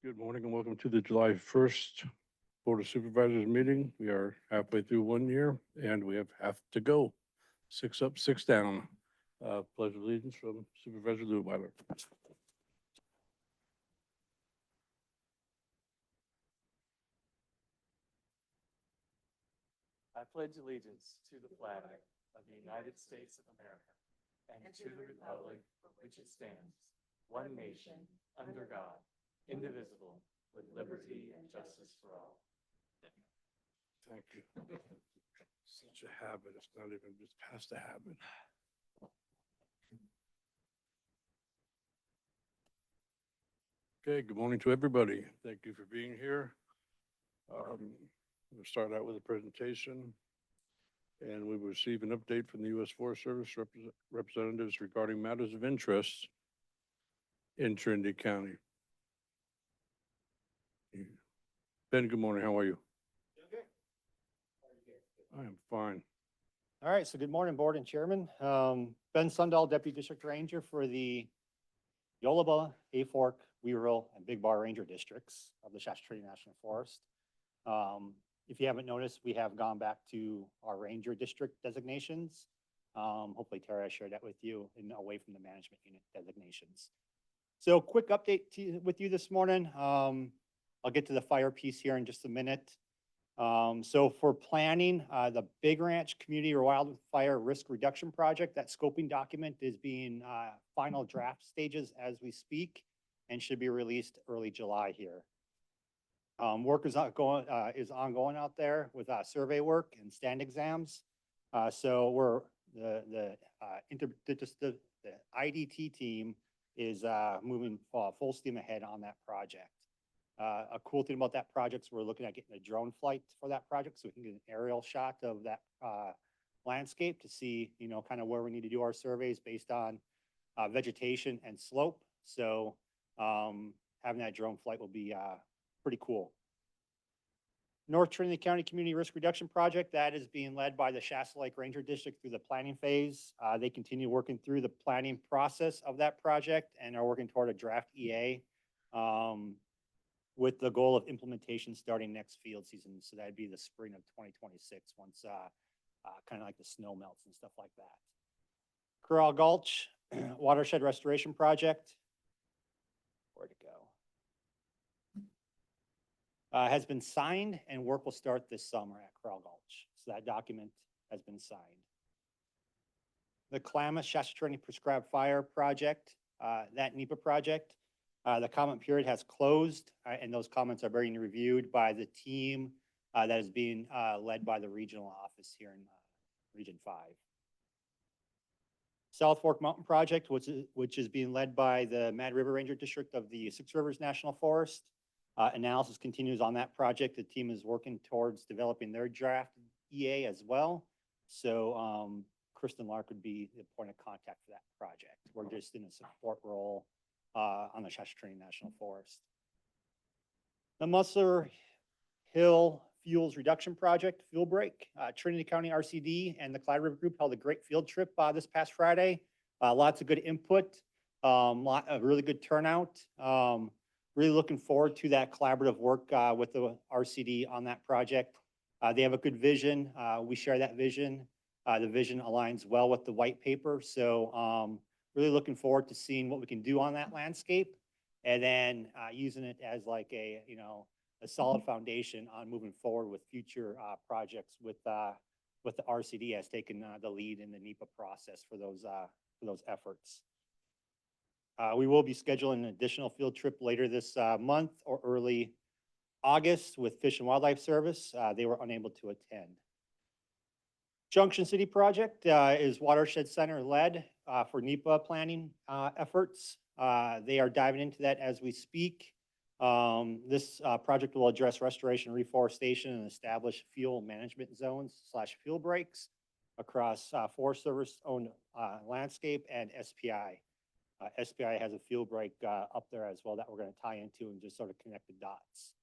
Good morning and welcome to the July 1st Board of Supervisors meeting. We are halfway through 1 year and we have half to go. 6 up, 6 down. Pledge of allegiance from Supervisor Leweiler. I pledge allegiance to the flag of the United States of America and to the republic for which it stands, one nation, under God, indivisible, with liberty and justice for all. Thank you. Such a habit. It's not even just past a habit. Okay, good morning to everybody. Thank you for being here. We'll start out with a presentation. And we will receive an update from the U.S. Forest Service representatives regarding matters of interest in Trinity County. Ben, good morning. How are you? Okay. I am fine. All right, so good morning, Board and Chairman. Ben Sundahl, Deputy District Ranger for the Yoloba, A-Fork, Weaverville, and Big Bar Ranger Districts of the Shasta Trinity National Forest. If you haven't noticed, we have gone back to our Ranger District designations. Hopefully Tara shared that with you and away from the management unit designations. So quick update with you this morning. I'll get to the fire piece here in just a minute. So for planning, the Big Ranch Community Wildfire Risk Reduction Project, that scoping document is being final draft stages as we speak and should be released early July here. Work is ongoing out there with survey work and stand exams. So we're the IDT team is moving full steam ahead on that project. A cool thing about that project is we're looking at getting a drone flight for that project so we can get an aerial shot of that landscape to see, kind of where we need to do our surveys based on vegetation and slope. So having that drone flight will be pretty cool. North Trinity County Community Risk Reduction Project, that is being led by the Shasta Lake Ranger District through the planning phase. They continue working through the planning process of that project and are working toward a draft EA with the goal of implementation starting next field season. So that'd be the spring of 2026 once kind of like the snow melts and stuff like that. Corral Gulch Watershed Restoration Project. Where'd it go? Has been signed and work will start this summer at Corral Gulch. So that document has been signed. The Klamath Shasta Trinity Prescribed Fire Project, that NEPA project, the comment period has closed and those comments are being reviewed by the team that is being led by the regional office here in Region 5. South Fork Mountain Project, which is being led by the Mad River Ranger District of the Six Rivers National Forest. Analysis continues on that project. The team is working towards developing their draft EA as well. So Kristen Lark would be the point of contact for that project. We're just in a support role on the Shasta Trinity National Forest. The Musser Hill Fuels Reduction Project, Fuel Break, Trinity County RCD and the Clyde River Group held a great field trip this past Friday. Lots of good input, lot of really good turnout. Really looking forward to that collaborative work with the RCD on that project. They have a good vision. We share that vision. The vision aligns well with the white paper. So really looking forward to seeing what we can do on that landscape and then using it as like a solid foundation on moving forward with future projects with the RCD has taken the lead in the NEPA process for those efforts. We will be scheduling an additional field trip later this month or early August with Fish and Wildlife Service. They were unable to attend. Junction City Project is Watershed Center led for NEPA planning efforts. They are diving into that as we speak. This project will address restoration, reforestation, and establish fuel management zones / fuel breaks across Forest Service owned landscape and SPI. SPI has a fuel break up there as well that we're going to tie into and just sort of connect the dots.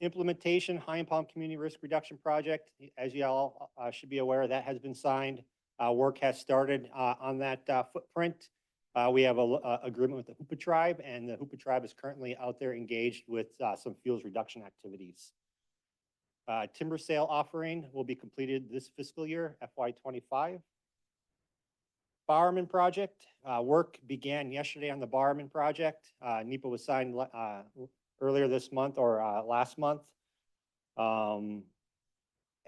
Implementation, High Palm Community Risk Reduction Project, as you all should be aware, that has been signed. Work has started on that footprint. We have a agreement with the Hoopa tribe, and the Hoopa tribe is currently out there engaged with some fuels reduction activities. Timber sale offering will be completed this fiscal year, FY '25. Bowerman project, work began yesterday on the Bowerman project. NEPA was signed earlier this month or last month.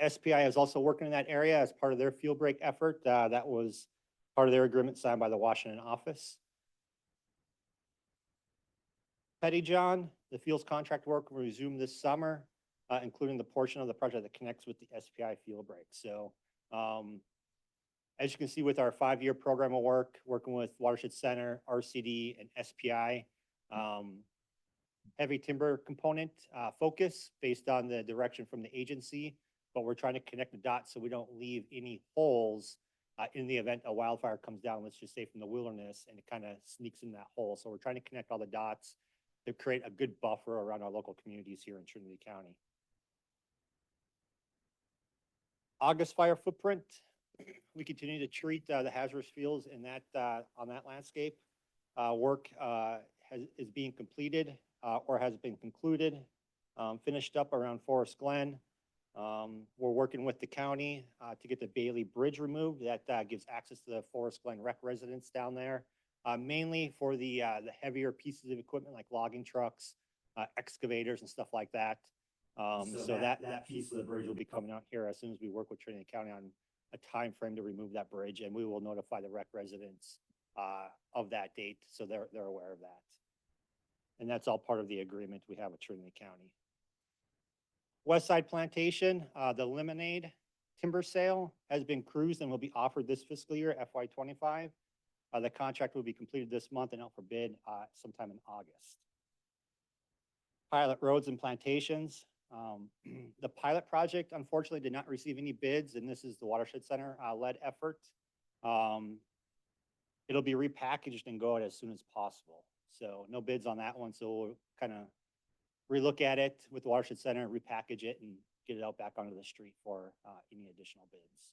SPI is also working in that area as part of their field break effort. That was part of their agreement signed by the Washington office. Pettyjohn, the fields contract work will resume this summer, including the portion of the project that connects with the SPI field break. So, as you can see with our 5-year program of work, working with Watershed Center, RCD, and SPI, heavy timber component focus based on the direction from the agency, but we're trying to connect the dots so we don't leave any holes in the event a wildfire comes down, let's just say from the wilderness, and it kind of sneaks in that hole. So we're trying to connect all the dots to create a good buffer around our local communities here in Trinity County. August fire footprint. We continue to treat the hazardous fields in that on that landscape. Work is being completed or has been concluded, finished up around Forest Glen. We're working with the county to get the Bailey Bridge removed. That gives access to the Forest Glen rec residents down there, mainly for the heavier pieces of equipment like logging trucks, excavators, and stuff like that. So that piece of the bridge will be coming out here as soon as we work with Trinity County on a time frame to remove that bridge, and we will notify the rec residents of that date so they're aware of that. And that's all part of the agreement we have with Trinity County. West Side Plantation, the Lemonade timber sale has been cruised and will be offered this fiscal year, FY '25. The contract will be completed this month and out for bid sometime in August. Pilot roads and plantations. The pilot project unfortunately did not receive any bids, and this is the Watershed Center led effort. It'll be repackaged and go out as soon as possible. So no bids on that one. So we'll kind of relook at it with the Watershed Center, repackage it, and get it out back onto the street for any additional bids.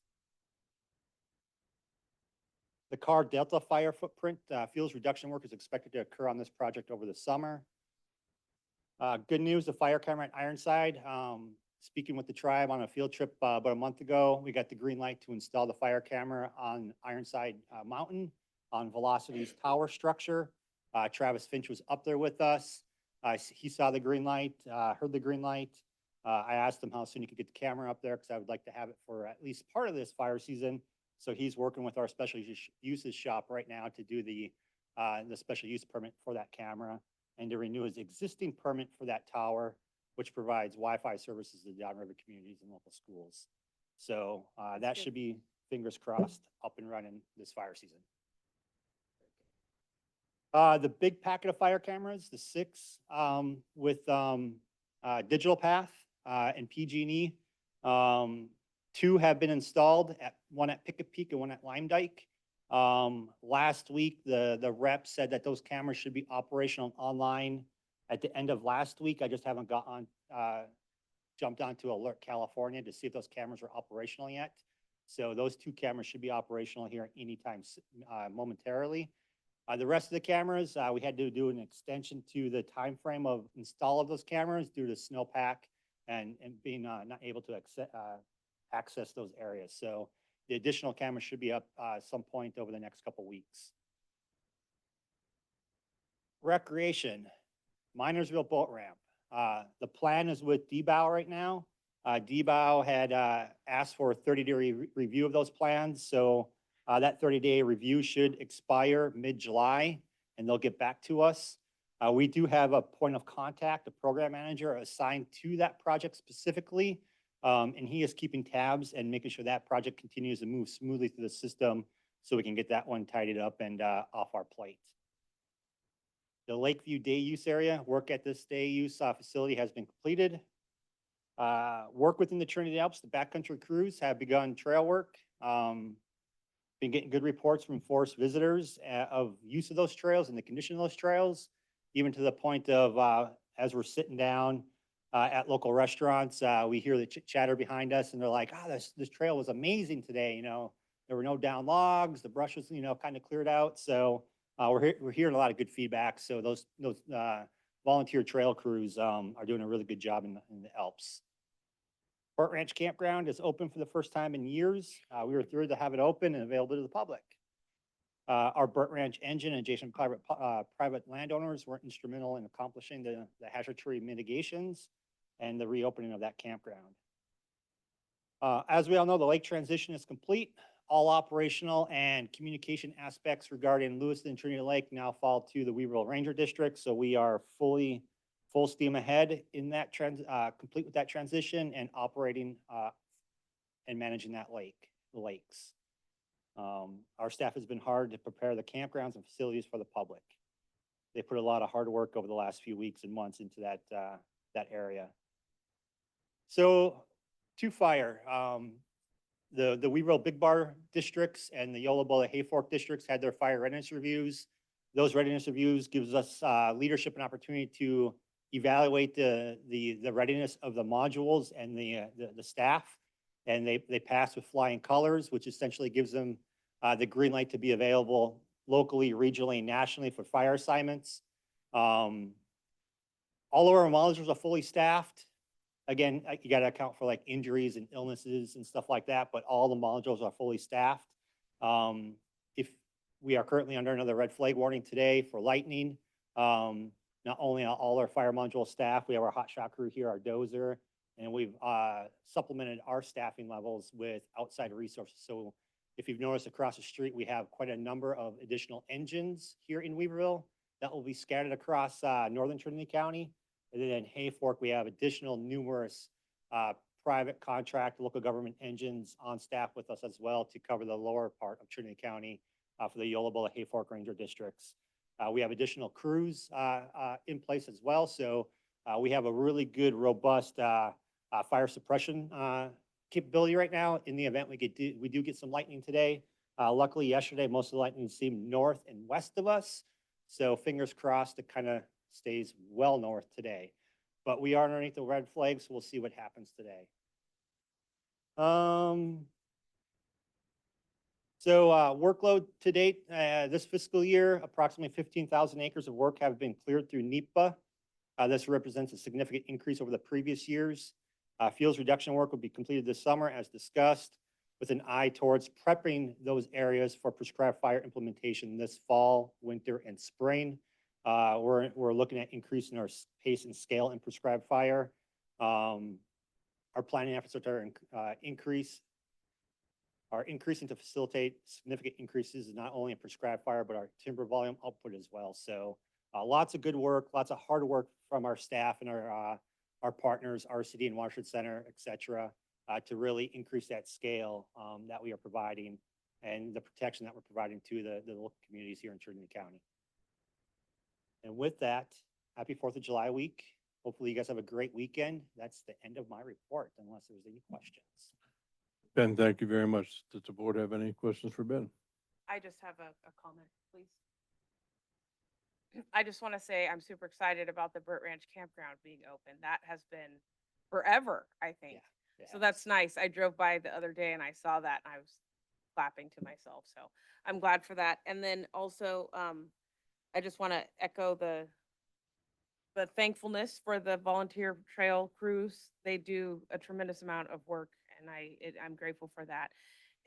The Carr Delta fire footprint fuels reduction work is expected to occur on this project over the summer. Good news, the fire camera at Ironside. Speaking with the tribe on a field trip about a month ago, we got the green light to install the fire camera on Ironside Mountain on Velocity's tower structure. Travis Finch was up there with us. He saw the green light, heard the green light. I asked him how soon he could get the camera up there because I would like to have it for at least part of this fire season. So he's working with our special uses shop right now to do the special use permit for that camera and to renew his existing permit for that tower, which provides Wi-Fi services to downriver communities and local schools. So that should be, fingers crossed, up and running this fire season. The big packet of fire cameras, the 6 with Digital Path and PG&E. 2 have been installed, one at Picket Peak and one at Lime Dyke. Last week, the rep said that those cameras should be operational online at the end of last week. I just haven't jumped onto Alert California to see if those cameras are operational yet. So those 2 cameras should be operational here anytime momentarily. The rest of the cameras, we had to do an extension to the time frame of install of those cameras due to snowpack and being not able to access those areas. So the additional cameras should be up some point over the next couple weeks. Recreation, Minersville Boat Ramp. The plan is with DBOW right now. DBOW had asked for a 30-day review of those plans. So that 30-day review should expire mid-July, and they'll get back to us. We do have a point of contact, a program manager assigned to that project specifically, and he is keeping tabs and making sure that project continues to move smoothly through the system so we can get that one tidied up and off our plate. The Lakeview Day Use Area, work at this day use facility has been completed. Work within the Trinity Alps, the backcountry crews have begun trail work. Been getting good reports from forest visitors of use of those trails and the condition of those trails, even to the point of as we're sitting down at local restaurants, we hear the chatter behind us and they're like, this trail was amazing today. You know, there were no down logs, the brush was, kind of cleared out. So We're hearing a lot of good feedback, so those volunteer trail crews are doing a really good job in the Alps. Port Ranch Campground is open for the first time in years. We were thrilled to have it open and available to the public. Our Burt Ranch engine and adjacent private landowners were instrumental in accomplishing the hazard tree mitigations and the reopening of that campground. As we all know, the lake transition is complete. All operational and communication aspects regarding Lewiston and Trinity Lake now fall to the Weaverville Ranger District. So we are full steam ahead in that complete with that transition and operating and managing the lakes. Our staff has been hard to prepare the campgrounds and facilities for the public. They put a lot of hard work over the last few weeks and months into that area. So to fire, the Weaverville Big Bar districts and the Yola-Bola Hayfork districts had their fire readiness reviews. Those readiness reviews gives us leadership and opportunity to evaluate the readiness of the modules and the staff. And they pass with flying colors, which essentially gives them the green light to be available locally, regionally, and nationally for fire assignments. All of our modules are fully staffed. Again, you got to account for like injuries and illnesses and stuff like that, but all the modules are fully staffed. If we are currently under another red flag warning today for lightning, not only are all our fire module staff, we have our hot shot crew here, our dozer, and we've supplemented our staffing levels with outside resources. So if you've noticed across the street, we have quite a number of additional engines here in Weaverville that will be scattered across northern Trinity County. And then in Hayfork, we have additional numerous private contract, local government engines on staff with us as well to cover the lower part of Trinity County for the Yola-Bola Hayfork Ranger districts. We have additional crews in place as well. So we have a really good, robust fire suppression capability right now. In the event we do get some lightning today. Luckily, yesterday, most of the lightning seemed north and west of us. So fingers crossed, it kind of stays well north today. But we are underneath the red flag, so we'll see what happens today. So workload to date, this fiscal year, approximately 15,000 acres of work have been cleared through NEPA. This represents a significant increase over the previous years. Fuels reduction work will be completed this summer as discussed with an eye towards prepping those areas for prescribed fire implementation this fall, winter, and spring. We're looking at increasing our pace and scale in prescribed fire. Our planning efforts are increasing to facilitate significant increases not only in prescribed fire, but our timber volume output as well. So lots of good work, lots of hard work from our staff and our partners, RCD and Watershed Center, et cetera, to really increase that scale that we are providing and the protection that we're providing to the local communities here in Trinity County. And with that, happy 4th of July week. Hopefully you guys have a great weekend. That's the end of my report, unless there's any questions. Ben, thank you very much. Does the board have any questions for Ben? I just have a comment, please. I just want to say I'm super excited about the Burt Ranch Campground being open. That has been forever, I think. Yeah. So that's nice. I drove by the other day and I saw that and I was clapping to myself. So I'm glad for that. And then also, I just want to echo the thankfulness for the volunteer trail crews. They do a tremendous amount of work and I'm grateful for that.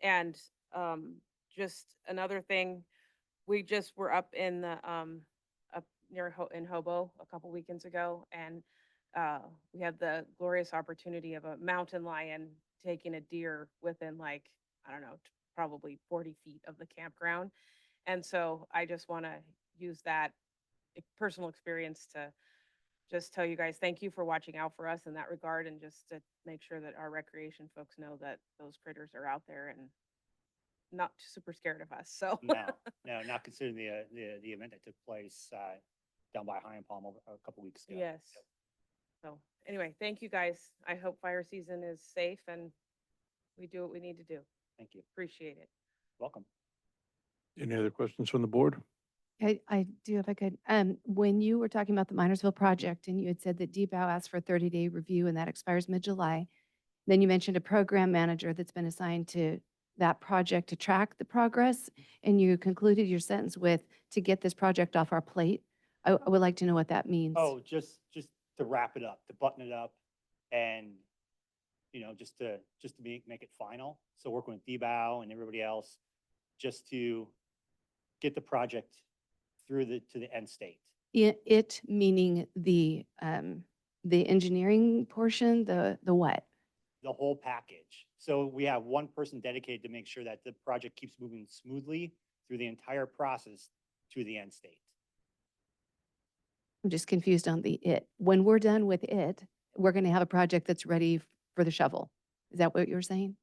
And just another thing, we just were up in the up near in Hobo a couple weekends ago, and we had the glorious opportunity of a mountain lion taking a deer within, like, I don't know, probably 40 feet of the campground. And so I just want to use that personal experience to just tell you guys thank you for watching out for us in that regard, and just to make sure that our recreation folks know that those critters are out there and not super scared of us. So No, not considering the event that took place down by High and Palm a couple weeks ago. yes. So anyway, thank you guys. I hope fire season is safe and we do what we need to do. Thank you. Appreciate it. Welcome. Any other questions from the board? I do if I could. When you were talking about the Minersville project and you had said that DBOW asked for a 30-day review and that expires mid-July, then you mentioned a program manager that's been assigned to that project to track the progress, and you concluded your sentence with, to get this project off our plate. I would like to know what that means. Oh, just to wrap it up, to button it up and, just to make it final. So working with DBOW and everybody else, just to get the project to the end state. It meaning the engineering portion, the what? The whole package. So we have one person dedicated to make sure that the project keeps moving smoothly through the entire process to the end state. I'm just confused on the it. When we're done with it, we're going to have a project that's ready for the shovel. Is that what you're saying?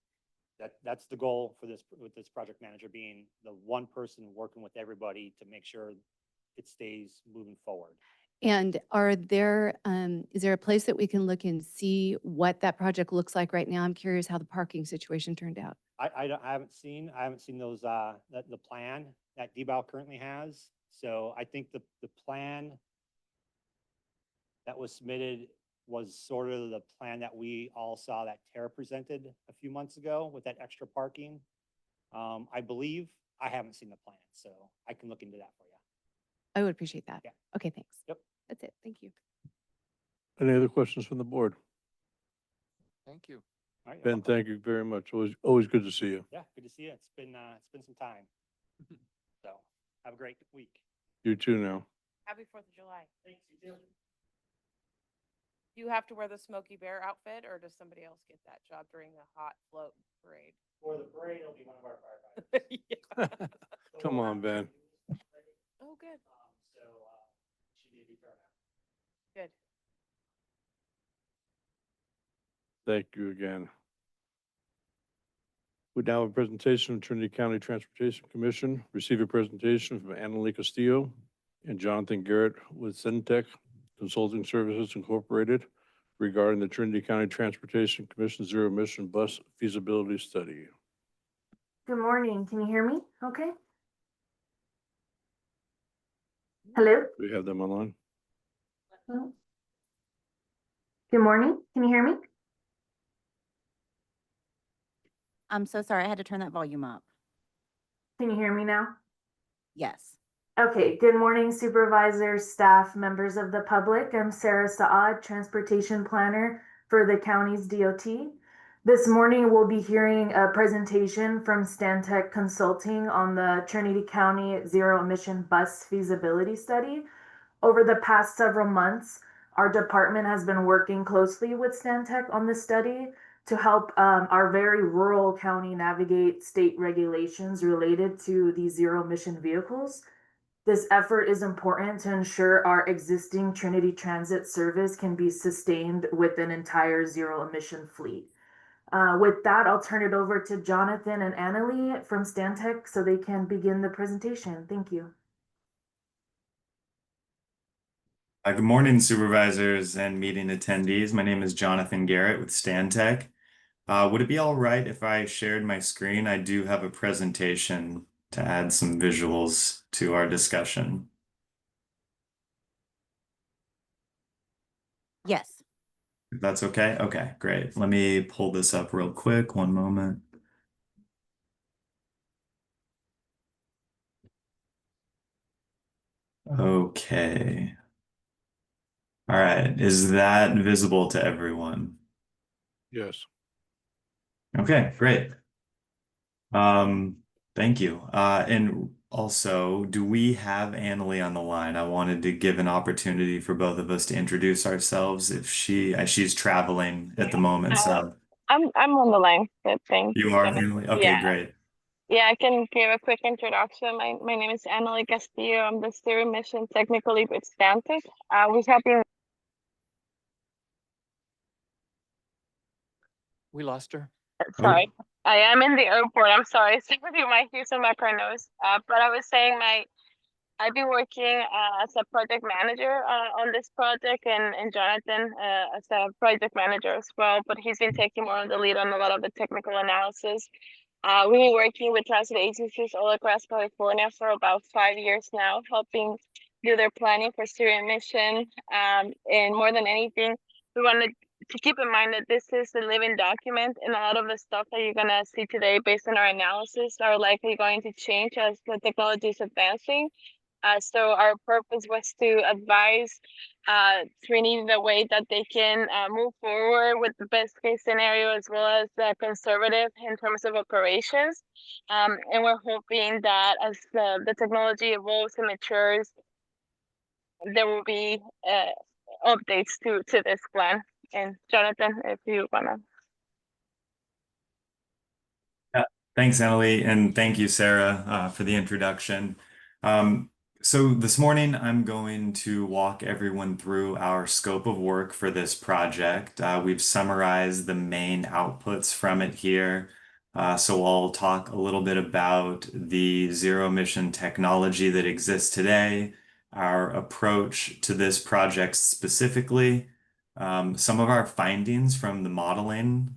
That's the goal for this, with this project manager being the one person working with everybody to make sure it stays moving forward. And is there a place that we can look and see what that project looks like right now? I'm curious how the parking situation turned out. I haven't seen those, the plan that DBOW currently has. So I think the plan that was submitted was sort of the plan that we all saw that Tara presented a few months ago with that extra parking. I believe, I haven't seen the plan, so I can look into that for you. I would appreciate that. Yeah. Okay, thanks. Yep. That's it. Thank you. Any other questions from the board? Thank you. All right, Ben, thank you very much. Always good to see you. yeah, good to see you. It's been some time. So have a great week. You too now. Happy 4th of July. Thanks, you too. Do you have to wear the Smokey Bear outfit, or does somebody else get that job during the hot float parade? For the parade, it'll be one of our firefighters. Yeah. Come on, Ben. Oh, good, So, should be a good turnout. good. Thank you again. We now have a presentation from Trinity County Transportation Commission. Receive a presentation from Annalee Castillo and Jonathan Garrett with Centec Consulting Services Incorporated regarding the Trinity County Transportation Commission Zero Emission Bus Feasibility Study. Good morning. Can you hear me? Okay. Hello? Do we have them online? Good morning. Can you hear me? I'm so sorry, I had to turn that volume up. Can you hear me now? Yes. Okay. Good morning, supervisors, staff, members of the public. I'm Sarah Saad, transportation planner for the county's DOT. This morning, we'll be hearing a presentation from Stantec Consulting on the Trinity County Zero Emission Bus Feasibility Study. Over the past several months, our department has been working closely with Stantec on this study to help our very rural county navigate state regulations related to these zero emission vehicles. This effort is important to ensure our existing Trinity Transit service can be sustained with an entire zero emission fleet. With that, I'll turn it over to Jonathan and Annalee from Stantec so they can begin the presentation. Thank you. Good morning, supervisors and meeting attendees. My name is Jonathan Garrett with Stantec. Would it be all right if I shared my screen? I do have a presentation to add some visuals to our discussion. Yes. If that's okay? Okay, great. Let me pull this up real quick. One moment. Okay. All right. Is that visible to everyone? Yes. Okay, great. Thank you. And also, do we have Annalee on the line? I wanted to give an opportunity for both of us to introduce ourselves if she's traveling at the moment. So I'm on the line. Good thing. you are Annalee? Okay, Yeah. great. Yeah, I can give a quick introduction. My name is Annalee Castillo. I'm the steering mission technical lead with Stantec. We're helping. We lost her. Sorry, I am in the airport. I'm sorry. Some of you might hear some background noise. But I was saying I've been working as a project manager on this project, and Jonathan as a project manager as well. But he's been taking more of the lead on a lot of the technical analysis. We've been working with transit agencies all across California for about 5 years now, helping do their planning for zero emission. And more than anything, we wanted to keep in mind that this is a living document, and a lot of the stuff that you're gonna see today based on our analysis are likely going to change as the technology is advancing. So our purpose was to advise Trinity the way that they can move forward with the best case scenario as well as conservative in terms of operations. And we're hoping that as the technology evolves and matures, there will be updates to this plan. And Jonathan, if you wanna. Thanks, Emily, and thank you, Sarah, for the introduction. So this morning, I'm going to walk everyone through our scope of work for this project. We've summarized the main outputs from it here. So I'll talk a little bit about the zero emission technology that exists today, our approach to this project specifically, some of our findings from the modeling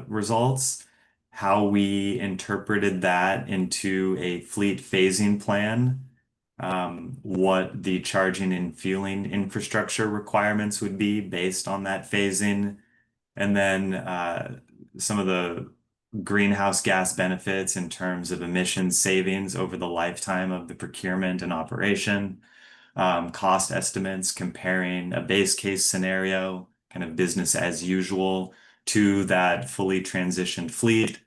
results, how we interpreted that into a fleet phasing plan, what the charging and fueling infrastructure requirements would be based on that phasing, and then some of the greenhouse gas benefits in terms of emission savings over the lifetime of the procurement and operation, cost estimates comparing a base case scenario, kind of business as usual, to that fully transitioned fleet.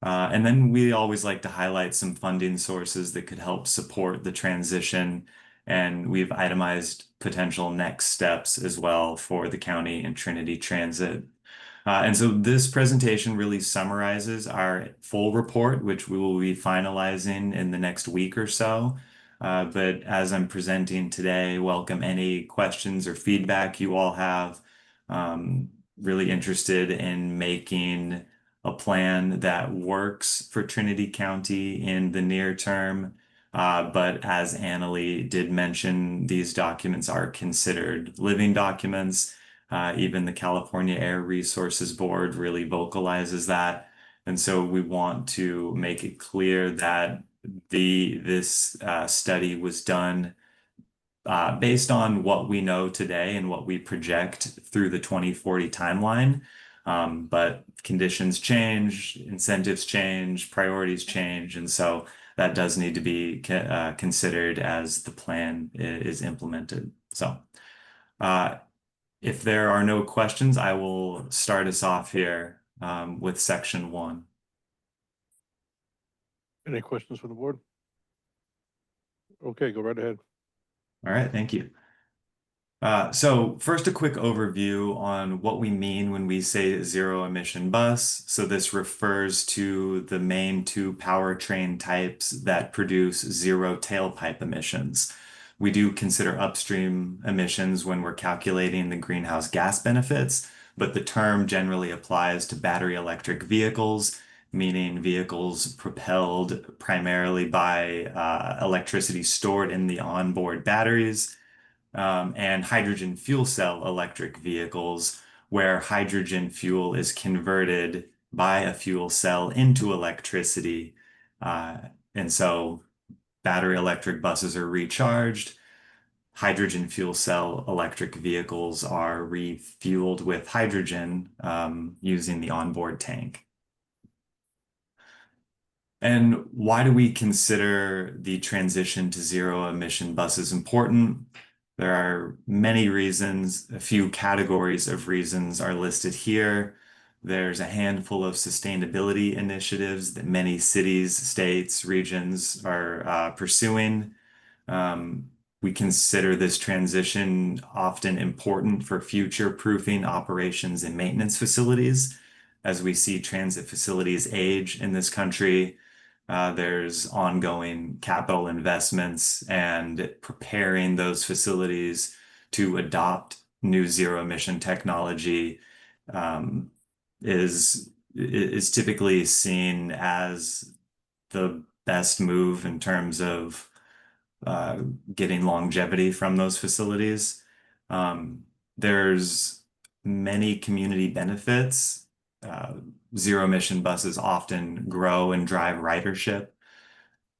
And then we always like to highlight some funding sources that could help support the transition. And we've itemized potential next steps as well for the county and Trinity Transit. And so this presentation really summarizes our full report, which we will be finalizing in the next week or so. But as I'm presenting today, welcome any questions or feedback you all have. Really interested in making a plan that works for Trinity County in the near term. But as Annalee did mention, these documents are considered living documents. Even the California Air Resources Board really vocalizes that. And so we want to make it clear that this study was done based on what we know today and what we project through the 2040 timeline. But conditions change, incentives change, priorities change, and so that does need to be considered as the plan is implemented. So if there are no questions, I will start us off here with section 1. Any questions from the board? Okay, go right ahead. All right, thank you. So first, a quick overview on what we mean when we say zero emission bus. So this refers to the main 2 powertrain types that produce zero tailpipe emissions. We do consider upstream emissions when we're calculating the greenhouse gas benefits, but the term generally applies to battery electric vehicles, meaning vehicles propelled primarily by electricity stored in the onboard batteries, and hydrogen fuel cell electric vehicles, where hydrogen fuel is converted by a fuel cell into electricity. And so battery electric buses are recharged. Hydrogen fuel cell electric vehicles are refueled with hydrogen using the onboard tank. And why do we consider the transition to zero emission buses important? There are many reasons. A few categories of reasons are listed here. There's a handful of sustainability initiatives that many cities, states, regions are pursuing. We consider this transition often important for future-proofing operations and maintenance facilities. As we see transit facilities age in this country, there's ongoing capital investments, and preparing those facilities to adopt new zero emission technology is typically seen as the best move in terms of getting longevity from those facilities. There's many community benefits. Zero emission buses often grow and drive ridership.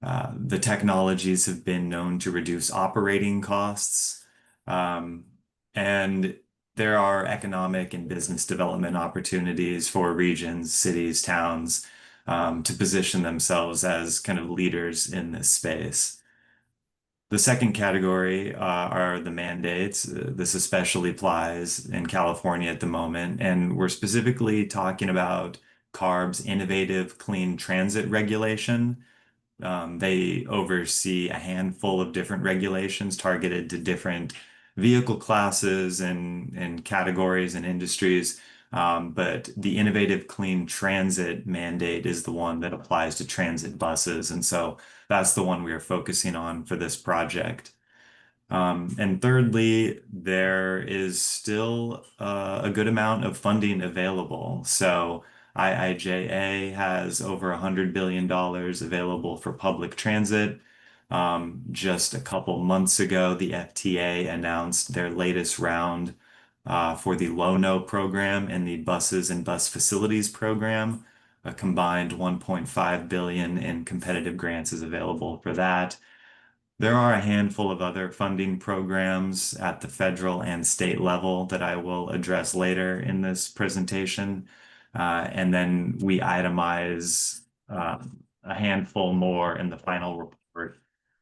The technologies have been known to reduce operating costs. And there are economic and business development opportunities for regions, cities, towns, to position themselves as kind of leaders in this space. The second category are the mandates. This especially applies in California at the moment, and we're specifically talking about CARB's innovative clean transit regulation. They oversee a handful of different regulations targeted to different vehicle classes and categories and industries. But the innovative clean transit mandate is the one that applies to transit buses. And so that's the one we are focusing on for this project. And thirdly, there is still a good amount of funding available. So IIJA has over $100 billion available for public transit. Just a couple months ago, the FTA announced their latest round for the Low-No program and the Buses and Bus Facilities program. A combined $1.5 billion in competitive grants is available for that. There are a handful of other funding programs at the federal and state level that I will address later in this presentation. And then we itemize a handful more in the final report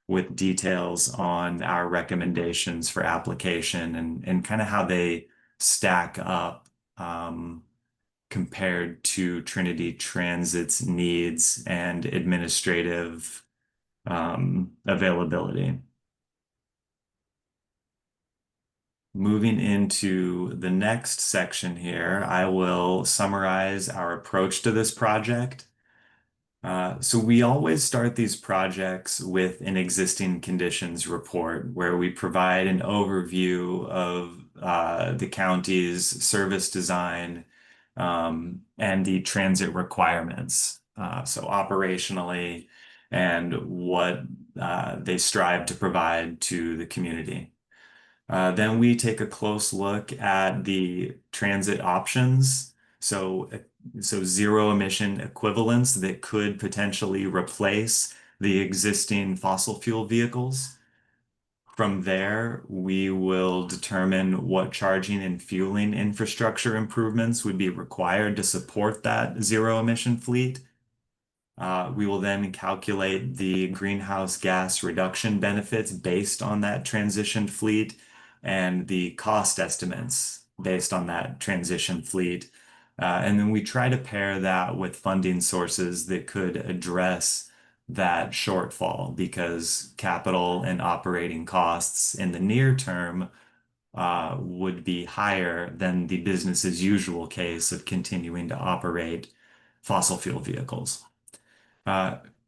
with details on our recommendations for application and kind of how they stack up compared to Trinity Transit's needs and administrative availability. Moving into the next section here, I will summarize our approach to this project. So we always start these projects with an existing conditions report where we provide an overview of the county's service design and the transit requirements. So operationally, and what they strive to provide to the community. Then we take a close look at the transit options. So zero emission equivalents that could potentially replace the existing fossil fuel vehicles. From there, we will determine what charging and fueling infrastructure improvements would be required to support that zero emission fleet. We will then calculate the greenhouse gas reduction benefits based on that transition fleet and the cost estimates based on that transition fleet. And then we try to pair that with funding sources that could address that shortfall because capital and operating costs in the near term would be higher than the business as usual case of continuing to operate fossil fuel vehicles.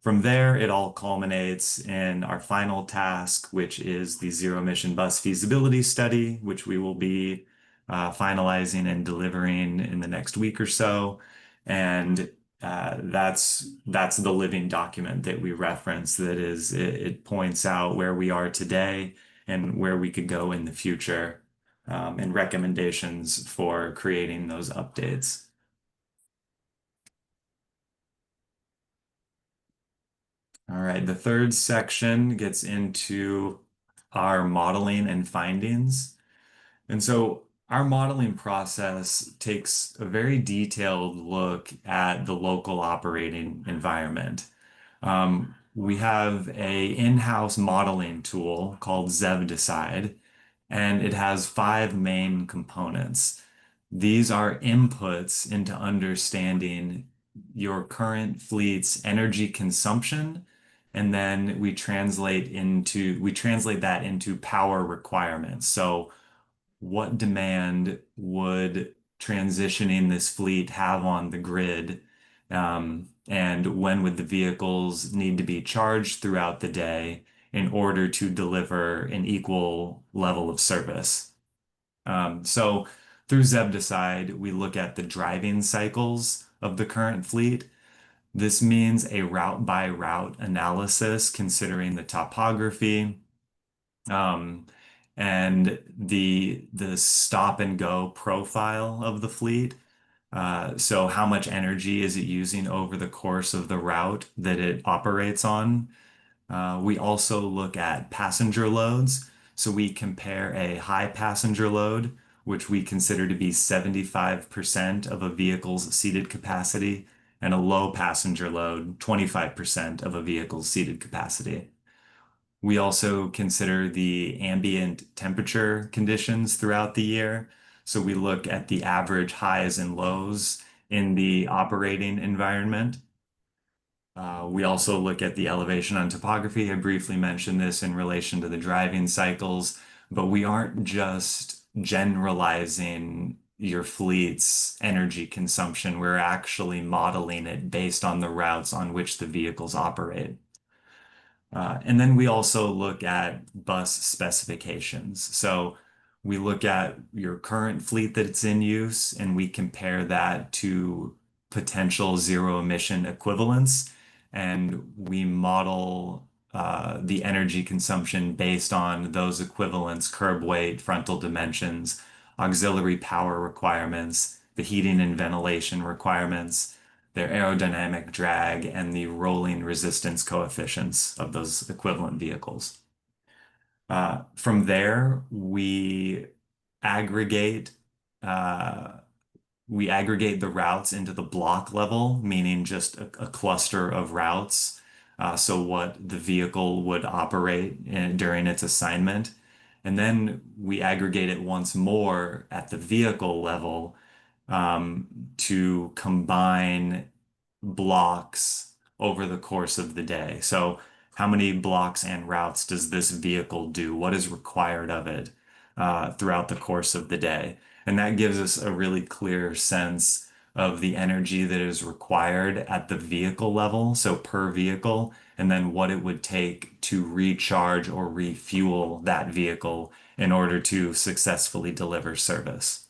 From there, it all culminates in our final task, which is the zero emission bus feasibility study, which we will be finalizing and delivering in the next week or so. And that's the living document that we reference. That is, it points out where we are today and where we could go in the future, and recommendations for creating those updates. All right, the third section gets into our modeling and findings. And so our modeling process takes a very detailed look at the local operating environment. We have a in-house modeling tool called ZevDecide, and it has 5 main components. These are inputs into understanding your current fleet's energy consumption, and then we translate that into power requirements. So what demand would transitioning this fleet have on the grid? And when would the vehicles need to be charged throughout the day in order to deliver an equal level of service? So through ZevDecide, we look at the driving cycles of the current fleet. This means a route by route analysis considering the topography, and the stop and go profile of the fleet. So how much energy is it using over the course of the route that it operates on? We also look at passenger loads. So we compare a high passenger load which we consider to be 75% of a vehicle's seated capacity, and a low passenger load, 25% of a vehicle's seated capacity. We also consider the ambient temperature conditions throughout the year. So we look at the average highs and lows in the operating environment. We also look at the elevation on topography. I briefly mentioned this in relation to the driving cycles, but we aren't just generalizing your fleet's energy consumption. We're actually modeling it based on the routes on which the vehicles operate. And then we also look at bus specifications. So we look at your current fleet that's in use and we compare that to potential zero emission equivalents. And we model the energy consumption based on those equivalents, curb weight, frontal dimensions, auxiliary power requirements, the heating and ventilation requirements, their aerodynamic drag, and the rolling resistance coefficients of those equivalent vehicles. From there, aggregate we aggregate the routes into the block level, meaning just a cluster of routes. So what the vehicle would operate during its assignment. And then we aggregate it once more at the vehicle level to combine blocks over the course of the day. So how many blocks and routes does this vehicle do? What is required of it throughout the course of the day? And that gives us a really clear sense of the energy that is required at the vehicle level, so per vehicle, and then what it would take to recharge or refuel that vehicle in order to successfully deliver service.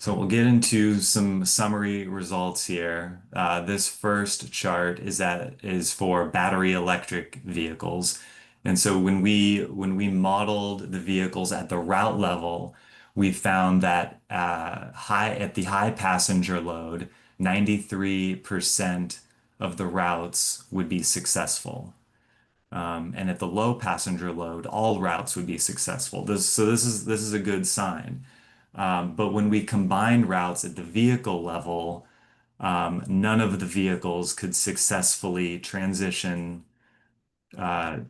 So we'll get into some summary results here. This first chart is for battery electric vehicles. And so when we modeled the vehicles at the route level, we found that at the high passenger load, 93% of the routes would be successful. And at the low passenger load, all routes would be successful. This is a good sign. But when we combined routes at the vehicle level, none of the vehicles could successfully transition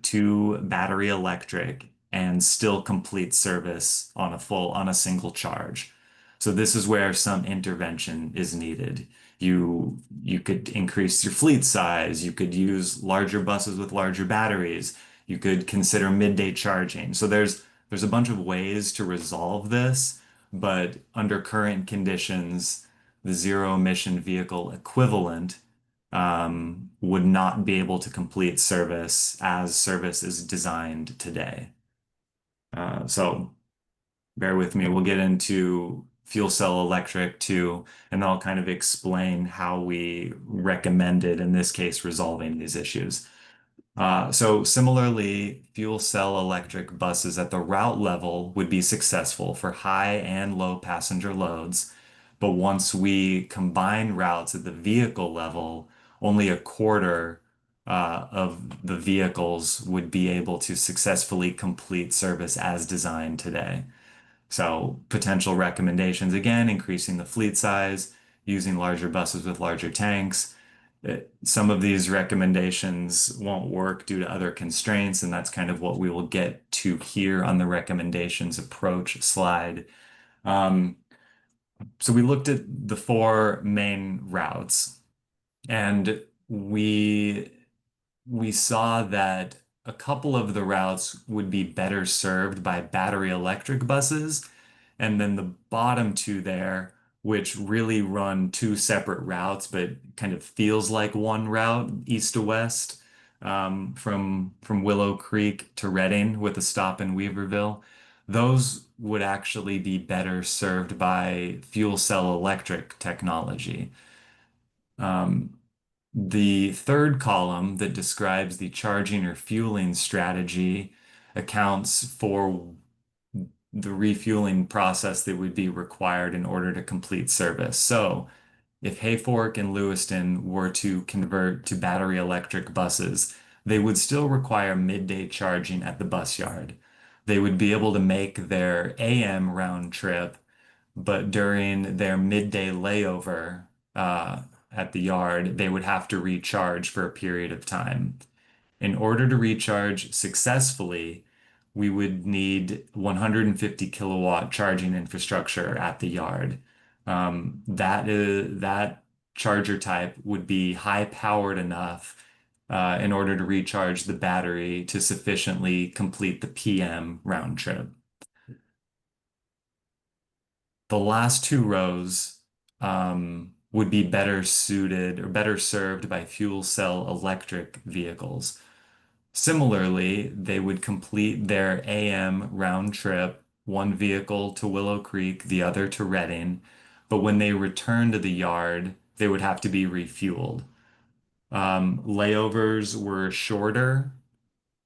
to battery electric and still complete service on a single charge. So this is where some intervention is needed. You could increase your fleet size. You could use larger buses with larger batteries. You could consider midday charging. So there's a bunch of ways to resolve this, but under current conditions, the zero emission vehicle equivalent would not be able to complete service as service is designed today. So bear with me, we'll get into fuel cell electric too, and I'll kind of explain how we recommended, in this case, resolving these issues. So similarly, fuel cell electric buses at the route level would be successful for high and low passenger loads. But once we combine routes at the vehicle level, only a quarter of the vehicles would be able to successfully complete service as designed today. So potential recommendations, again, increasing the fleet size, using larger buses with larger tanks. Some of these recommendations won't work due to other constraints, and that's kind of what we will get to here on the recommendations approach slide. So we looked at the four main routes, and we saw that a couple of the routes would be better served by battery electric buses, and then the bottom two there, which really run two separate routes, but kind of feels like one route, east to west, from Willow Creek to Reading with a stop in Weaverville. Those would actually be better served by fuel cell electric technology. The third column that describes the charging or fueling strategy accounts for the refueling process that would be required in order to complete service. So if Hayfork and Lewiston were to convert to battery electric buses, they would still require midday charging at the bus yard. they would be able to make their AM round trip, but during their midday layover at the yard, they would have to recharge for a period of time. In order to recharge successfully, we would need 150 kilowatt charging infrastructure at the yard. That charger type would be high powered enough in order to recharge the battery to sufficiently complete the PM round trip. The last two rows would be better suited or better served by fuel cell electric vehicles. Similarly, they would complete their AM round trip, one vehicle to Willow Creek, the other to Reading. But when they return to the yard, they would have to be refueled. Layovers were shorter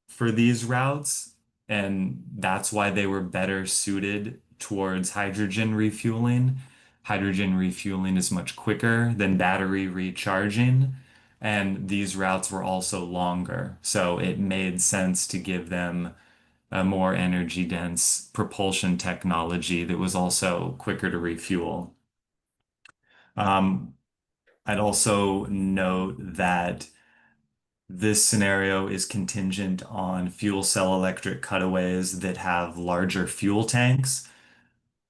for these routes, and that's why they were better suited towards hydrogen refueling. Hydrogen refueling is much quicker than battery recharging, and these routes were also longer, so it made sense to give them a more energy dense propulsion technology that was also quicker to refuel. Um, I'd also note that this scenario is contingent on fuel cell electric cutaways that have larger fuel tanks.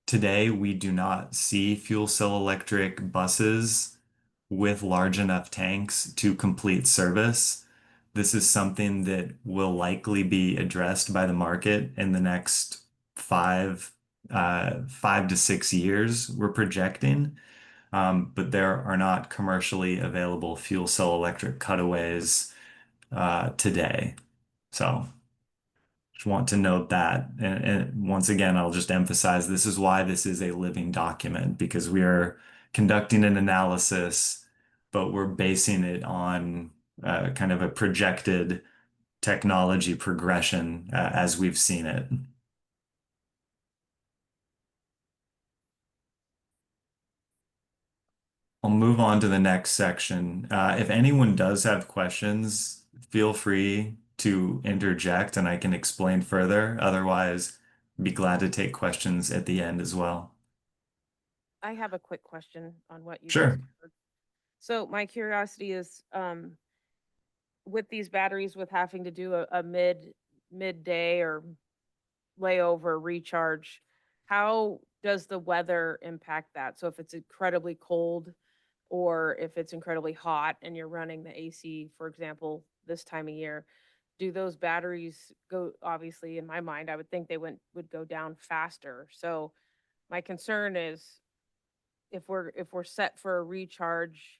Today, we do not see fuel cell electric buses with large enough tanks to complete service. This is something that will likely be addressed by the market in the next 5 to 6 years, we're projecting. But there are not commercially available fuel cell electric cutaways today. So just want to note that. And once again, I'll just emphasize this is why this is a living document, because we are conducting an analysis, but we're basing it on kind of a projected technology progression as we've seen it. I'll move on to the next section. If anyone does have questions, feel free to interject and I can explain further. Otherwise, be glad to take questions at the end as well. I have a quick question on what you just Sure. covered. So my curiosity is, with these batteries, with having to do a midday or layover recharge, how does the weather impact that? So if it's incredibly cold or if it's incredibly hot and you're running the AC, for example, this time of year, do those batteries go, obviously in my mind, I would think they would go down faster. So my concern is if we're set for a recharge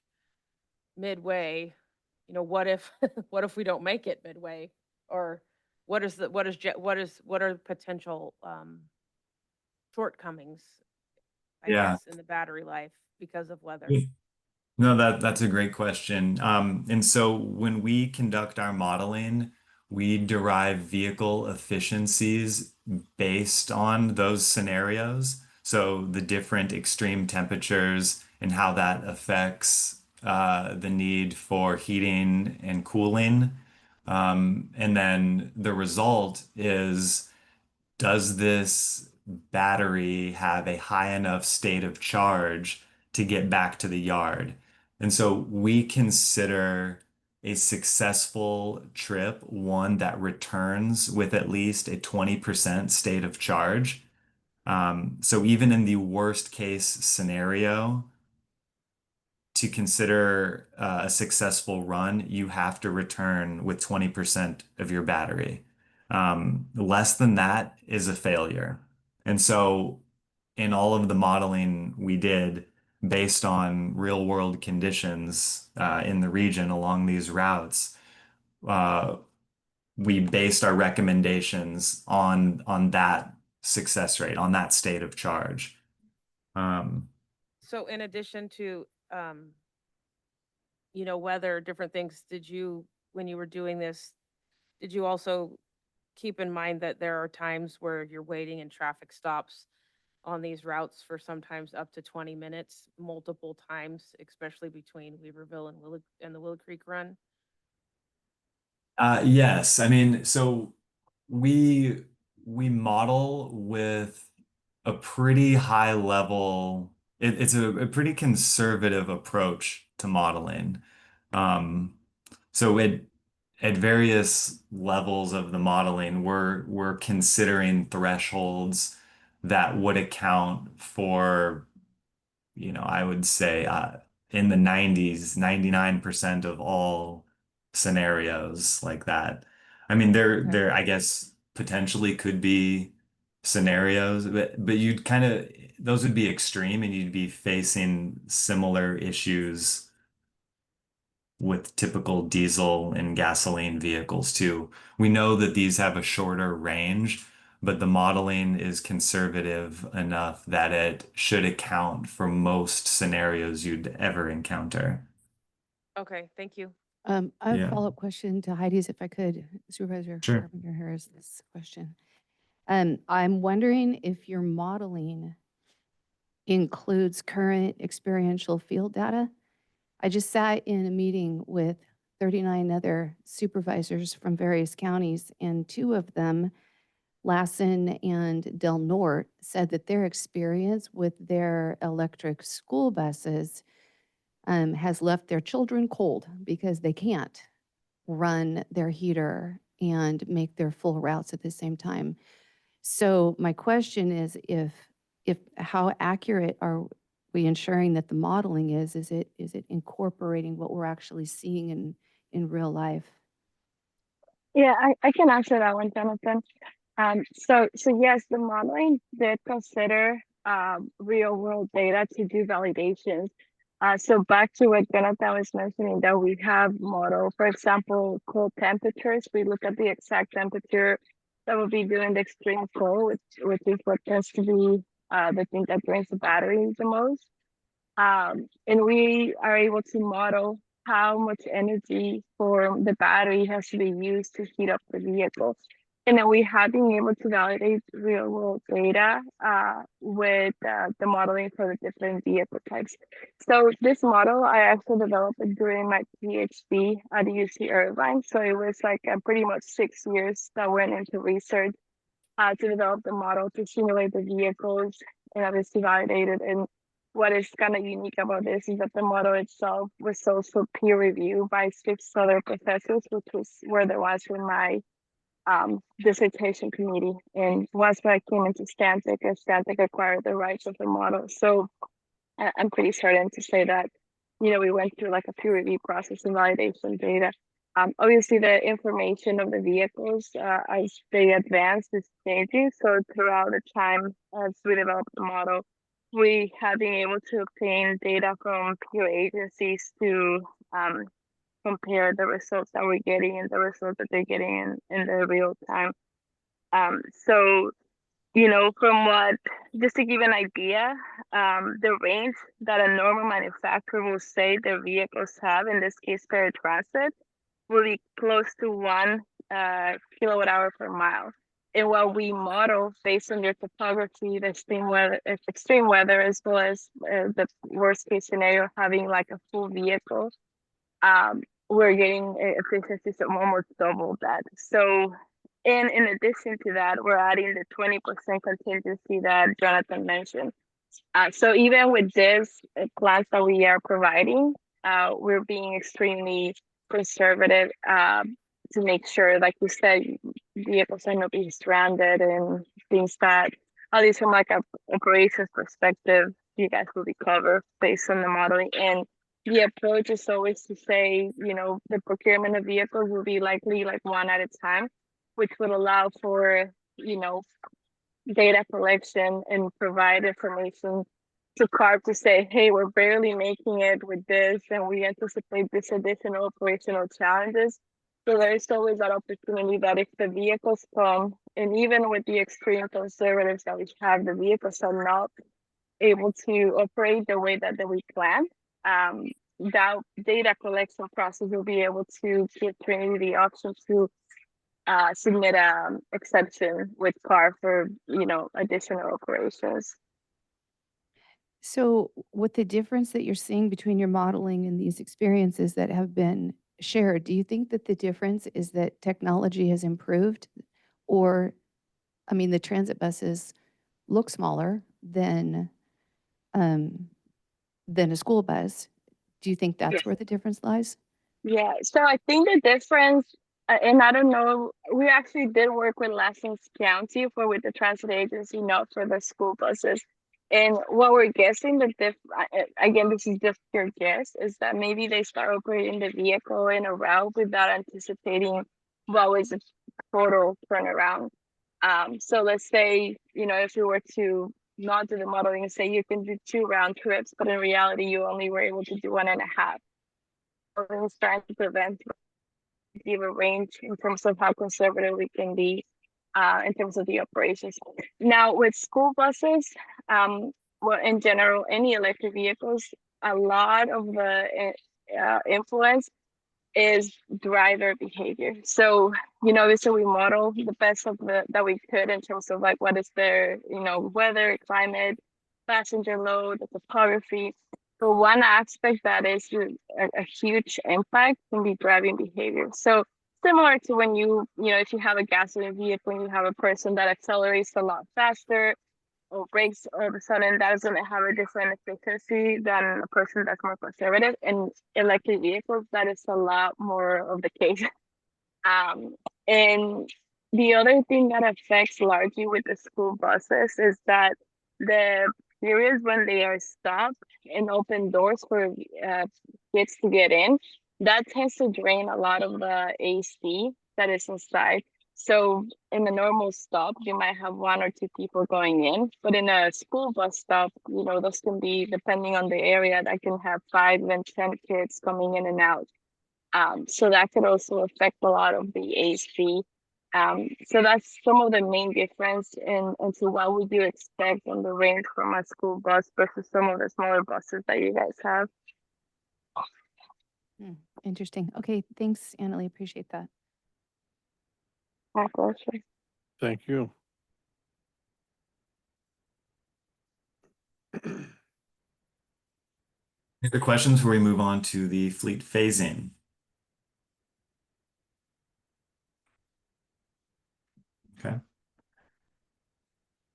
midway, what if what if we don't make it midway? Or what are potential shortcomings, I Yeah. guess, in the battery life because of weather? No, that's a great question. And so when we conduct our modeling, we derive vehicle efficiencies based on those scenarios. So the different extreme temperatures and how that affects the need for heating and cooling. And then the result is, does this battery have a high enough state of charge to get back to the yard? And so we consider a successful trip one that returns with at least a 20% state of charge. So even in the worst case scenario, to consider a successful run, you have to return with 20% of your battery. Less than that is a failure. And so, in all of the modeling we did based on real world conditions in the region along these routes, uh, we based our recommendations on that success rate, on that state of charge. So in addition to, weather, different things, when you were doing this, did you also keep in mind that there are times where you're waiting in traffic stops on these routes for sometimes up to 20 minutes, multiple times, especially between Weaverville and the Willow Creek Run? Yes, I mean, so we we model with a pretty high level, it's a pretty conservative approach to modeling. Um, so at various levels of the modeling, we're considering thresholds that would account for, I would say in the 90s, 99% of all scenarios like that. I mean, Okay. I guess potentially could be scenarios, but you'd kind of, those would be extreme and you'd be facing similar issues with typical diesel and gasoline vehicles too. We know that these have a shorter range, but the modeling is conservative enough that it should account for most scenarios you'd ever encounter. Okay, thank you. I have a Yeah, follow-up question to Heidi's, if I could. Supervisor sure. Carpenter Harris, this question. I'm wondering if your modeling includes current experiential field data. I just sat in a meeting with 39 other supervisors from various counties, and two of them, Lassen and Del Norte, said that their experience with their electric school buses has left their children cold because they can't run their heater and make their full routes at the same time. So my question is, if how accurate are we ensuring that the modeling is it incorporating what we're actually seeing in real life? Yeah, I can answer that one, Jonathan. So yes, the modeling did consider real world data to do validations. So back to what Jonathan was mentioning, that we have model, for example, cold temperatures. We look at the exact temperature that will be during the extreme cold, which is what tends to be the thing that drains the battery the most. And we are able to model how much energy for the battery has to be used to heat up the vehicle. And then we have been able to validate real world data with the modeling for the different vehicle types. So this model, I actually developed it during my PhD at UC Irvine. So it was like pretty much 6 years that went into research to develop the model to simulate the vehicles and obviously validate it. And what is kind of unique about this is that the model itself was also peer reviewed by 6 other professors, which were the ones in my dissertation committee. And once I came into Stantec, Stantec acquired the rights of the model. So I'm pretty certain to say that, we went through like a peer review process and validation data. Obviously, the information of the vehicles as they advance is changing. So throughout the time as we develop the model, we have been able to obtain data from peer agencies to compare the results that we're getting and the results that they're getting in the real time. So from what, just to give an idea, the range that a normal manufacturer will say their vehicles have, in this case, paratransit, will be close to 1 kilowatt hour per mile. And what we model based on their topography, the extreme weather, as well as the worst case scenario, having like a full vehicle, we're getting efficiencies of almost double that. So, and in addition to that, we're adding the 20% contingency that Jonathan mentioned. So even with this plans that we are providing, we're being extremely conservative to make sure, like you said, vehicles are not being stranded and things that, at least from like a operations perspective, you guys will be covered based on the modeling. And the approach is always to say, the procurement of vehicles will be likely like one at a time, which would allow for, data collection and provide information to CARB to say, hey, we're barely making it with this, and we anticipate this additional operational challenges. So there's always that opportunity that if the vehicles come, and even with the extreme conservatives that we have, the vehicles are not able to operate the way that we plan, that data collection process will be able to give Trinity the option to submit a exception with CAR for, additional operations. So with the difference that you're seeing between your modeling and these experiences that have been shared, do you think that the difference is that technology has improved, or I mean, the transit buses look smaller um, than a school bus. Do you think that's where the difference lies? Yeah, so I think the difference, and I don't know, we actually did work with Lessons County for with the transit agency, not for the school buses. And what we're guessing, again, this is just your guess, is that maybe they start operating the vehicle in a route without anticipating what was the total turnaround. So let's say, if you were to not do the modeling and say you can do 2 round trips, but in reality, you only were able to do 1.5. It's trying to prevent give a range in terms of how conservative we can be in terms of the operations. Now with school buses, well, in general, any electric vehicles, a lot of the influence is driver behavior. So, so we model the best of that we could in terms of like what is their, weather, climate, passenger load, the topography. So one aspect that is a huge impact can be driving behavior. So similar to when if you have a gasoline vehicle and you have a person that accelerates a lot faster or brakes all of a sudden, that is going to have a different efficiency than a person that's more conservative. In electric vehicles, that is a lot more of the case. And the other thing that affects largely with the school buses is that the periods when they are stopped and open doors for kids to get in, that tends to drain a lot of the AC that is inside. So in a normal stop, you might have 1 or 2 people going in, but in a school bus stop, those can be, depending on the area, that can have 5 and 10 kids coming in and out. So that could also affect a lot of the AC. So that's some of the main difference into what would you expect on the range from a school bus versus some of the smaller buses that you guys have. Interesting. Okay, thanks, Annalie. Appreciate that. My pleasure. Thank you. Any other questions before we move on to the fleet phasing? Okay.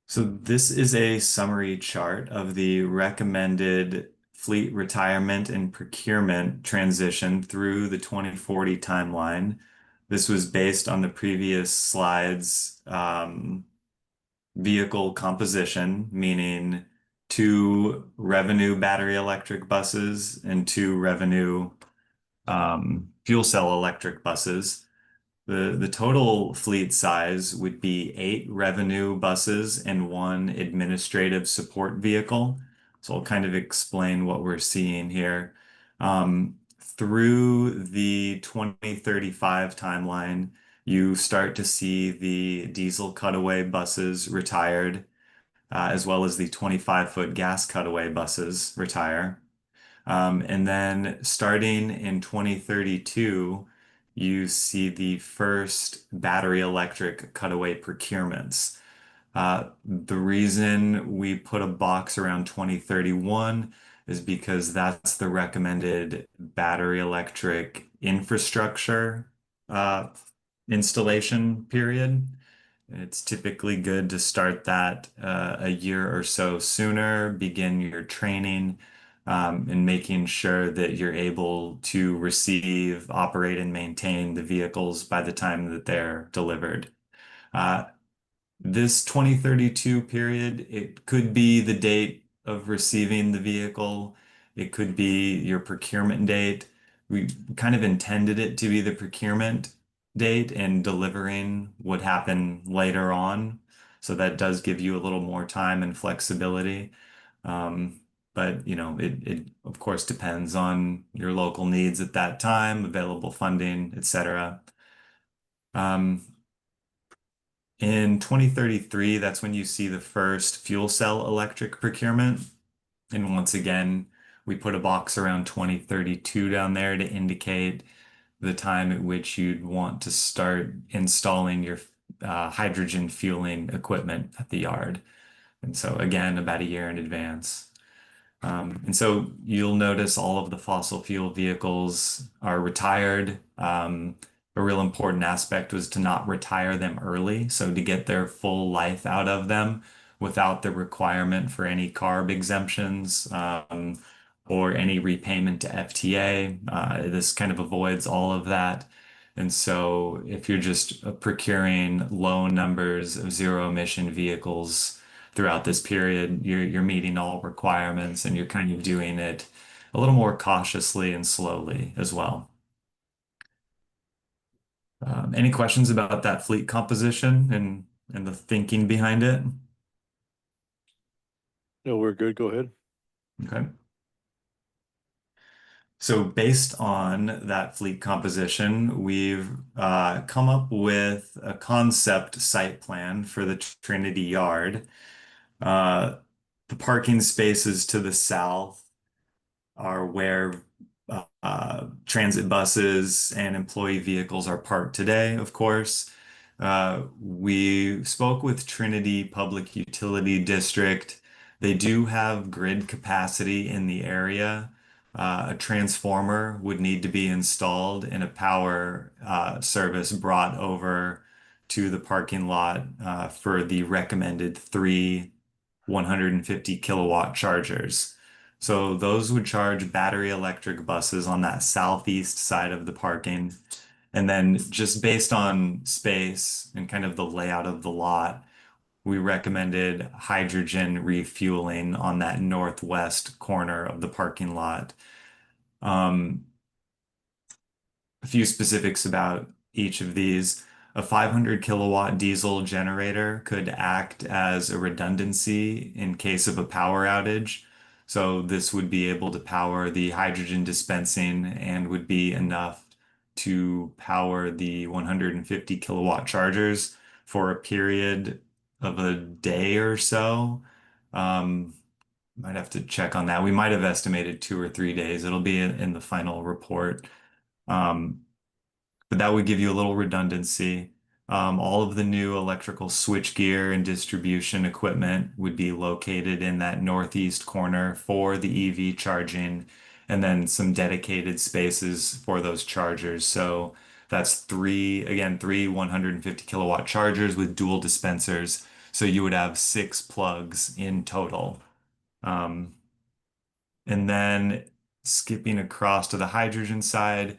So this is a summary chart of the recommended fleet retirement and procurement transition through the 2040 timeline. This was based on the previous slides, vehicle composition, meaning 2 revenue battery electric buses and 2 revenue fuel cell electric buses. The total fleet size would be 8 revenue buses and 1 administrative support vehicle. So I'll kind of explain what we're seeing here. Through the 2035 timeline, you start to see the diesel cutaway buses retired, as well as the 25-foot gas cutaway buses retire. And then starting in 2032, you see the first battery electric cutaway procurements. The reason we put a box around 2031 is because that's the recommended battery electric infrastructure installation period. It's typically good to start that a year or so sooner, begin your training, and making sure that you're able to receive, operate, and maintain the vehicles by the time that they're delivered. This 2032 period, it could be the date of receiving the vehicle. It could be your procurement date. We kind of intended it to be the procurement date, and delivering would happen later on. So that does give you a little more time and flexibility. But it of course depends on your local needs at that time, available funding, etc. In 2033, that's when you see the first fuel cell electric procurement. And once again, we put a box around 2032 down there to indicate the time at which you'd want to start installing your hydrogen fueling equipment at the yard. And so again, about a year in advance. And so you'll notice all of the fossil fuel vehicles are retired from a real important aspect was to not retire them early, so to get their full life out of them without the requirement for any CARB exemptions, or any repayment to FTA. This kind of avoids all of that. And so if you're just procuring low numbers of zero emission vehicles throughout this period, you're meeting all requirements and you're kind of doing it a little more cautiously and slowly as well. Any questions about that fleet composition and the thinking behind it? No, we're good. Go ahead. Okay. So based on that fleet composition, we've come up with a concept site plan for the Trinity Yard. The parking spaces to the south are where transit buses and employee vehicles are parked today, of course. We spoke with Trinity Public Utility District. They do have grid capacity in the area. A transformer would need to be installed and a power service brought over to the parking lot for the recommended three 150 kilowatt chargers. So those would charge battery electric buses on that southeast side of the parking. And then just based on space and kind of the layout of the lot, we recommended hydrogen refueling on that northwest corner of the parking lot. A few specifics about each of these. A 500 kilowatt diesel generator could act as a redundancy in case of a power outage. So this would be able to power the hydrogen dispensing and would be enough to power the 150 kilowatt chargers for a period of a day or so. Might have to check on that. We might have estimated 2 or 3 days. It'll be in the final report. But that would give you a little redundancy. All of the new electrical switchgear and distribution equipment would be located in that northeast corner for the EV charging, and then some dedicated spaces for those chargers. So that's three 150 kilowatt chargers with dual dispensers. So you would have 6 plugs in total. And then skipping across to the hydrogen side,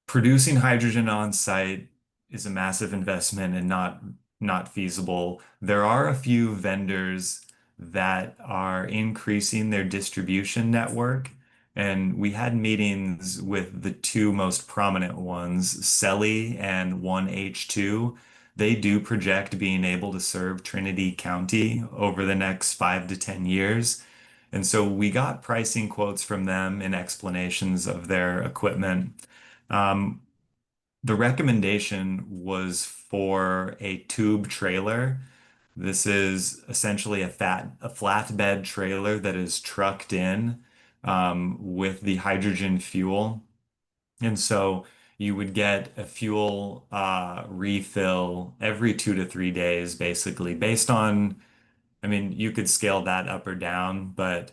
producing hydrogen on site is a massive investment and not feasible. There are a few vendors that are increasing their distribution network, and we had meetings with the two most prominent ones, Selly and 1H2. They do project being able to serve Trinity County over the next 5 to 10 years. And so we got pricing quotes from them and explanations of their equipment. The recommendation was for a tube trailer. This is essentially a flatbed trailer that is trucked in with the hydrogen fuel. And so you would get a fuel refill every 2 to 3 days, basically, based on, I mean, you could scale that up or down, but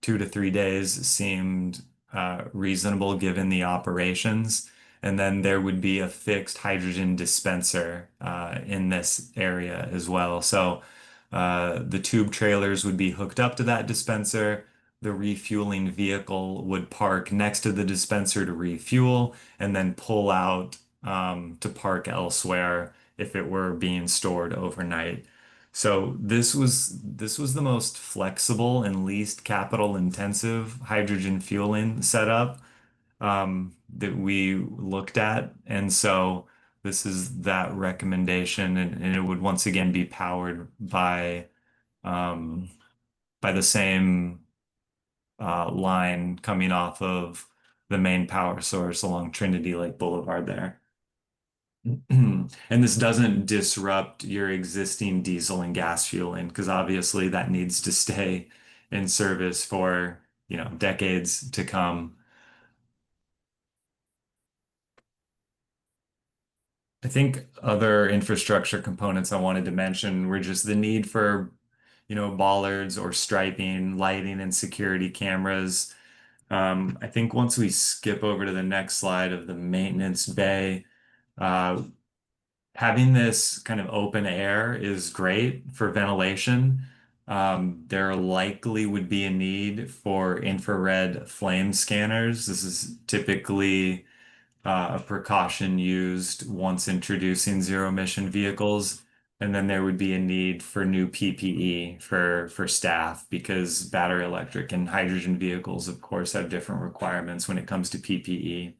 2 to 3 days seemed reasonable given the operations. And then there would be a fixed hydrogen dispenser in this area as well. So the tube trailers would be hooked up to that dispenser. The refueling vehicle would park next to the dispenser to refuel and then pull out to park elsewhere if it were being stored overnight. So this was the most flexible and least capital intensive hydrogen fueling setup that we looked at. And so this is that recommendation, and it would once again be powered by the same line coming off of the main power source along Trinity Lake Boulevard there. And this doesn't disrupt your existing diesel and gas fueling, because obviously that needs to stay in service for, decades to come. I think other infrastructure components I wanted to mention were just the need for, bollards or striping, lighting, and security cameras. I think once we skip over to the next slide of the maintenance bay, having this kind of open air is great for ventilation. There likely would be a need for infrared flame scanners. This is typically a precaution used once introducing zero emission vehicles. And then there would be a need for new PPE for staff because battery electric and hydrogen vehicles, of course, have different requirements when it comes to PPE.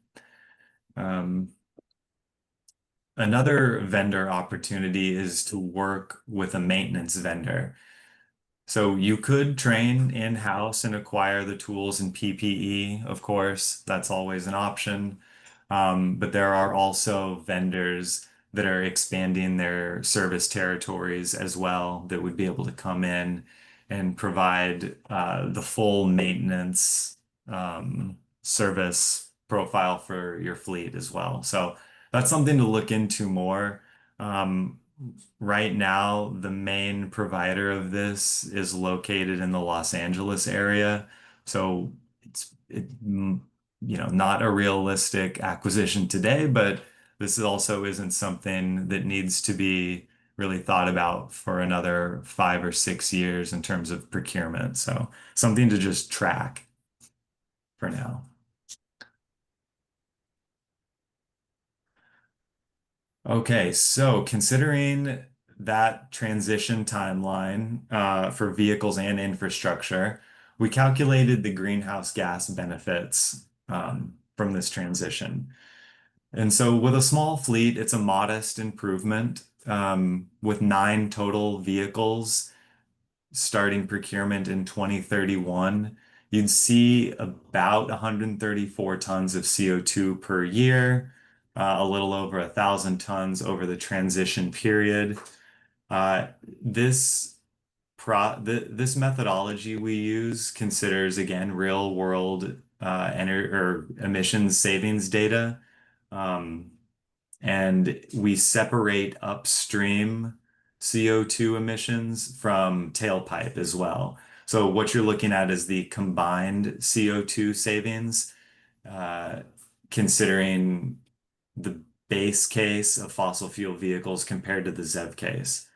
Another vendor opportunity is to work with a maintenance vendor. So you could train in-house and acquire the tools and PPE, of course, that's always an option. But there are also vendors that are expanding their service territories as well that would be able to come in and provide the full maintenance service profile for your fleet as well. So that's something to look into more. Right now, the main provider of this is located in the Los Angeles area. So not a realistic acquisition today, but this also isn't something that needs to be really thought about for another 5 or 6 years in terms of procurement. So something to just track for now. Okay, so considering that transition timeline for vehicles and infrastructure, we calculated the greenhouse gas benefits from this transition. And so with a small fleet, it's a modest improvement. With 9 total vehicles starting procurement in 2031, you'd see about 134 tons of CO2 per year, a little over 1,000 tons over the transition period. This methodology we use considers, again, real world emissions savings data. And we separate upstream CO2 emissions from tailpipe as well. So what you're looking at is the combined CO2 savings, considering the base case of fossil fuel vehicles compared to the ZEV case.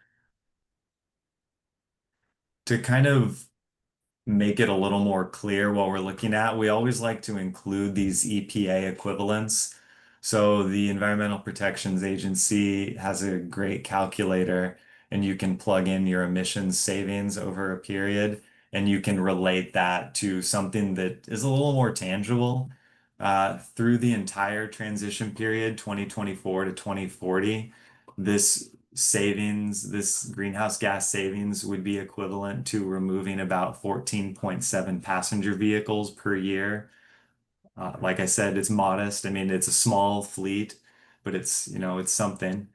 To kind of make it a little more clear what we're looking at, we always like to include these EPA equivalents. So the Environmental Protections Agency has a great calculator, and you can plug in your emissions savings over a period, and you can relate that to something that is a little more tangible. Through the entire transition period, 2024 to 2040, this greenhouse gas savings would be equivalent to removing about 14.7 passenger vehicles per year. Like I said, it's modest. I mean, it's a small fleet, but it's something.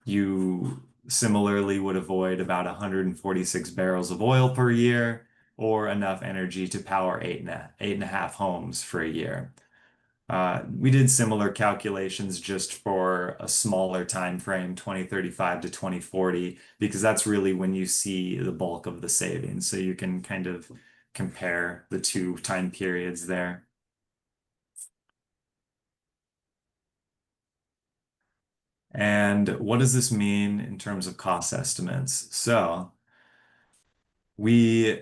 You similarly would avoid about 146 barrels of oil per year, or enough energy to power eight and a half homes for a year. We did similar calculations just for a smaller time frame, 2035 to 2040, because that's really when you see the bulk of the savings. So you can kind of compare the 2 time periods there. And what does this mean in terms of cost estimates? So we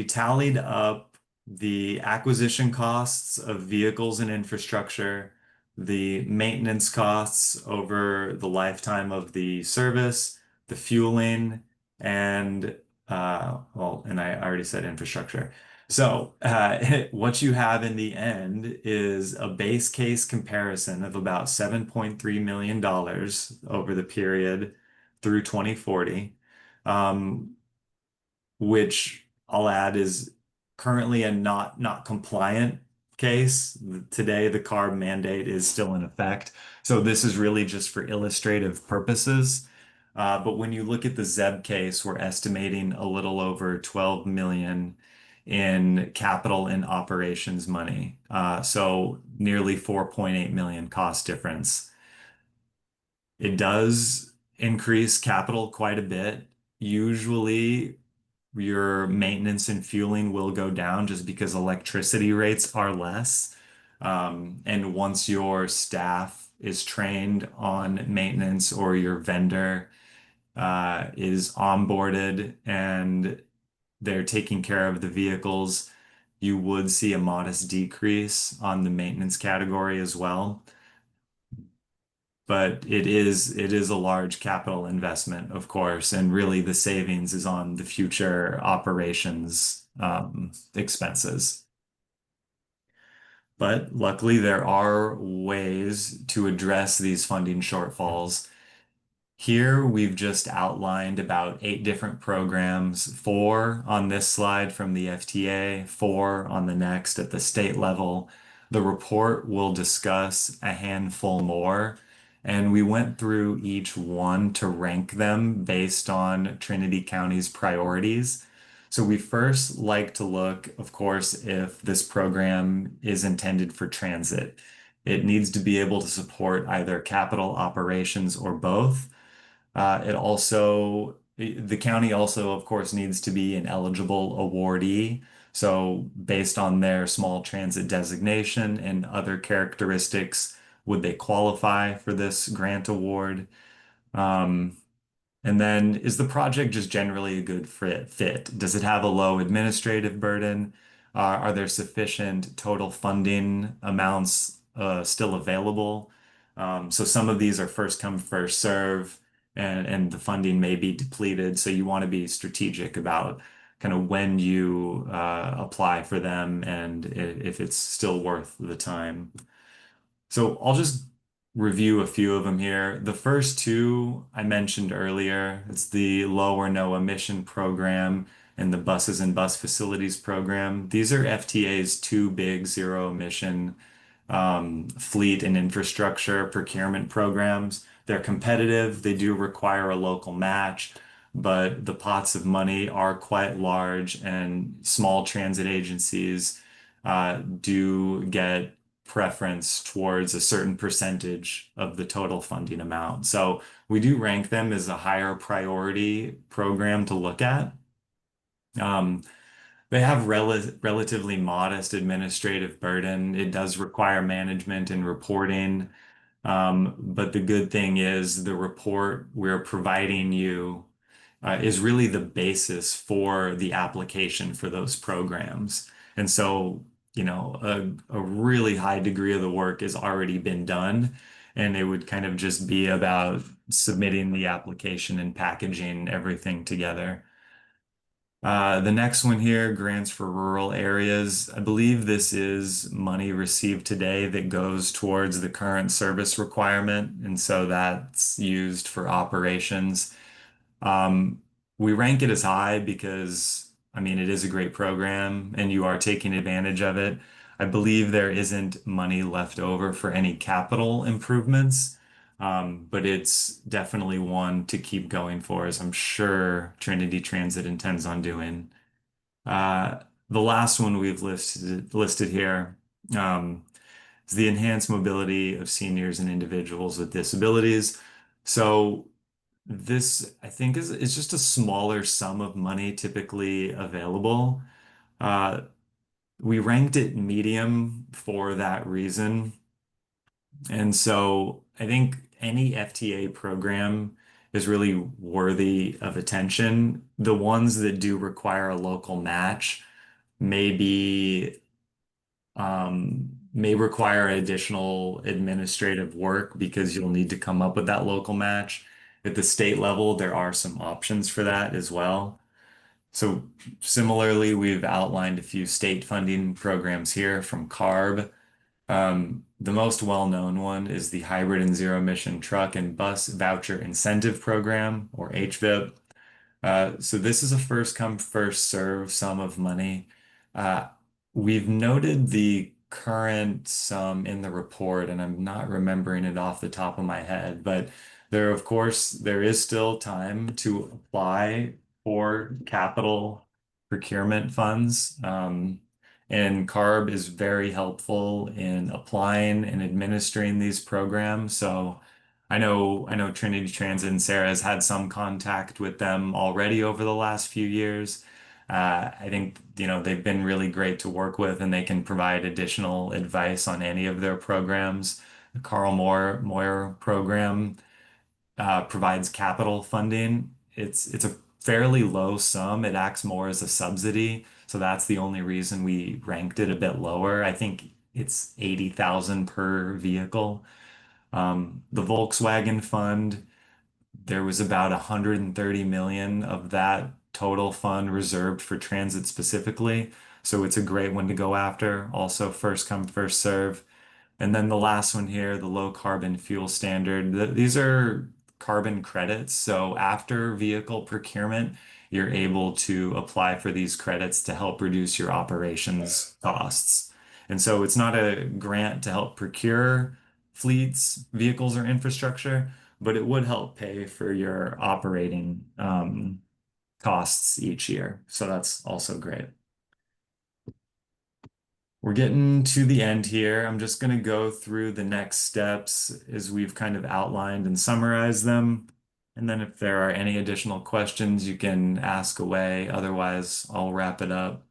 tallied up the acquisition costs of vehicles and infrastructure, the maintenance costs over the lifetime of the service, the fueling, and and I already said infrastructure. So what you have in the end is a base case comparison of about $7.3 million over the period through 2040. Which I'll add is currently a not compliant case. Today, the CARB mandate is still in effect. So this is really just for illustrative purposes. But when you look at the ZEB case, we're estimating a little over 12 million in capital and operations money. So nearly 4.8 million cost difference. It does increase capital quite a bit. Usually your maintenance and fueling will go down just because electricity rates are less. And once your staff is trained on maintenance or your vendor is onboarded and they're taking care of the vehicles, you would see a modest decrease on the maintenance category as well. But it is a large capital investment, of course, and really the savings is on the future operations expenses. But luckily, there are ways to address these funding shortfalls. Here, we've just outlined about 8 different programs, 4 on this slide from the FTA, 4 on the next at the state level. The report will discuss a handful more, and we went through each one to rank them based on Trinity County's priorities. So we first like to look, of course, if this program is intended for transit. It needs to be able to support either capital operations or both. The county also, of course, needs to be an eligible awardee. So based on their small transit designation and other characteristics, would they qualify for this grant award? Um, and then is the project just generally a good fit? Does it have a low administrative burden? Are there sufficient total funding amounts still available? So some of these are first come, first serve, and the funding may be depleted. So you want to be strategic about kind of when you apply for them and if it's still worth the time. So I'll just review a few of them here. The first two I mentioned earlier, it's the low or no emission program and the buses and bus facilities program. These are FTA's two big zero emission fleet and infrastructure procurement programs. They're competitive. They do require a local match, but the pots of money are quite large, and small transit agencies do get preference towards a certain percentage of the total funding amount. So we do rank them as a higher priority program to look at. They have relatively modest administrative burden. It does require management and reporting. But the good thing is the report we're providing you is really the basis for the application for those programs. And so, a really high degree of the work has already been done, and it would kind of just be about submitting the application and packaging everything together. The next one here, grants for rural areas. I believe this is money received today that goes towards the current service requirement, and so that's used for operations. We rank it as high because, I mean, it is a great program and you are taking advantage of it. I believe there isn't money left over for any capital improvements. But it's definitely one to keep going for, as I'm sure Trinity Transit intends on doing. The last one we've listed here is the enhanced mobility of seniors and individuals with disabilities. So this, I think, is just a smaller sum of money typically available. Uh, we ranked it medium for that reason. And so I think any FTA program is really worthy of attention. The ones that do require a local match may require additional administrative work because you'll need to come up with that local match. At the state level, there are some options for that as well. So similarly, we've outlined a few state funding programs here from CARB. The most well-known one is the Hybrid and Zero Emission Truck and Bus Voucher Incentive Program, or HVIP. So this is a first come, first serve sum of money. We've noted the current sum in the report, and I'm not remembering it off the top of my head, but of course, there is still time to apply for capital procurement funds. And CARB is very helpful in applying and administering these programs. So I know Trinity Transit and Sarah has had some contact with them already over the last few years. I think, they've been really great to work with and they can provide additional advice on any of their programs. The Carl Moyer program provides capital funding. It's a fairly low sum. It acts more as a subsidy. So that's the only reason we ranked it a bit lower. I think it's 80,000 per vehicle. The Volkswagen fund, there was about 130 million of that total fund reserved for transit specifically. So it's a great one to go after. Also, first come, first serve. And then the last one here, the low carbon fuel standard. These are carbon credits. So after vehicle procurement, you're able to apply for these credits to help reduce your operations costs. And so it's not a grant to help procure fleets, vehicles, or infrastructure, but it would help pay for your operating costs each year. So that's also great. We're getting to the end here. I'm just going to go through the next steps as we've kind of outlined and summarized them. And then if there are any additional questions, you can ask away. Otherwise, I'll wrap it up.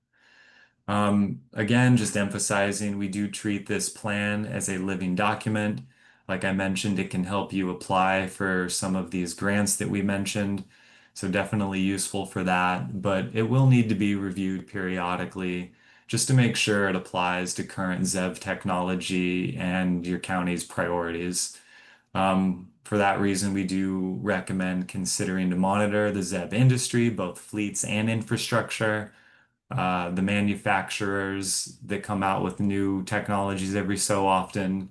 Again, just emphasizing we do treat this plan as a living document. Like I mentioned, it can help you apply for some of these grants that we mentioned. So definitely useful for that, but it will need to be reviewed periodically just to make sure it applies to current ZEV technology and your county's priorities. For that reason, we do recommend considering to monitor the ZEV industry, both fleets and infrastructure. The manufacturers that come out with new technologies every so often,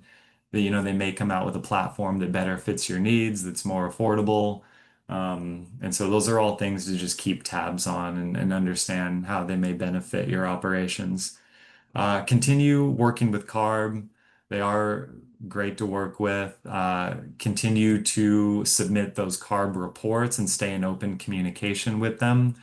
they may come out with a platform that better fits your needs, that's more affordable. And so those are all things to just keep tabs on and understand how they may benefit your operations. Continue working with CARB. They are great to work with. Continue to submit those CARB reports and stay in open communication with them.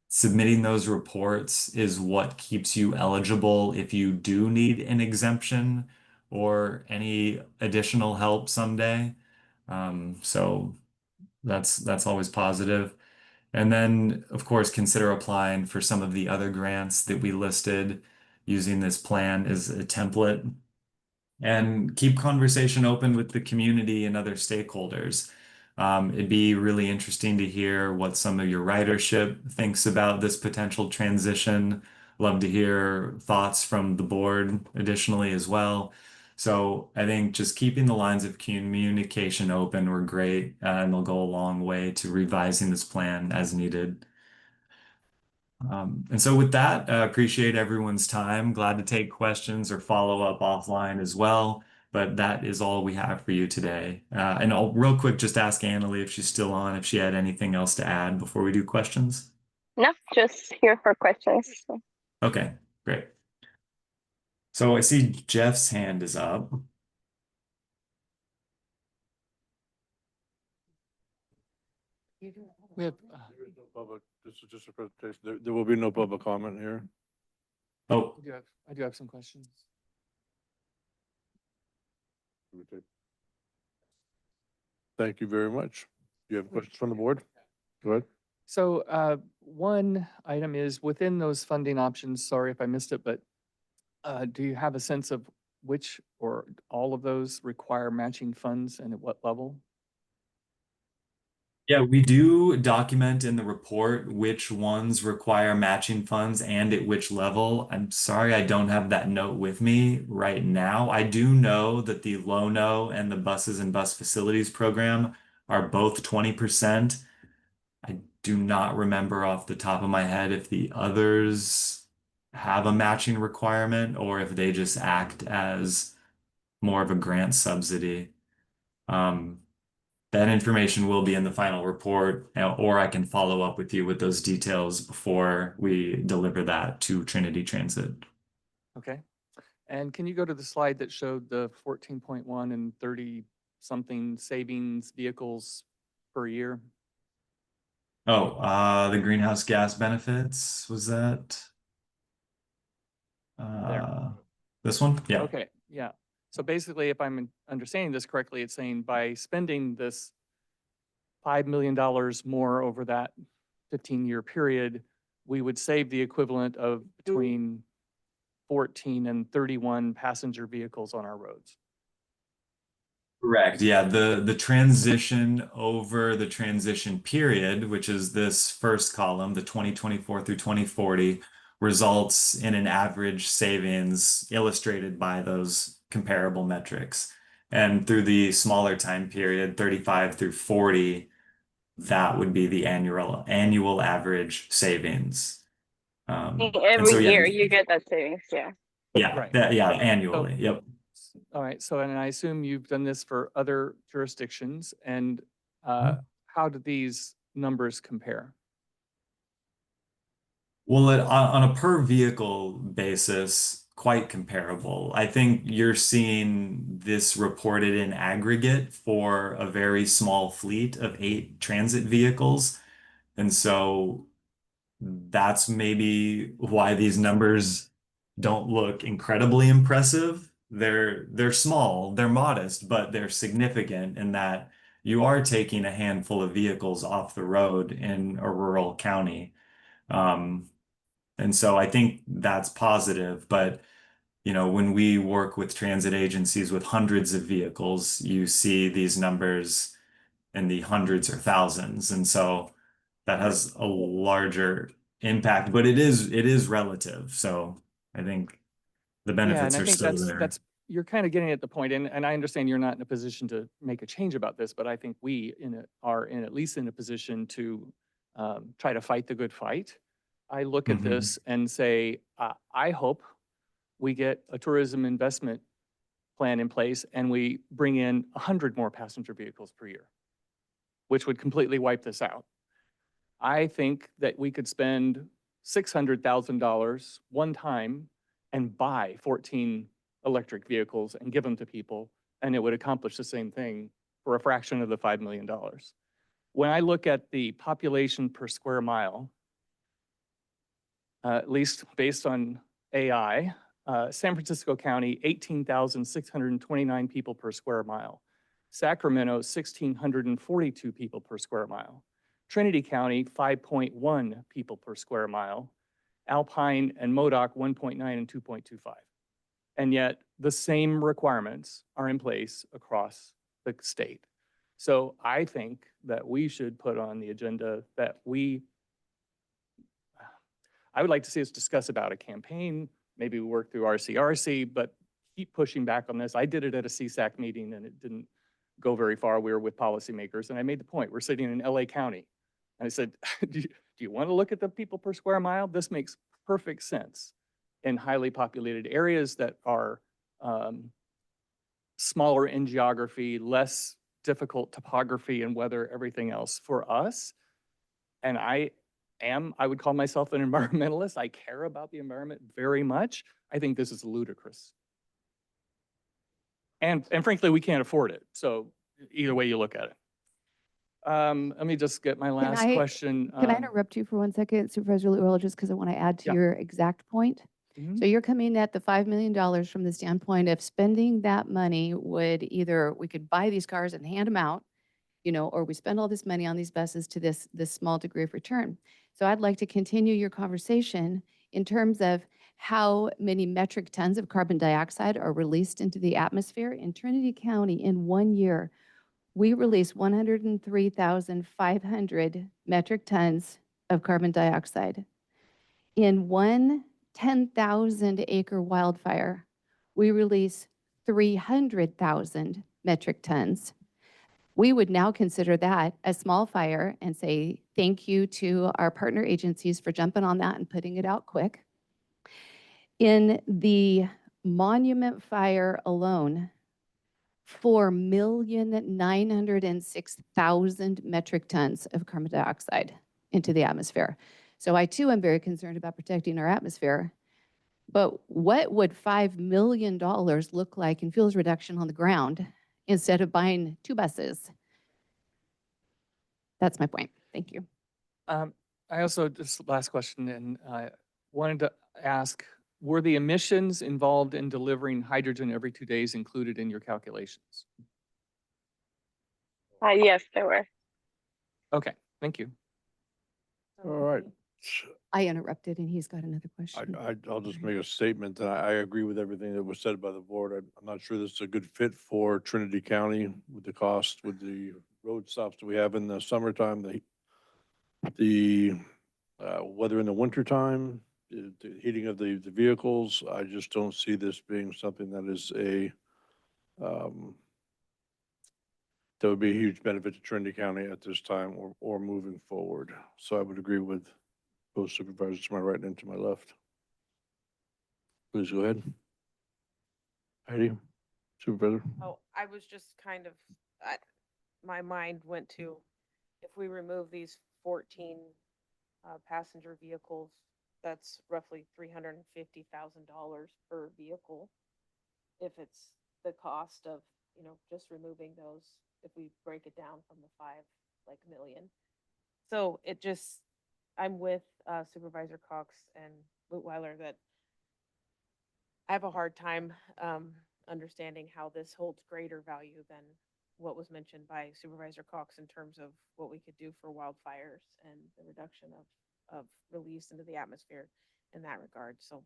Submitting those reports is what keeps you eligible if you do need an exemption or any additional help someday. So that's always positive. And then, of course, consider applying for some of the other grants that we listed using this plan as a template. And keep conversation open with the community and other stakeholders. It'd be really interesting to hear what some of your ridership thinks about this potential transition. Love to hear thoughts from the board additionally as well. So I think just keeping the lines of communication open were great, and they'll go a long way to revising this plan as needed. And so with that, appreciate everyone's time. Glad to take questions or follow up offline as well. But that is all we have for you today. And I'll real quick just ask Annalie if she's still on, if she had anything else to add before we do questions. No, just here for questions. Okay, great. So I see Jeff's hand is up. We have, There is no public, this is just a presentation. There will be no public comment here. Oh, I do have some questions. Thank you very much. Do you have questions from the board? Go ahead. So one item is within those funding options, sorry if I missed it, but do you have a sense of which or all of those require matching funds and at what level? yeah, we do document in the report which ones require matching funds and at which level. I'm sorry, I don't have that note with me right now. I do know that the LONO and the buses and bus facilities program are both 20%. I do not remember off the top of my head if the others have a matching requirement or if they just act as more of a grant subsidy. That information will be in the final report, or I can follow up with you with those details before we deliver that to Trinity Transit. Okay. And can you go to the slide that showed the 14.1 and 30 something savings vehicles per year? Oh, the greenhouse gas benefits, was that? This one? Yeah. Okay, yeah. So basically, if I'm understanding this correctly, it's saying by spending this $5 million more over that 15-year period, we would save the equivalent of between 14 and 31 passenger vehicles on our roads. Correct. Yeah, the transition over the transition period, which is this first column, the 2024 through 2040, results in an average savings illustrated by those comparable metrics. And through the smaller time period, 35 through 40, that would be the annual average savings. And so Every yeah, year you get that savings, yeah. Right. annually. Yep. All right, so, and I assume you've done this for other jurisdictions, and how do these numbers compare? Well, on a per vehicle basis, quite comparable. I think you're seeing this reported in aggregate for a very small fleet of 8 transit vehicles. And so that's maybe why these numbers don't look incredibly impressive. They're small, they're modest, but they're significant in that you are taking a handful of vehicles off the road in a rural county. And so I think that's positive, but when we work with transit agencies with hundreds of vehicles, you see these numbers in the hundreds or thousands. And so that has a larger impact, but it is relative. So I think the Yeah, and benefits I are think still there. you're kind of getting at the point, and I understand you're not in a position to make a change about this, but I think we are at least in a position to try to fight the good fight. I look at this and say, I hope we get a tourism investment plan in place and we bring in 100 more passenger vehicles per year, which would completely wipe this out. I think that we could spend $600,000 one time and buy 14 electric vehicles and give them to people, and it would accomplish the same thing for a fraction of the $5 million. When I look at the population per square mile, at least based on AI, San Francisco County, 18,629 people per square mile. Sacramento, 1,642 people per square mile. Trinity County, 5.1 people per square mile. Alpine and Modoc, 1.9 and 2.25. And yet the same requirements are in place across the state. So I think that we should put on the agenda that I would like to see us discuss about a campaign, maybe we work through RCRC, but keep pushing back on this. I did it at a CSAC meeting and it didn't go very far. We were with policymakers and I made the point, we're sitting in LA County. And I said, do you want to look at the people per square mile? This makes perfect sense in highly populated areas that are smaller in geography, less difficult topography and weather, everything else for us. And I would call myself an environmentalist. I care about the environment very much. I think this is ludicrous. And frankly, we can't afford it. So either way you look at it. Let me just get my last question. Can I interrupt you for 1 second, Supervisor Luttrell, just because I want to add to Yeah. your exact point? So you're coming at the $5 million from the standpoint of spending that money would either, we could buy these cars and hand them out, or we spend all this money on these buses to this small degree of return. So I'd like to continue your conversation in terms of how many metric tons of carbon dioxide are released into the atmosphere. In Trinity County, in 1 year, we release 103,500 metric tons of carbon dioxide. In one 10,000 acre wildfire, we release 300,000 metric tons. We would now consider that a small fire and say thank you to our partner agencies for jumping on that and putting it out quick. In the Monument Fire alone, 4,906,000 metric tons of carbon dioxide into the atmosphere. So I too am very concerned about protecting our atmosphere. But what would $5 million look like in fuels reduction on the ground instead of buying 2 buses? That's my point. Thank you. I also, just last question, and I wanted to ask, were the emissions involved in delivering hydrogen every 2 days included in your calculations? Yes, there were. Okay, thank you. All right. I interrupted and he's got another question. I'll just make a statement that I agree with everything that was said by the board. I'm not sure this is a good fit for Trinity County with the cost, with the road stops that we have in the summertime, the weather in the wintertime, the heating of the vehicles. I just don't see this being something that is that would be a huge benefit to Trinity County at this time or moving forward. So I would agree with both supervisors to my right and to my left. Please go ahead. Heidi, Supervisor. Oh, I was just kind of, my mind went to, if we remove these 14 passenger vehicles, that's roughly $350,000 per vehicle. If it's the cost of, just removing those, if we break it down from the 5 million. So I'm with Supervisor Cox and Lutweiler that I have a hard time understanding how this holds greater value than what was mentioned by Supervisor Cox in terms of what we could do for wildfires and the reduction of release into the atmosphere in that regard. So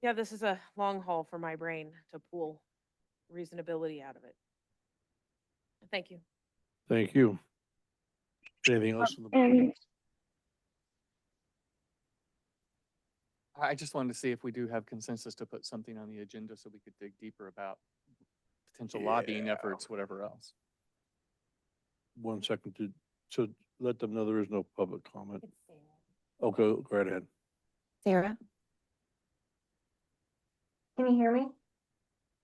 yeah, this is a long haul for my brain to pull reasonability out of it. Thank you. Thank you. Anything else on the board? I just wanted to see if we do have consensus to put something on the agenda so we could dig deeper about potential lobbying efforts, whatever else. 1 second to let them know there is no public comment. Okay, go right ahead. Sarah? Can you hear me?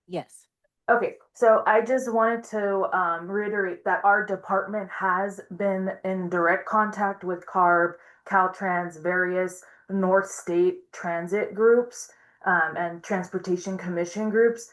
Yes. Okay, so I just wanted to reiterate that our department has been in direct contact with CARB, Caltrans, various North State transit groups and transportation commission groups,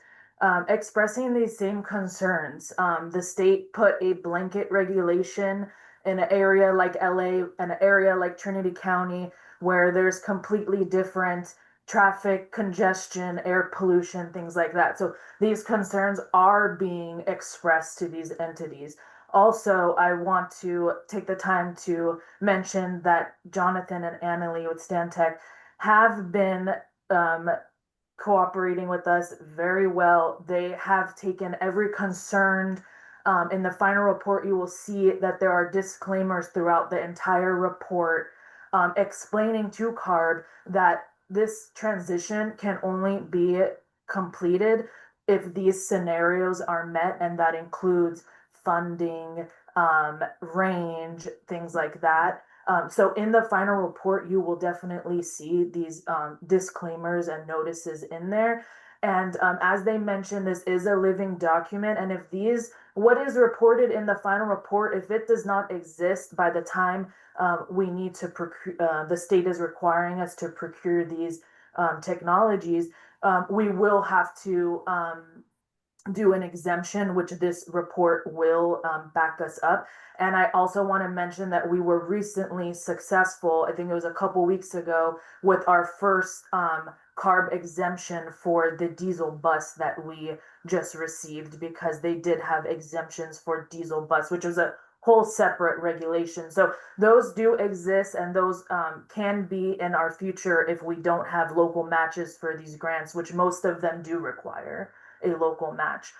expressing these same concerns. The state put a blanket regulation in an area like LA, an area like Trinity County, where there's completely different traffic congestion, air pollution, things like that. So these concerns are being expressed to these entities. Also, I want to take the time to mention that Jonathan and Annalie with Stantec have been cooperating with us very well. They have taken every concern. In the final report, you will see that there are disclaimers throughout the entire report explaining to CARB that this transition can only be completed if these scenarios are met, and that includes funding, range, things like that. So in the final report, you will definitely see these disclaimers and notices in there. And as they mentioned, this is a living document. And if what is reported in the final report, if it does not exist by the time we need to procure, the state is requiring us to procure these technologies, we will have to do an exemption, which this report will back us up. And I also want to mention that we were recently successful, I think it was a couple weeks ago, with our first CARB exemption for the diesel bus that we just received, because they did have exemptions for diesel bus, which was a whole separate regulation. So those do exist, and those can be in our future if we don't have local matches for these grants, which most of them do require a local match.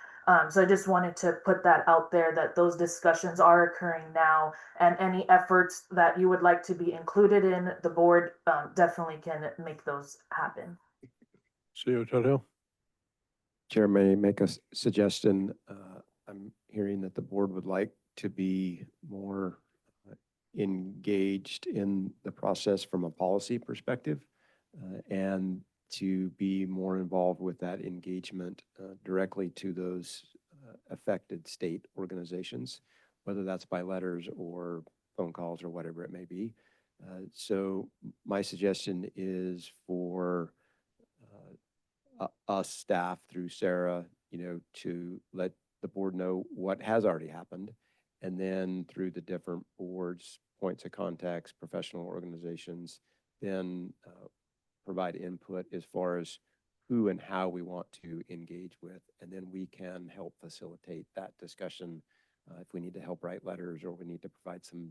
So I just wanted to put that out there, that those discussions are occurring now, and any efforts that you would like to be included in, the board definitely can make those happen. CEO Tuthill. Chair, may I make a suggestion? I'm hearing that the board would like to be more engaged in the process from a policy perspective, and to be more involved with that engagement directly to those affected state organizations, whether that's by letters or phone calls or whatever it may be. So my suggestion is for us staff through Sarah, to let the board know what has already happened, and then through the different boards, points of contacts, professional organizations, then provide input as far as who and how we want to engage with, and then we can help facilitate that discussion if we need to help write letters or we need to provide some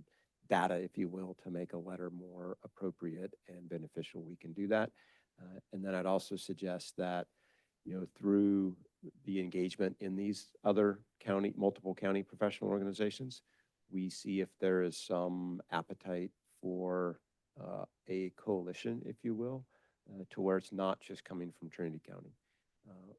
data, if you will, to make a letter more appropriate and beneficial, we can do that. And then I'd also suggest that, through the engagement in these other multiple county professional organizations, we see if there is some appetite for a coalition, if you will, to where it's not just coming from Trinity County.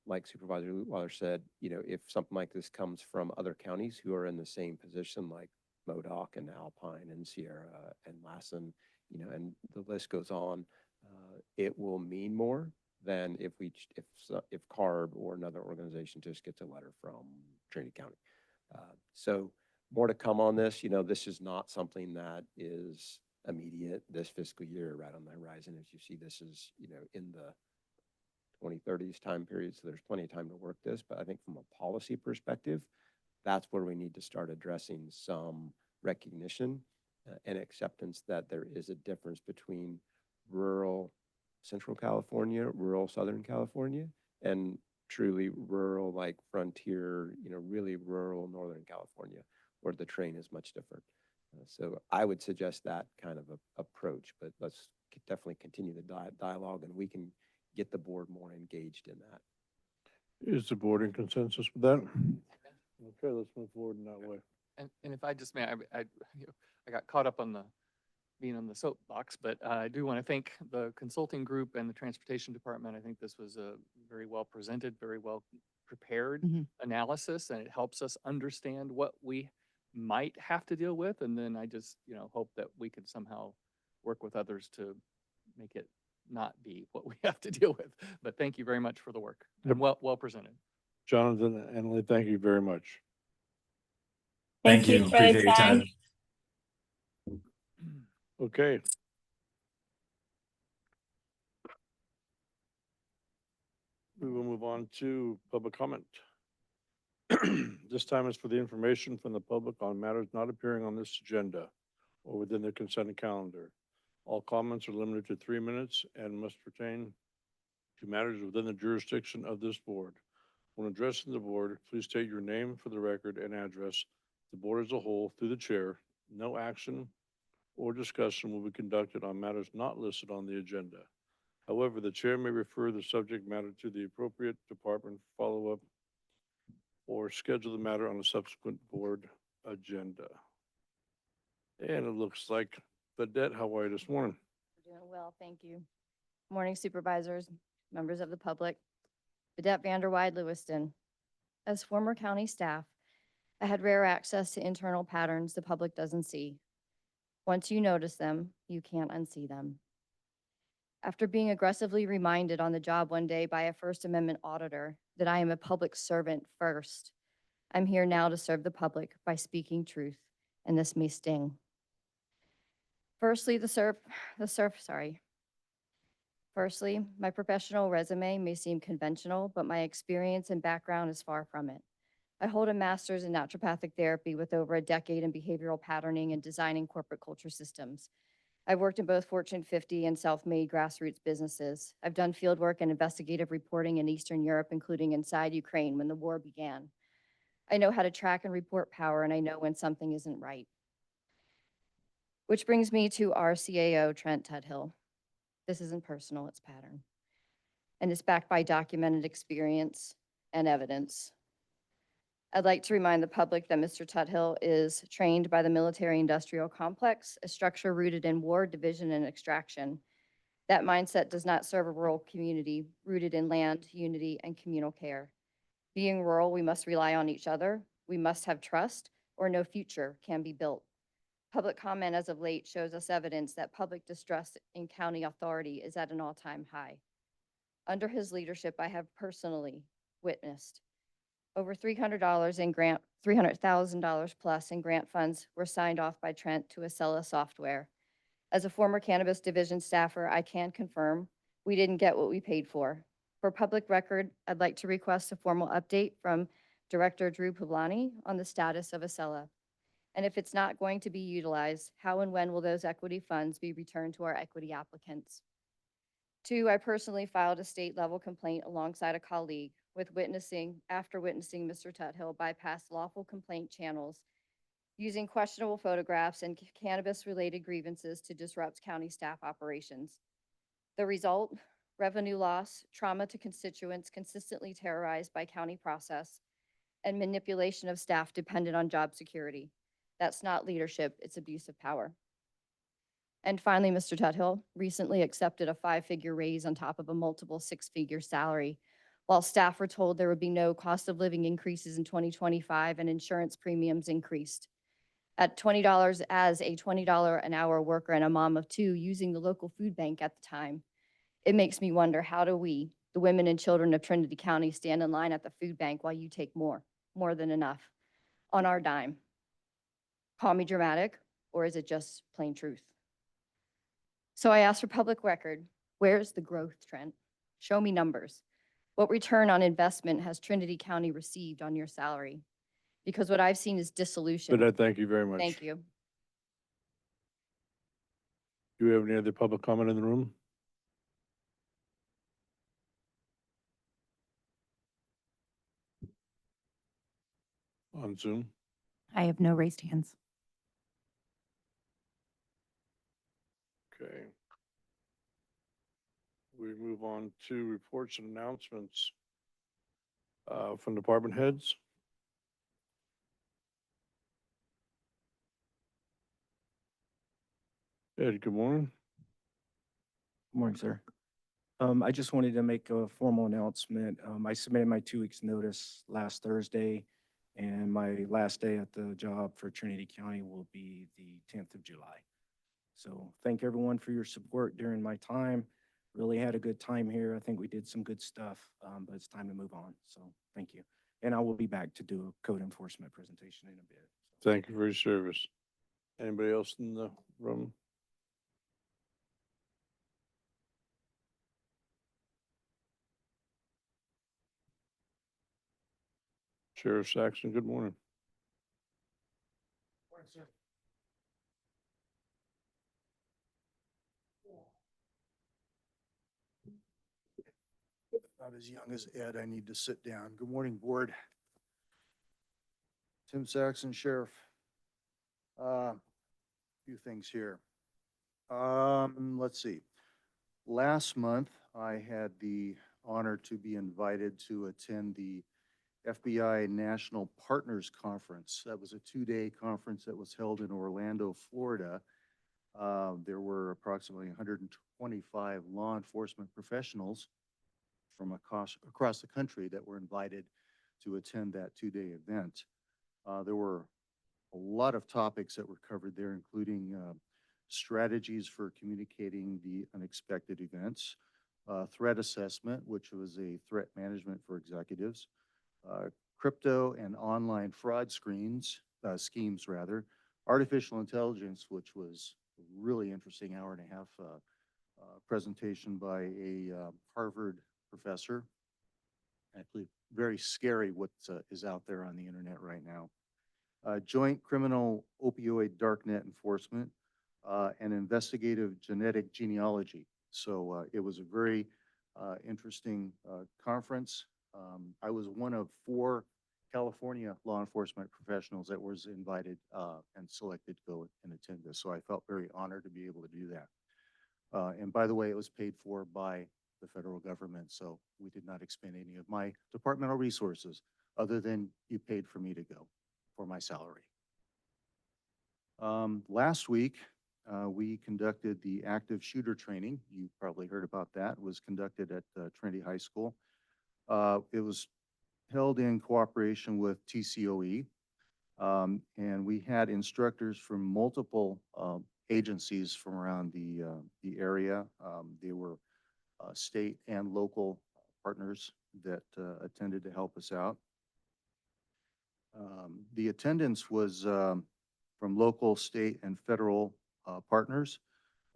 Like Supervisor Lutweiler said, if something like this comes from other counties who are in the same position, like Modoc and Alpine and Sierra and Lassen, and the list goes on, it will mean more than if CARB or another organization just gets a letter from Trinity County. So more to come on this. This is not something that is immediate this fiscal year right on the horizon. As you see, this is, in the 2030s time period, so there's plenty of time to work this. But I think from a policy perspective, that's where we need to start addressing some recognition and acceptance that there is a difference between rural Central California, rural Southern California, and truly rural, like frontier, really rural Northern California, where the terrain is much different. So I would suggest that kind of approach, but let's definitely continue the dialogue, and we can get the board more engaged in that. Is the board in consensus with that? Okay, let's move forward in that way. And if I just may, I got caught up on being on the soapbox, but I do want to thank the consulting group and the transportation department. I think this was a very well presented, very well prepared analysis, and it helps us understand what we might have to deal with. And then I just, hope that we could somehow work with others to make it not be what we have to deal with. But thank you very much for the work. And well presented. Jonathan and Emily, thank you very much. Thank you. for the Appreciate your time. Okay. We will move on to public comment. This time is for the information from the public on matters not appearing on this agenda or within the consent calendar. All comments are limited to 3 minutes and must pertain to matters within the jurisdiction of this board. When addressing the board, please state your name for the record and address the board as a whole through the chair. No action or discussion will be conducted on matters not listed on the agenda. However, the chair may refer the subject matter to the appropriate department for follow-up or schedule the matter on a subsequent board agenda. And it looks like Vedette, how are you this morning? Doing well, thank you. Morning Supervisors, members of the public. Vedette Vanderweide, Lewiston. As former county staff, I had rare access to internal patterns the public doesn't see. Once you notice them, you can't unsee them. After being aggressively reminded on the job one day by a First Amendment auditor that I am a public servant first, I'm here now to serve the public by speaking truth, and this may sting. Firstly, Firstly, my professional resume may seem conventional, but my experience and background is far from it. I hold a master's in naturopathic therapy with over a decade in behavioral patterning and designing corporate culture systems. I've worked in both Fortune 50 and self-made grassroots businesses. I've done fieldwork and investigative reporting in Eastern Europe, including inside Ukraine when the war began. I know how to track and report power, and I know when something isn't right. Which brings me to our CAO, Trent Tudhill. This isn't personal, it's pattern. And it's backed by documented experience and evidence. I'd like to remind the public that Mr. Tudhill is trained by the military-industrial complex, a structure rooted in war, division, and extraction. That mindset does not serve a rural community rooted in land, unity, and communal care. Being rural, we must rely on each other. We must have trust, or no future can be built. Public comment as of late shows us evidence that public distrust in county authority is at an all-time high. Under his leadership, I have personally witnessed over $300,000 plus in grant funds were signed off by Trent to Acela software. As a former cannabis division staffer, I can confirm we didn't get what we paid for. For public record, I'd like to request a formal update from Director Drew Publani on the status of Acela. And if it's not going to be utilized, how and when will those equity funds be returned to our equity applicants? 2, I personally filed a state-level complaint alongside a colleague after witnessing Mr. Tudhill bypass lawful complaint channels using questionable photographs and cannabis-related grievances to disrupt county staff operations. The result, revenue loss, trauma to constituents consistently terrorized by county process, and manipulation of staff dependent on job security. That's not leadership, it's abuse of power. And finally, Mr. Tuthill recently accepted a 5-figure raise on top of a multiple 6-figure salary, while staff were told there would be no cost of living increases in 2025 and insurance premiums increased. At $20 as a $20 an hour worker and a mom of 2 using the local food bank at the time, it makes me wonder, how do we, the women and children of Trinity County, stand in line at the food bank while you take more than enough, on our dime? Call me dramatic, or is it just plain truth? So I asked for public record, where's the growth, Trent? Show me numbers. What return on investment has Trinity County received on your salary? Because what I've seen is dissolution. But I thank you very much. Thank you. Do we have any other public comment in the room? On Zoom? I have no raised hands. Okay. We move on to reports and announcements from department heads. Ed, good morning. Good morning, sir. I just wanted to make a formal announcement. I submitted my 2 weeks notice last Thursday, and my last day at the job for Trinity County will be the 10th of July. So thank everyone for your support during my time. Really had a good time here. I think we did some good stuff, but it's time to move on. So thank you. And I will be back to do a code enforcement presentation in a bit. Thank you for your service. Anybody else in the room? Sheriff Saxon, good morning. Morning, sir. Not as young as Ed, I need to sit down. Good morning, board. Tim Saxon, Sheriff. Few things here. Let's see. Last month, I had the honor to be invited to attend the FBI National Partners Conference. That was a 2-day conference that was held in Orlando, Florida. There were approximately 125 law enforcement professionals from across the country that were invited to attend that 2-day event. There were a lot of topics that were covered there, including strategies for communicating the unexpected events, threat assessment, which was a threat management for executives, crypto and online fraud schemes, artificial intelligence, which was a really interesting 1.5 hour presentation by a Harvard professor. Actually, very scary what is out there on the internet right now. Joint criminal opioid darknet enforcement and investigative genetic genealogy. So it was a very interesting conference. I was one of 4 California law enforcement professionals that was invited and selected to go and attend this. So I felt very honored to be able to do that. And by the way, it was paid for by the federal government. So we did not expend any of my departmental resources other than you paid for me to go for my salary. Last week, we conducted the active shooter training. You probably heard about that. It was conducted at Trinity High School. It was held in cooperation with TCOE, and we had instructors from multiple agencies from around the area. They were state and local partners that attended to help us out. The attendance was from local, state, and federal partners.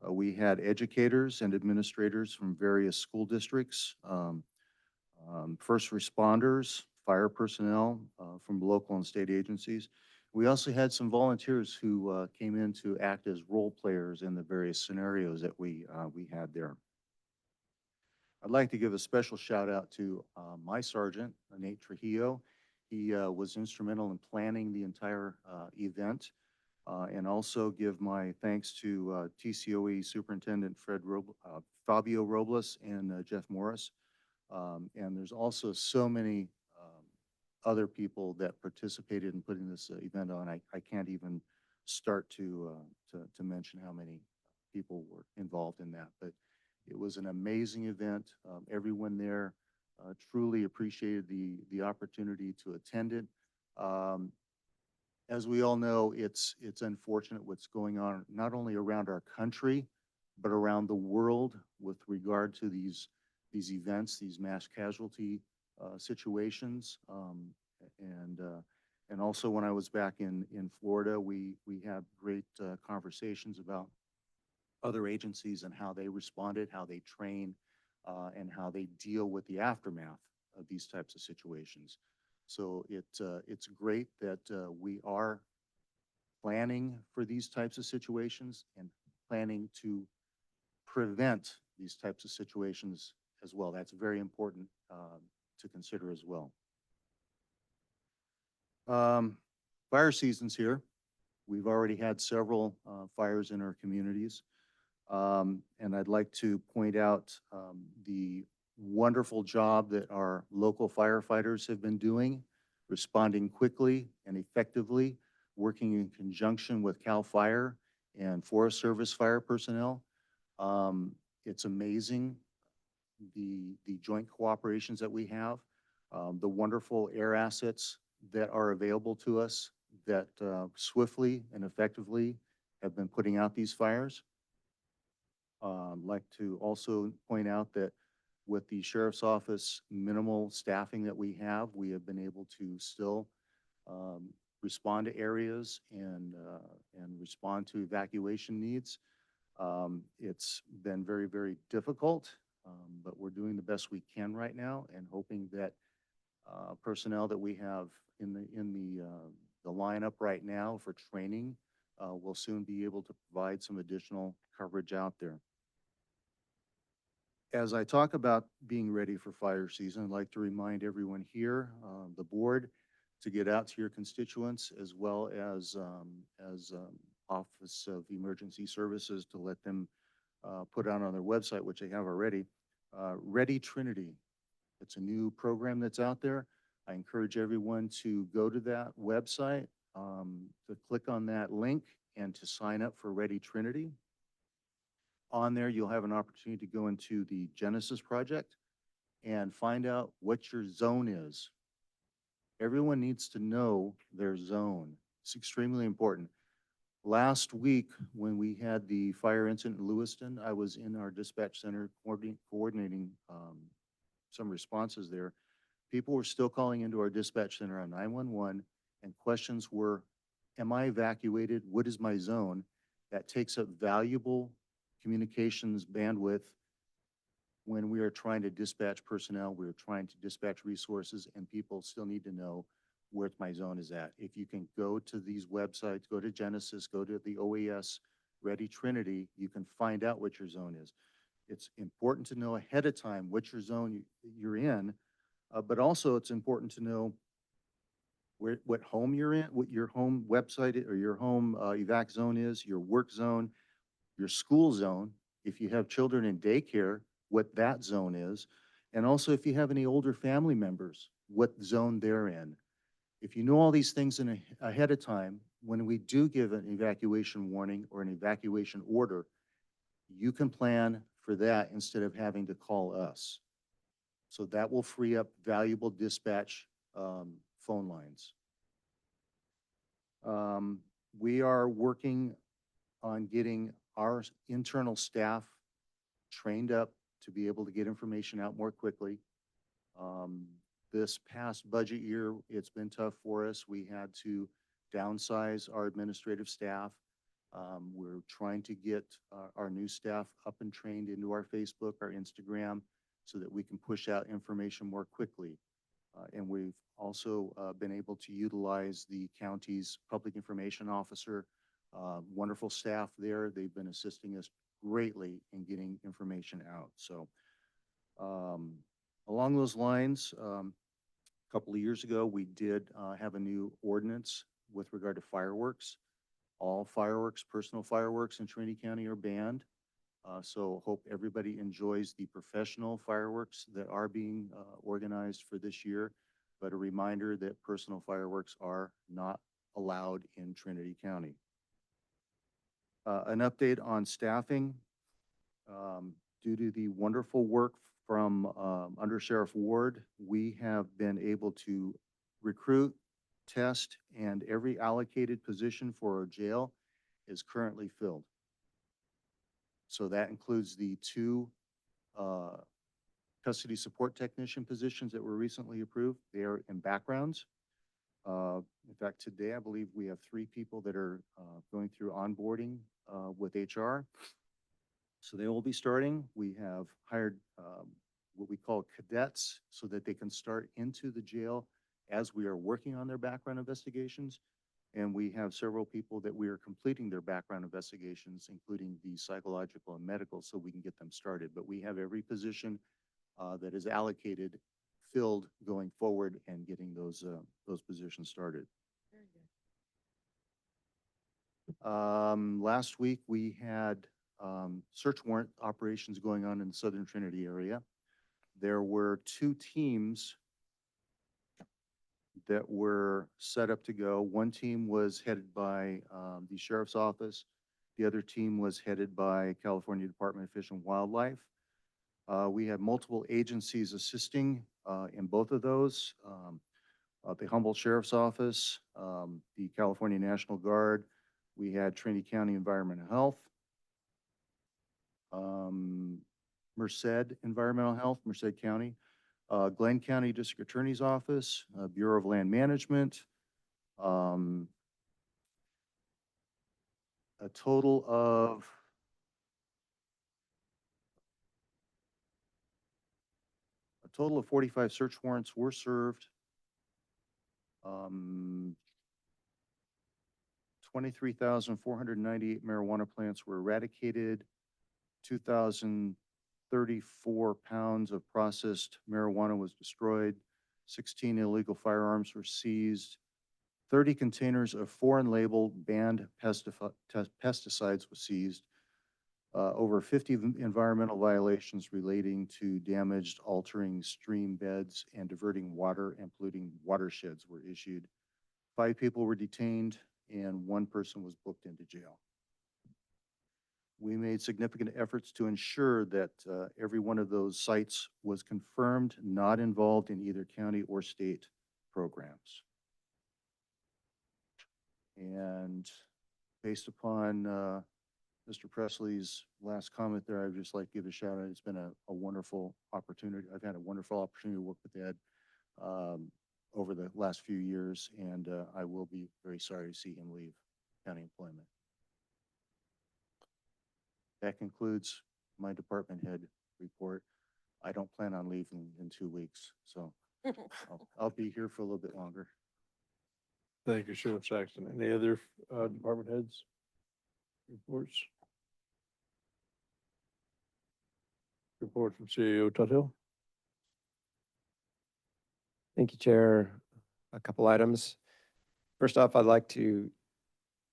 We had educators and administrators from various school districts, first responders, fire personnel from local and state agencies. We also had some volunteers who came in to act as role players in the various scenarios that we had there. I'd like to give a special shout out to my sergeant, Nate Trujillo. He was instrumental in planning the entire event. And also give my thanks to TCOE Superintendent Fabio Robles and Jeff Morris. And there's also so many other people that participated in putting this event on. I can't even start to mention how many people were involved in that. But it was an amazing event. Everyone there truly appreciated the opportunity to attend it. As we all know, it's unfortunate what's going on, not only around our country, but around the world with regard to these events, these mass casualty situations. And also when I was back in Florida, we had great conversations about other agencies and how they responded, how they train, and how they deal with the aftermath of these types of situations. So it's great that we are planning for these types of situations and planning to prevent these types of situations as well. That's very important to consider as well. Fire season's here. We've already had several fires in our communities. And I'd like to point out the wonderful job that our local firefighters have been doing, responding quickly and effectively, working in conjunction with CAL FIRE and Forest Service fire personnel. It's amazing the joint cooperations that we have, the wonderful air assets that are available to us that swiftly and effectively have been putting out these fires. I'd like to also point out that with the Sheriff's Office minimal staffing that we have been able to still respond to areas and respond to evacuation needs. It's been very, very difficult, but we're doing the best we can right now and hoping that personnel that we have in the lineup right now for training will soon be able to provide some additional coverage out there. As I talk about being ready for fire season, I'd like to remind everyone here, the board, to get out to your constituents as well as Office of Emergency Services to let them put out on their website, which they have already, Ready Trinity. It's a new program that's out there. I encourage everyone to go to that website, to click on that link and to sign up for Ready Trinity. On there, you'll have an opportunity to go into the Genesis project and find out what your zone is. Everyone needs to know their zone. It's extremely important. Last week, when we had the fire incident in Lewiston, I was in our dispatch center coordinating some responses there. People were still calling into our dispatch center on 911, and questions were, am I evacuated? What is my zone? That takes up valuable communications bandwidth when we are trying to dispatch personnel, we're trying to dispatch resources, and people still need to know where my zone is at. If you can go to these websites, go to Genesis, go to the OAS Ready Trinity, you can find out what your zone is. It's important to know ahead of time what your zone you're in, but also it's important to know what home you're in, what your home website or your home evac zone is, your work zone, your school zone, if you have children in daycare, what that zone is, and also if you have any older family members, what zone they're in. If you know all these things ahead of time, when we do give an evacuation warning or an evacuation order, you can plan for that instead of having to call us. So that will free up valuable dispatch phone lines. We are working on getting our internal staff trained up to be able to get information out more quickly. This past budget year, it's been tough for us. We had to downsize our administrative staff. We're trying to get our new staff up and trained into our Facebook, our Instagram, so that we can push out information more quickly. And we've also been able to utilize the county's public information officer, wonderful staff there. They've been assisting us greatly in getting information out. So along those lines, couple of years ago, we did have a new ordinance with regard to fireworks. All fireworks, personal fireworks in Trinity County are banned. So hope everybody enjoys the professional fireworks that are being organized for this year. But a reminder that personal fireworks are not allowed in Trinity County. An update on staffing. Due to the wonderful work from Under Sheriff Ward, we have been able to recruit, test, and every allocated position for our jail is currently filled. So that includes the two custody support technician positions that were recently approved. They are in backgrounds. In fact, today I believe we have 3 people that are going through onboarding with HR. So they will be starting. We have hired what we call cadets so that they can start into the jail as we are working on their background investigations. And we have several people that we are completing their background investigations, including the psychological and medical, so we can get them started. But we have every position that is allocated filled going forward and getting those positions started. Last week we had search warrant operations going on in the Southern Trinity area. There were 2 teams that were set up to go. One team was headed by the Sheriff's Office. The other team was headed by California Department of Fish and Wildlife. We had multiple agencies assisting in both of those. The Humboldt Sheriff's Office, the California National Guard. We had Trinity County Environmental Health, Merced Environmental Health, Merced County, Glenn County District Attorney's Office, Bureau of Land Management, a total of 45 search warrants were served. 23,498 marijuana plants were eradicated. 2,034 pounds of processed marijuana was destroyed. 16 illegal firearms were seized. 30 containers of foreign labeled banned pesticides were seized. Over 50 environmental violations relating to damaged, altering stream beds and diverting water and polluting watersheds were issued. 5 people were detained and 1 person was booked into jail. We made significant efforts to ensure that every one of those sites was confirmed not involved in either county or state programs. And based upon Mr. Presley's last comment there, I would just like to give a shout out. It's been a wonderful opportunity. I've had a wonderful opportunity to work with Ed over the last few years, and I will be very sorry to see him leave county employment. That concludes my department head report. I don't plan on leaving in 2 weeks, so I'll be here for a little bit longer. Thank you, Sheriff Saxton. Any other department heads? Reports? Report from CAO Tuthill. Thank you, Chair. A couple items. First off, I'd like to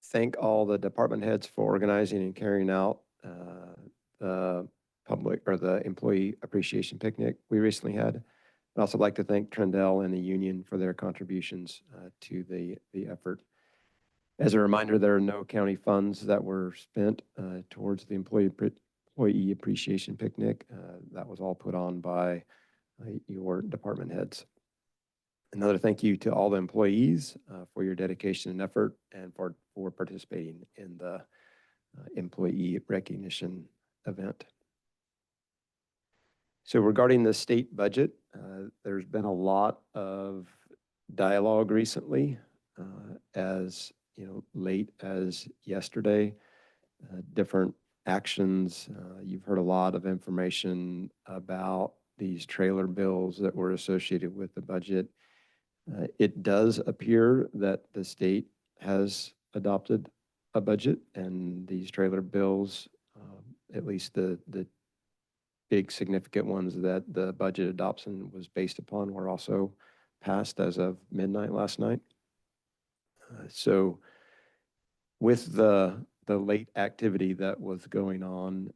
thank all the department heads for organizing and carrying out the employee appreciation picnic we recently had. I'd also like to thank Trendell and the union for their contributions to the effort. As a reminder, there are no county funds that were spent towards the employee appreciation picnic. That was all put on by your department heads. Another thank you to all the employees for your dedication and effort and for participating in the employee recognition event. So regarding the state budget, there's been a lot of dialogue recently, as you know, late as yesterday, different actions. You've heard a lot of information about these trailer bills that were associated with the budget. It does appear that the state has adopted a budget, and these trailer bills, at least the big significant ones that the budget adoption was based upon, were also passed as of midnight last night. So with the late activity that was going on,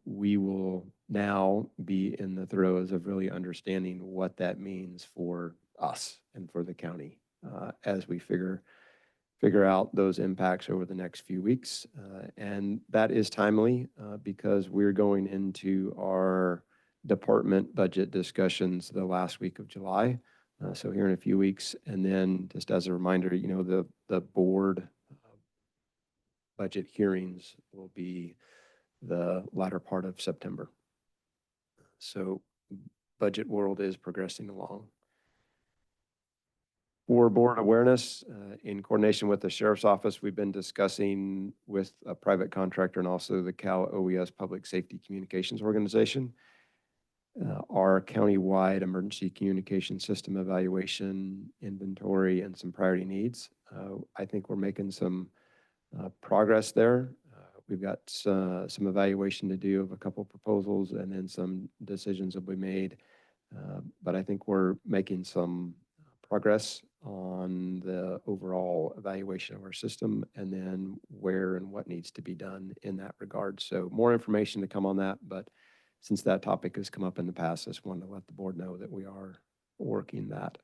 we will now be in the throes of really understanding what that means for us and for the county as we figure out those impacts over the next few weeks. And that is timely because we're going into our department budget discussions the last week of July. So here in a few weeks. And then just as a reminder, the board budget hearings will be the latter part of September. So budget world is progressing along. For board awareness, in coordination with the Sheriff's Office, we've been discussing with a private contractor and also the Cal OES Public Safety Communications Organization, our county-wide emergency communication system evaluation, inventory, and some priority needs. I think we're making some progress there. We've got some evaluation to do of a couple proposals and then some decisions will be made. But I think we're making some progress on the overall evaluation of our system and then where and what needs to be done in that regard. So more information to come on that, but since that topic has come up in the past, I just wanted to let the board know that we are working that.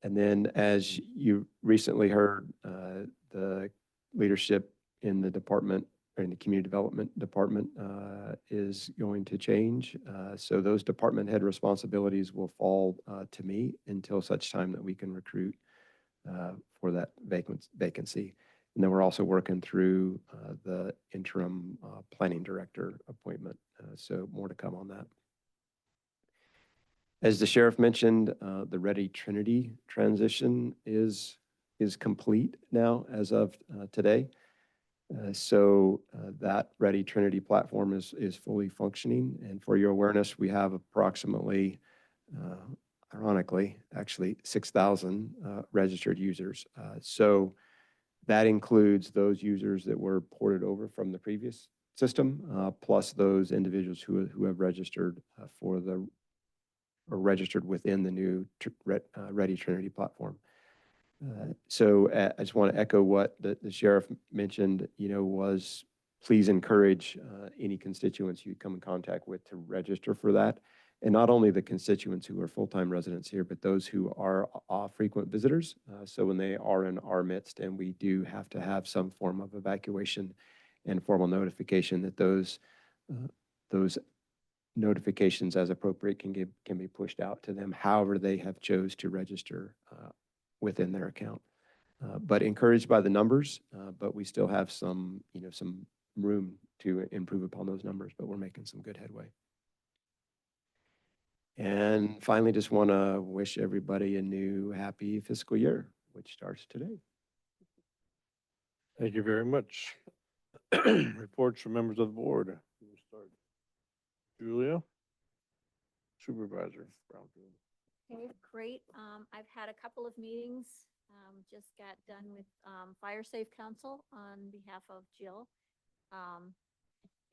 And then as you recently heard, the leadership in the department, or in the community development department, is going to change. So those department head responsibilities will fall to me until such time that we can recruit for that vacancy. And then we're also working through the interim planning director appointment. So more to come on that. As the sheriff mentioned, the Ready Trinity transition is complete now as of today. So that Ready Trinity platform is fully functioning. And for your awareness, we have approximately, ironically, actually 6,000 registered users. So that includes those users that were ported over from the previous system, plus those individuals who have registered or registered within the new Ready Trinity platform. So I just want to echo what the sheriff mentioned, was please encourage any constituents you come in contact with to register for that. And not only the constituents who are full-time residents here, but those who are frequent visitors. So when they are in our midst, and we do have to have some form of evacuation and formal notification that those notifications as appropriate can be pushed out to them, however they have chose to register within their account. But encouraged by the numbers, but we still have some room to improve upon those numbers, but we're making some good headway. And finally, just want to wish everybody a new happy fiscal year, which starts today. Thank you very much. Reports from members of the board. We'll start. Julia, Supervisor Brownfield. Okay, great. I've had a couple of meetings. Just got done with Fire Safe Council on behalf of Jill.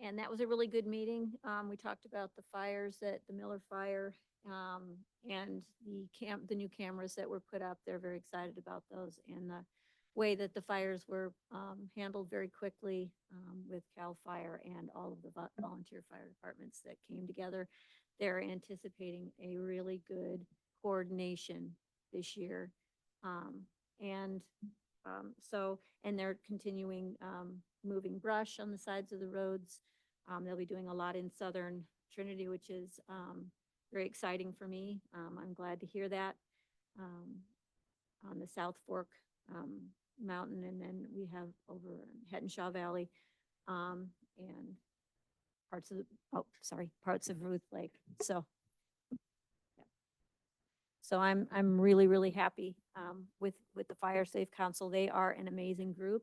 And that was a really good meeting. We talked about the fires at the Miller Fire and the new cameras that were put up. They're very excited about those and the way that the fires were handled very quickly with CAL FIRE and all of the volunteer fire departments that came together. They're anticipating a really good coordination this year. And they're continuing moving brush on the sides of the roads. They'll be doing a lot in southern Trinity, which is very exciting for me. I'm glad to hear that. On the South Fork Mountain, and then we have over Hettenshaw Valley and parts of Ruth Lake. So I'm really, really happy with the Fire Safe Council. They are an amazing group.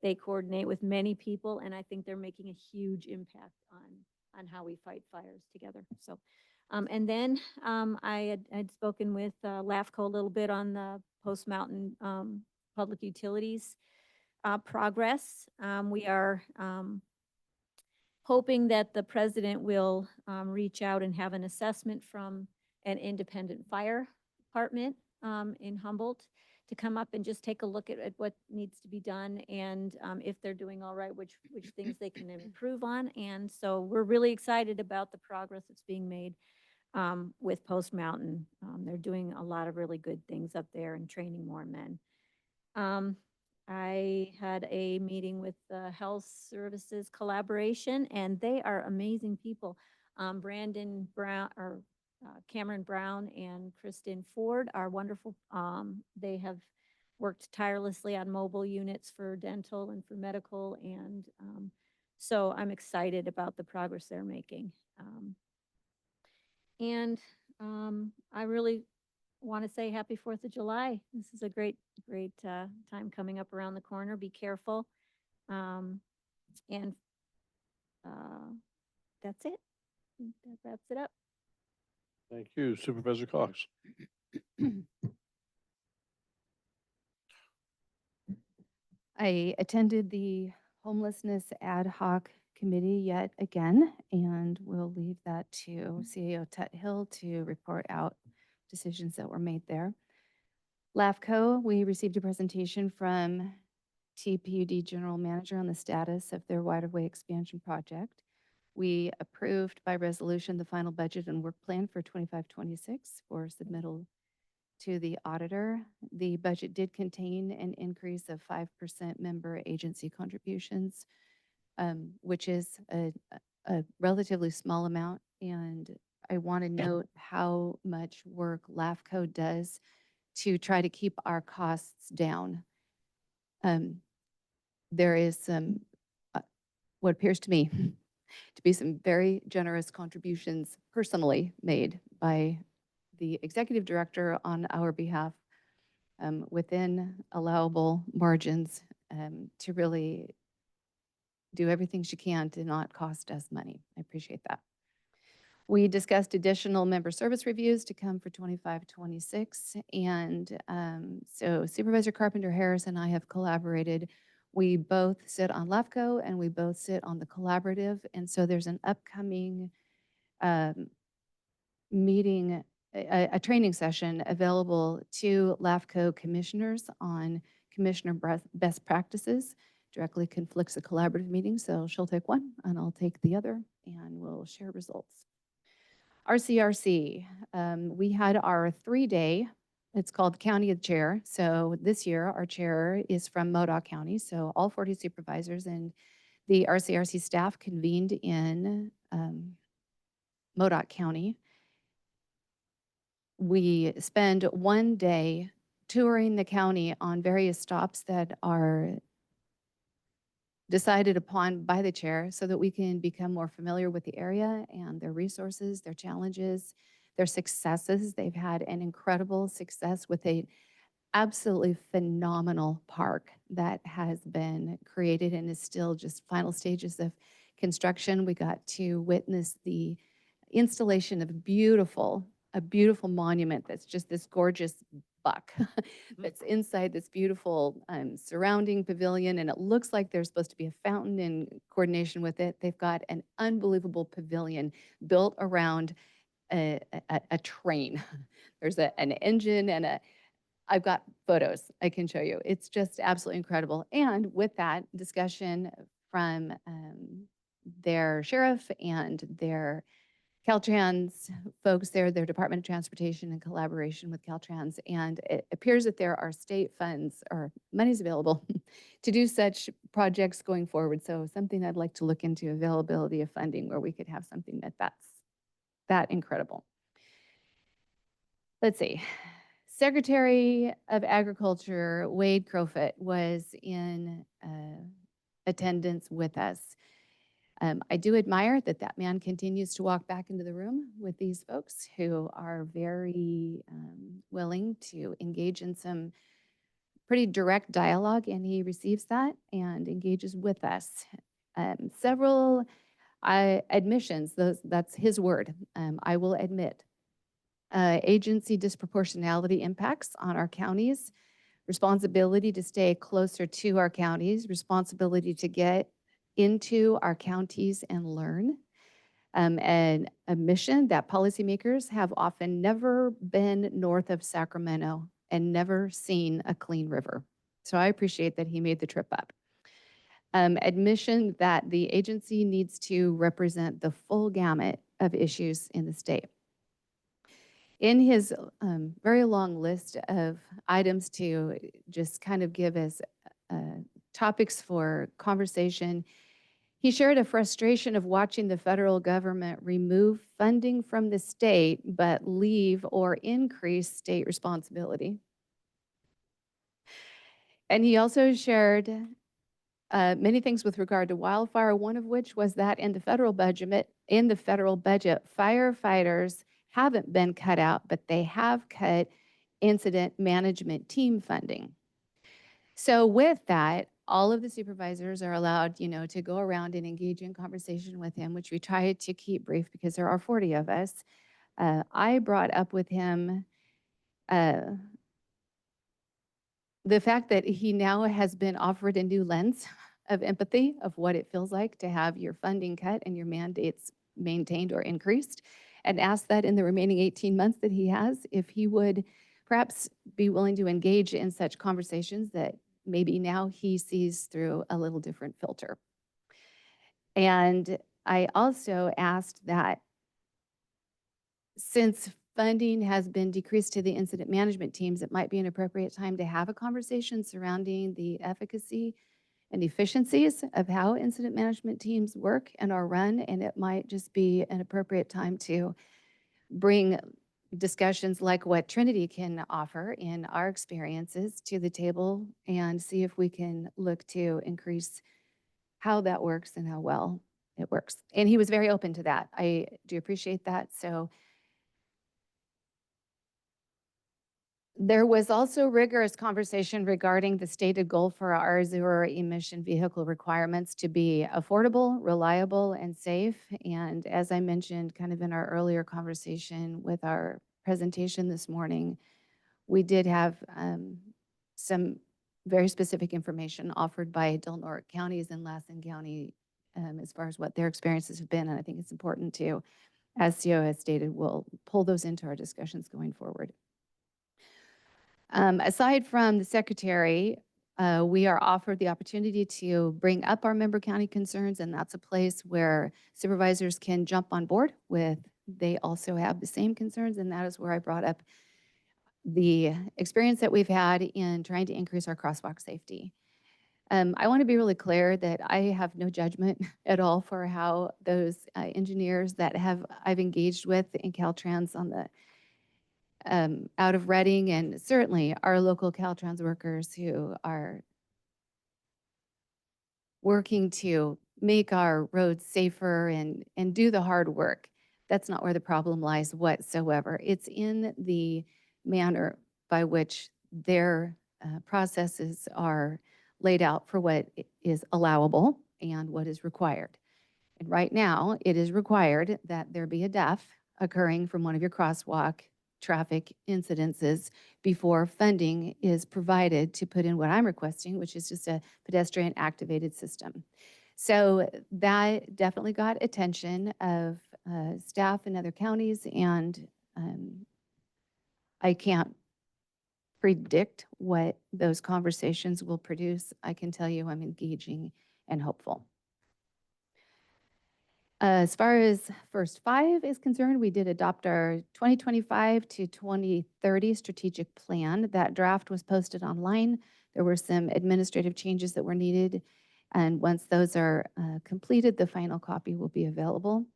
They coordinate with many people, and I think they're making a huge impact on how we fight fires together. So, and then I had spoken with LAFCO a little bit on the Post Mountain public utilities progress. We are hoping that the president will reach out and have an assessment from an independent fire department in Humboldt to come up and just take a look at what needs to be done and if they're doing all right, which things they can improve on. And so we're really excited about the progress that's being made with Post Mountain. They're doing a lot of really good things up there and training more men. I had a meeting with the Health Services Collaboration, and they are amazing people. Brandon Brown, or Cameron Brown and Kristen Ford are wonderful. They have worked tirelessly on mobile units for dental and for medical, and so I'm excited about the progress they're making. I really want to say happy 4th of July. This is a great time coming up around the corner. Be careful. And that's it. That wraps it up. Thank you, Supervisor Cox. I attended the homelessness ad hoc committee yet again, and we'll leave that to CAO Tuthill to report out decisions that were made there. LAFCO, we received a presentation from TPUD General Manager on the status of their right-of-way expansion project. We approved by resolution the final budget and work plan for 25-26 for submittal to the auditor. The budget did contain an increase of 5% member agency contributions, which is a relatively small amount. And I want to note how much work LAFCO does to try to keep our costs down. There is some, what appears to me to be some very generous contributions personally made by the executive director on our behalf within allowable margins to really do everything she can to not cost us money. I appreciate that. We discussed additional member service reviews to come for 25-26. And so Supervisor Carpenter Harris and I have collaborated. We both sit on LAFCO and we both sit on the collaborative. And so there's an upcoming meeting, a training session available to LAFCO commissioners on commissioner best practices. Directly conflicts a collaborative meeting. So she'll take one and I'll take the other and we'll share results. RCRC, we had our 3-day, it's called County of the Chair. So this year, our chair is from Modoc County. So all 40 supervisors and the RCRC staff convened in Modoc County. We spend one day touring the county on various stops that are decided upon by the chair so that we can become more familiar with the area and their resources, their challenges, their successes. They've had an incredible success with a absolutely phenomenal park that has been created and is still just final stages of construction. We got to witness the installation of a beautiful monument that's just this gorgeous buck that's inside this beautiful surrounding pavilion, and it looks like there's supposed to be a fountain in coordination with it. They've got an unbelievable pavilion built around a train. There's an engine and I've got photos I can show you. It's just absolutely incredible. And with that discussion from their sheriff and their Caltrans folks there, their Department of Transportation in collaboration with Caltrans, and it appears that there are state funds or monies available to do such projects going forward. So something I'd like to look into, availability of funding where we could have something that's that incredible. Let's see. Secretary of Agriculture, Wade Crowfoot, was in attendance with us. I do admire that man continues to walk back into the room with these folks who are very willing to engage in some pretty direct dialogue, and he receives that and engages with us. Several admissions, that's his word, I will admit. Agency disproportionality impacts on our counties, responsibility to stay closer to our counties, responsibility to get into our counties and learn. And a mission that policymakers have often never been north of Sacramento and never seen a clean river. So I appreciate that he made the trip up. Admission that the agency needs to represent the full gamut of issues in the state. In his very long list of items to just kind of give as topics for conversation, he shared a frustration of watching the federal government remove funding from the state, but leave or increase state responsibility. And he also shared many things with regard to wildfire, one of which was that in the federal budget, firefighters haven't been cut out, but they have cut incident management team funding. So with that, all of the supervisors are allowed, to go around and engage in conversation with him, which we try to keep brief because there are 40 of us. I brought up with him the fact that he now has been offered a new lens of empathy of what it feels like to have your funding cut and your mandates maintained or increased, and asked that in the remaining 18 months that he has, if he would perhaps be willing to engage in such conversations that maybe now he sees through a little different filter. And I also asked that since funding has been decreased to the incident management teams, it might be an appropriate time to have a conversation surrounding the efficacy and efficiencies of how incident management teams work and are run. And it might just be an appropriate time to bring discussions like what Trinity can offer in our experiences to the table and see if we can look to increase how that works and how well it works. And he was very open to that. I do appreciate that. So there was also rigorous conversation regarding the stated goal for our zero emission vehicle requirements to be affordable, reliable, and safe. And as I mentioned kind of in our earlier conversation with our presentation this morning, we did have some very specific information offered by Del Norte counties and Lassen County as far as what their experiences have been. And I think it's important to, as CEO has stated, we'll pull those into our discussions going forward. Aside from the secretary, we are offered the opportunity to bring up our member county concerns, and that's a place where supervisors can jump on board with. They also have the same concerns, and that is where I brought up the experience that we've had in trying to increase our crosswalk safety. I want to be really clear that I have no judgment at all for how those engineers that I've engaged with in Caltrans on the out of Reading, and certainly our local Caltrans workers who are working to make our roads safer and do the hard work. That's not where the problem lies whatsoever. It's in the manner by which their processes are laid out for what is allowable and what is required. And right now, it is required that there be a death occurring from one of your crosswalk traffic incidences before funding is provided to put in what I'm requesting, which is just a pedestrian activated system. So that definitely got attention of staff in other counties, and I can't predict what those conversations will produce. I can tell you I'm engaging and hopeful. As far as first five is concerned, we did adopt our 2025 to 2030 strategic plan. That draft was posted online. There were some administrative changes that were needed. And once those are completed, the final copy will be available.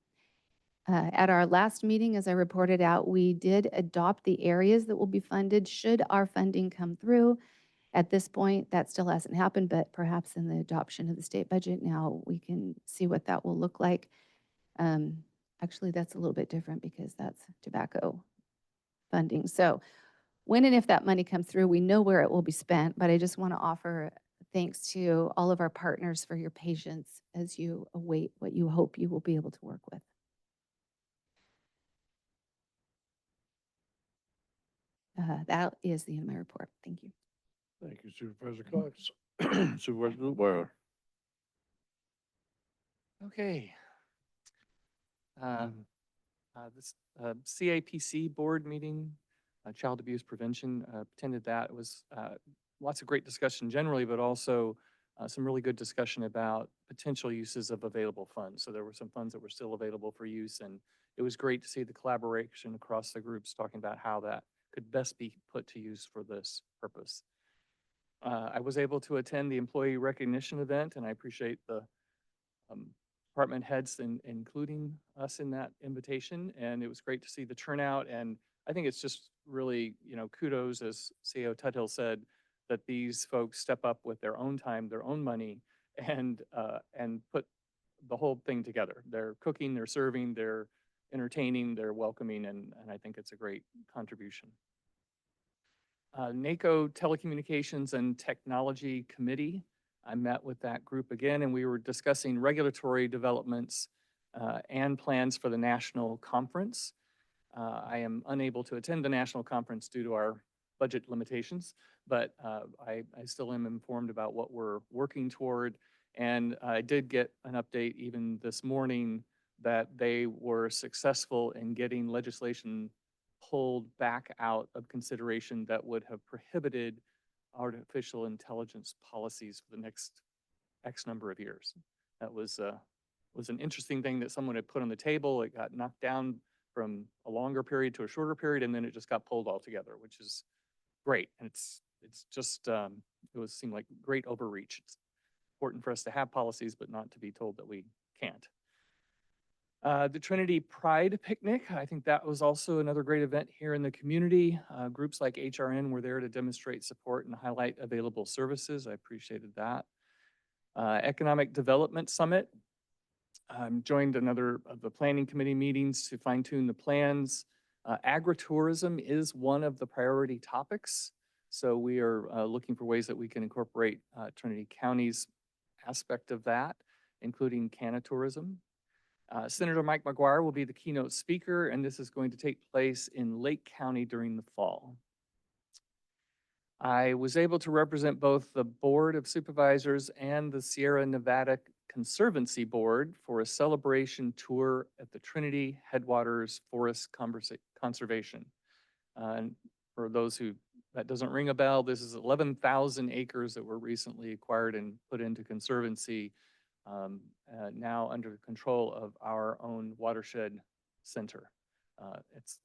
At our last meeting, as I reported out, we did adopt the areas that will be funded should our funding come through. At this point, that still hasn't happened, but perhaps in the adoption of the state budget now, we can see what that will look like. Actually, that's a little bit different because that's tobacco funding. So when and if that money comes through, we know where it will be spent, but I just want to offer thanks to all of our partners for your patience as you await what you hope you will be able to work with. That is the end of my report. Thank you. Thank you, Supervisor Cox. Supervisor Blueboy. Okay. This CAPC board meeting, Child Abuse Prevention, attended that. It was lots of great discussion generally, but also some really good discussion about potential uses of available funds. So there were some funds that were still available for use, and it was great to see the collaboration across the groups talking about how that could best be put to use for this purpose. I was able to attend the employee recognition event, and I appreciate the department heads including us in that invitation. And it was great to see the turnout. And I think it's just really, kudos, as CEO Tuthill said, that these folks step up with their own time, their own money, and put the whole thing together. They're cooking, they're serving, they're entertaining, they're welcoming, and I think it's a great contribution. NACO Telecommunications and Technology Committee. I met with that group again, and we were discussing regulatory developments and plans for the national conference. I am unable to attend the national conference due to our budget limitations, but I still am informed about what we're working toward. And I did get an update even this morning that they were successful in getting legislation pulled back out of consideration that would have prohibited artificial intelligence policies for the next X number of years. That was an interesting thing that someone had put on the table. It got knocked down from a longer period to a shorter period, and then it just got pulled all together, which is great. And it's just, it seemed like great overreach. It's important for us to have policies, but not to be told that we can't. The Trinity Pride Picnic, I think that was also another great event here in the community. Groups like HRN were there to demonstrate support and highlight available services. I appreciated that. Economic Development Summit. Joined another of the planning committee meetings to fine tune the plans. Agritourism is one of the priority topics. So we are looking for ways that we can incorporate Trinity County's aspect of that, including canatourism. Senator Mike McGuire will be the keynote speaker, and this is going to take place in Lake County during the fall. I was able to represent both the Board of Supervisors and the Sierra Nevada Conservancy Board for a celebration tour at the Trinity Headwaters Forest Conservation. And for those who that doesn't ring a bell, this is 11,000 acres that were recently acquired and put into conservancy, now under the control of our own watershed center. It's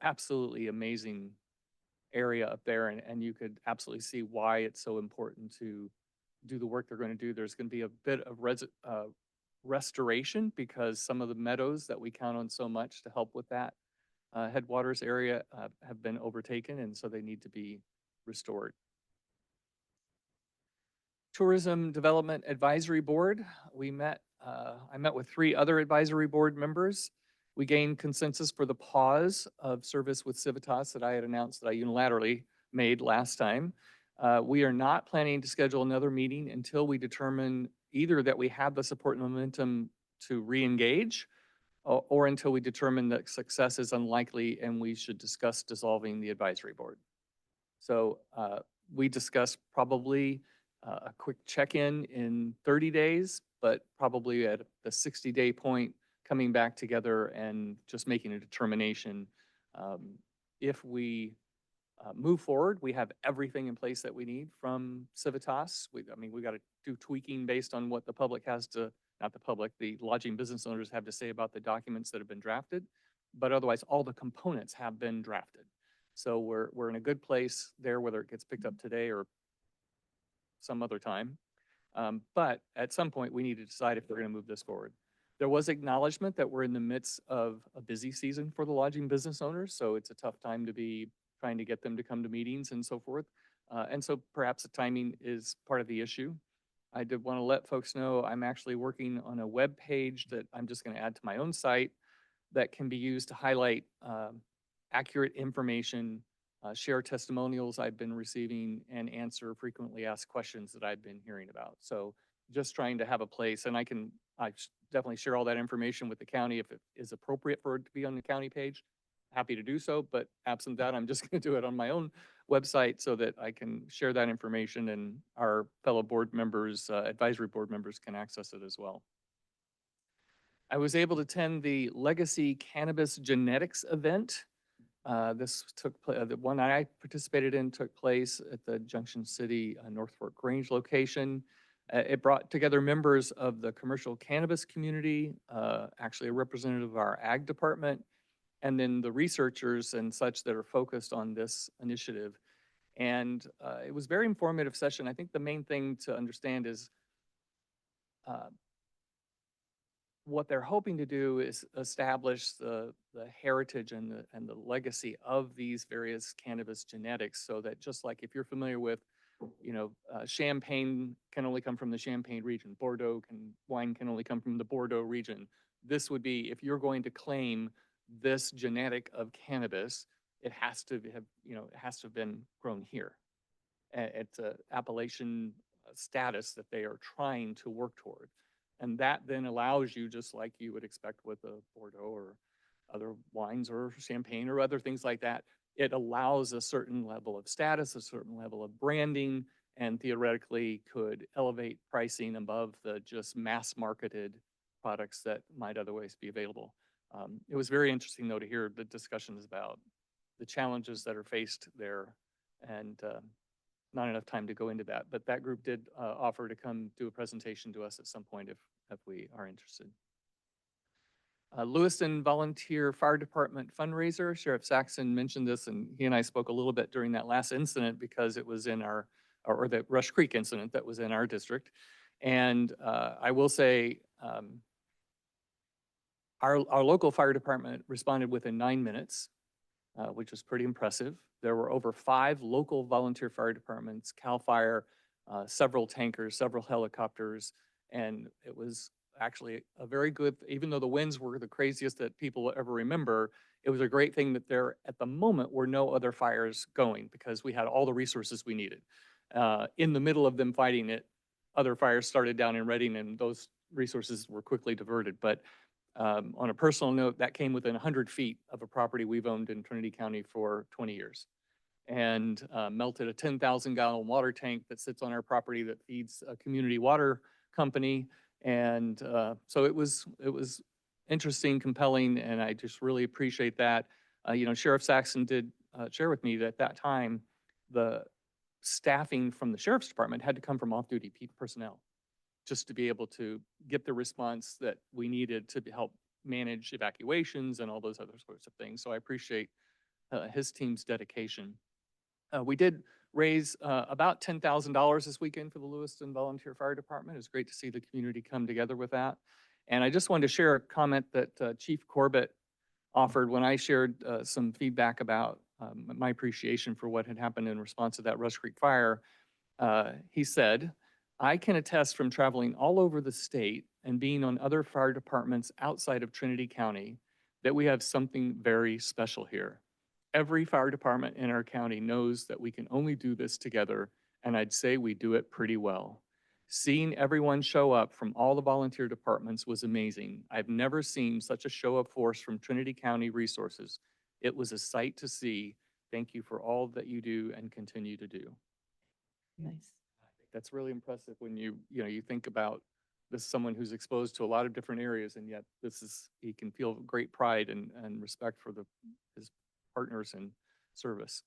absolutely amazing area up there, and you could absolutely see why it's so important to do the work they're going to do. There's going to be a bit of restoration because some of the meadows that we count on so much to help with that headwaters area have been overtaken, and so they need to be restored. Tourism Development Advisory Board. I met with 3 other advisory board members. We gained consensus for the pause of service with Civitas that I had announced that I unilaterally made last time. We are not planning to schedule another meeting until we determine either that we have the support and momentum to re-engage or until we determine that success is unlikely and we should discuss dissolving the advisory board. So we discussed probably a quick check-in in 30 days, but probably at the 60-day point, coming back together and just making a determination. If we move forward, we have everything in place that we need from Civitas. We got to do tweaking based on what the public has to, not the public, the lodging business owners have to say about the documents that have been drafted. But otherwise, all the components have been drafted. So we're in a good place there, whether it gets picked up today or some other time. But at some point, we need to decide if we're going to move this forward. There was acknowledgement that we're in the midst of a busy season for the lodging business owners, so it's a tough time to be trying to get them to come to meetings and so forth. And so perhaps the timing is part of the issue. I did want to let folks know I'm actually working on a web page that I'm just going to add to my own site that can be used to highlight accurate information, share testimonials I've been receiving, and answer frequently asked questions that I've been hearing about. So just trying to have a place, and I definitely share all that information with the county if it is appropriate for it to be on the county page. Happy to do so, but absent that, I'm just going to do it on my own website so that I can share that information and our fellow board members, advisory board members can access it as well. I was able to attend the Legacy Cannabis Genetics event. This took place, the one I participated in took place at the Junction City North Fork Grange location. It brought together members of the commercial cannabis community, actually a representative of our ag department, and then the researchers and such that are focused on this initiative. And it was a very informative session. I think the main thing to understand is what they're hoping to do is establish the heritage and the legacy of these various cannabis genetics, so that just like if you're familiar with, Champagne can only come from the Champagne region, wine can only come from the Bordeaux region. This would be, if you're going to claim this genetic of cannabis, it has to have been grown here. It's a appellation status that they are trying to work toward. And that then allows you, just like you would expect with a Bordeaux or other wines or champagne or other things like that, it allows a certain level of status, a certain level of branding, and theoretically could elevate pricing above the just mass marketed products that might otherwise be available. It was very interesting, though, to hear the discussions about the challenges that are faced there, and not enough time to go into that. But that group did offer to come do a presentation to us at some point if we are interested. Lewiston Volunteer Fire Department fundraiser. Sheriff Saxon mentioned this, and he and I spoke a little bit during that last incident because it was in or the Rush Creek incident that was in our district. And I will say, our local fire department responded within 9 minutes, which was pretty impressive. There were over 5 local volunteer fire departments, CAL FIRE, several tankers, several helicopters, and it was actually a very good, even though the winds were the craziest that people will ever remember, it was a great thing that there at the moment were no other fires going because we had all the resources we needed. In the middle of them fighting it, other fires started down in Reading and those resources were quickly diverted. But on a personal note, that came within 100 feet of a property we've owned in Trinity County for 20 years and melted a 10,000-gallon water tank that sits on our property that feeds a community water company. And so it was interesting, compelling, and I just really appreciate that. Sheriff Saxon did share with me that at that time, the staffing from the sheriff's department had to come from off-duty personnel just to be able to get the response that we needed to help manage evacuations and all those other sorts of things. So I appreciate his team's dedication. We did raise about $10,000 this weekend for the Lewiston Volunteer Fire Department. It was great to see the community come together with that. And I just wanted to share a comment that Chief Corbett offered when I shared some feedback about my appreciation for what had happened in response to that Rush Creek fire. He said, "I can attest from traveling all over the state and being on other fire departments outside of Trinity County that we have something very special here. Every fire department in our county knows that we can only do this together, and I'd say we do it pretty well. Seeing everyone show up from all the volunteer departments was amazing. I've never seen such a show of force from Trinity County resources. It was a sight to see. Thank you for all that you do and continue to do." Nice. That's really impressive when you think about this, someone who's exposed to a lot of different areas, and yet he can feel great pride and respect for his partners in service.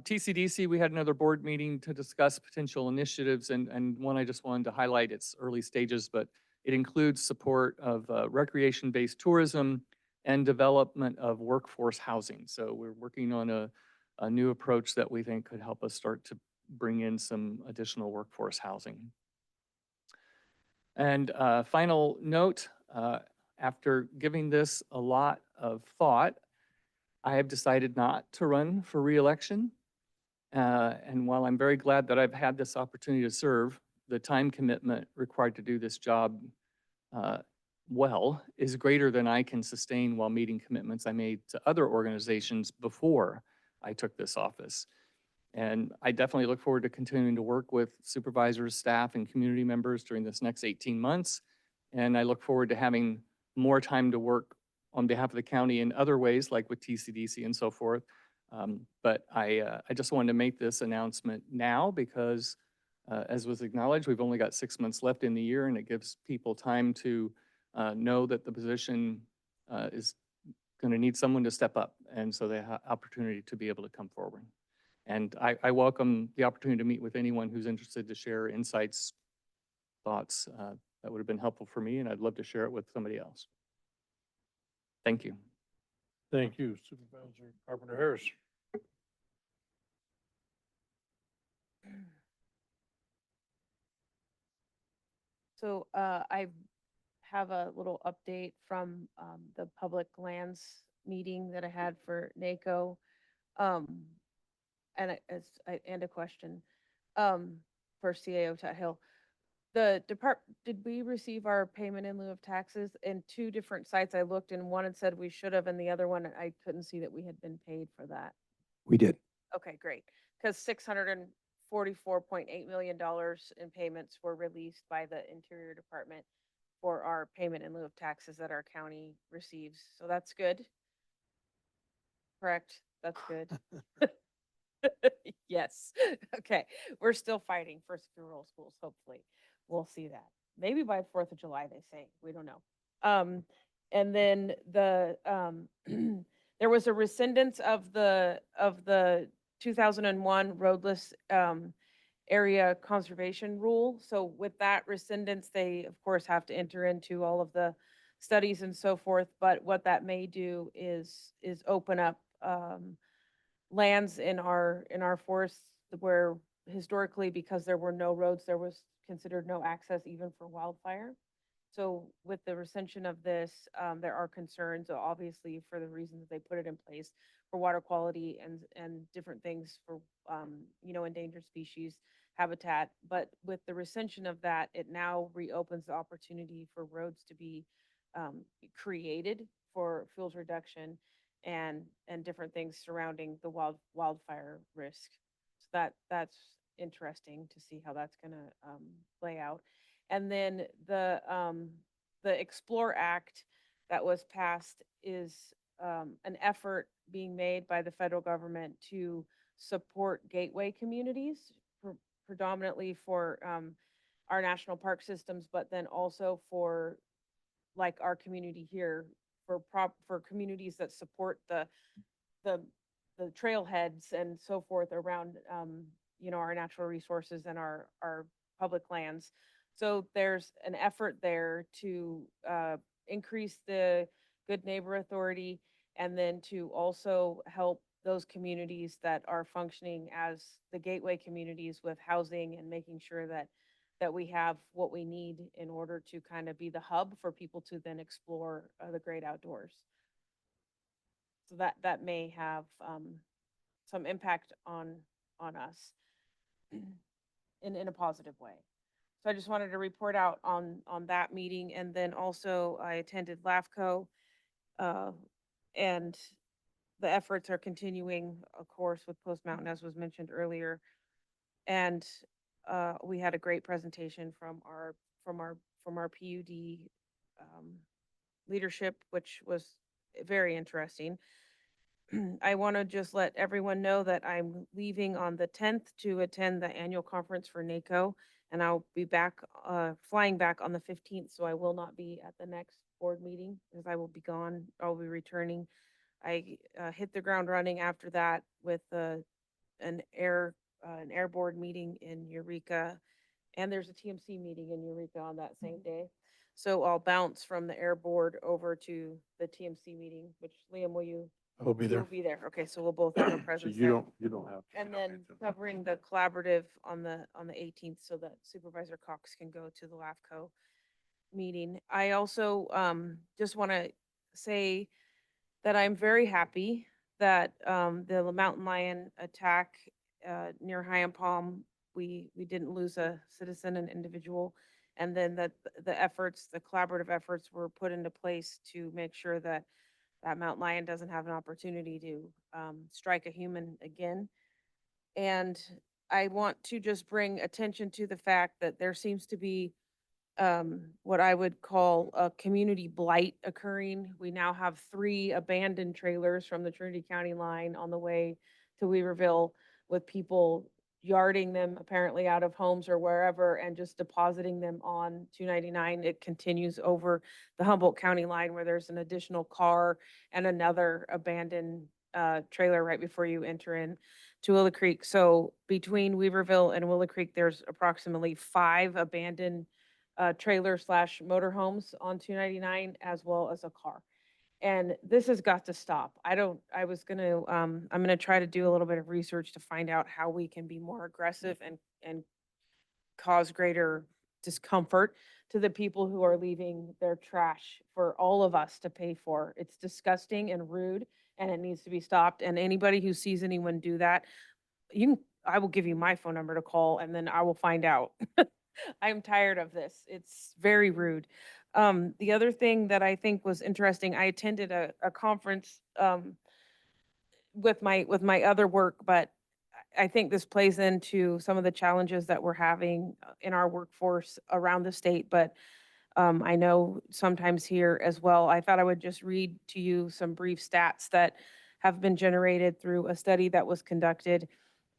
TCDC, we had another board meeting to discuss potential initiatives, and one I just wanted to highlight. It's early stages, but it includes support of recreation-based tourism and development of workforce housing. So we're working on a new approach that we think could help us start to bring in some additional workforce housing. And final note, after giving this a lot of thought, I have decided not to run for re-election. And while I'm very glad that I've had this opportunity to serve, the time commitment required to do this job well is greater than I can sustain while meeting commitments I made to other organizations before I took this office. And I definitely look forward to continuing to work with supervisors, staff, and community members during this next 18 months. And I look forward to having more time to work on behalf of the county in other ways, like with TCDC and so forth. But I just wanted to make this announcement now because, as was acknowledged, we've only got 6 months left in the year, and it gives people time to know that the position is going to need someone to step up. And so they have opportunity to be able to come forward. And I welcome the opportunity to meet with anyone who's interested to share insights, thoughts that would have been helpful for me, and I'd love to share it with somebody else. Thank you. Thank you, Supervisor Carpenter Harris. So I have a little update from the public lands meeting that I had for NACO. And a question for CAO Tat Hill. Did we receive our payment in lieu of taxes? In two different sites I looked, and one had said we should have, and the other one I couldn't see that we had been paid for that. We did. Okay, great. Because $644.8 million in payments were released by the Interior Department for our payment in lieu of taxes that our county receives. So that's good. Correct? That's good. Yes. Okay. We're still fighting for secure rural schools, hopefully. We'll see that. Maybe by 4th of July, they say. We don't know. And then there was a rescindance of the 2001 roadless area conservation rule. So with that rescindance, they of course have to enter into all of the studies and so forth. But what that may do is open up lands in our forests where historically, because there were no roads, there was considered no access even for wildfire. So with the rescission of this, there are concerns, obviously, for the reasons they put it in place for water quality and different things for, endangered species habitat. But with the rescission of that, it now reopens the opportunity for roads to be created for fuels reduction and different things surrounding the wildfire risk. So that's interesting to see how that's going to play out. And then the Explore Act that was passed is an effort being made by the federal government to support gateway communities, predominantly for our national park systems, but then also for like our community here, for communities that support the trailheads and so forth around our natural resources and our public lands. So there's an effort there to increase the Good Neighbor Authority, and then to also help those communities that are functioning as the gateway communities with housing and making sure that we have what we need in order to kind of be the hub for people to then explore the great outdoors. So that may have some impact on us in a positive way. So I just wanted to report out on that meeting. And then also I attended LAFCO, and the efforts are continuing, of course, with Post Mountain, as was mentioned earlier. And we had a great presentation from our PUD leadership, which was very interesting. I want to just let everyone know that I'm leaving on the 10th to attend the annual conference for NACO, and I'll be back, flying back on the 15th, so I will not be at the next board meeting because I will be gone. I'll be returning. I hit the ground running after that with an air board meeting in Eureka, and there's a TMC meeting in Eureka on that same day. So I'll bounce from the air board over to the TMC meeting, which Liam, will you? I will be there. You'll be there. Okay, so we'll both have a So presence you there. don't have. to And go then into- covering the collaborative on the 18th so that Supervisor Cox can go to the LAFCO meeting. I also just want to say that I'm very happy that the mountain lion attack near High and Palm, we didn't lose a citizen, an individual, and then that the efforts, the collaborative efforts were put into place to make sure that mountain lion doesn't have an opportunity to strike a human again. And I want to just bring attention to the fact that there seems to be what I would call a community blight occurring. We now have 3 abandoned trailers from the Trinity County line on the way to Weaverville with people yarding them apparently out of homes or wherever and just depositing them on 299. It continues over the Humboldt County line where there's an additional car and another abandoned trailer right before you enter in to Willow Creek. So between Weaverville and Willow Creek, there's approximately 5 abandoned trailer slash motorhomes on 299 as well as a car. And this has got to stop. I'm gonna try to do a little bit of research to find out how we can be more aggressive and cause greater discomfort to the people who are leaving their trash for all of us to pay for. It's disgusting and rude and it needs to be stopped. And anybody who sees anyone do that, I will give you my phone number to call and then I will find out. I'm tired of this. It's very rude. The other thing that I think was interesting, I attended a conference with my other work, but I think this plays into some of the challenges that we're having in our workforce around the state, but I know sometimes here as well. I thought I would just read to you some brief stats that have been generated through a study that was conducted.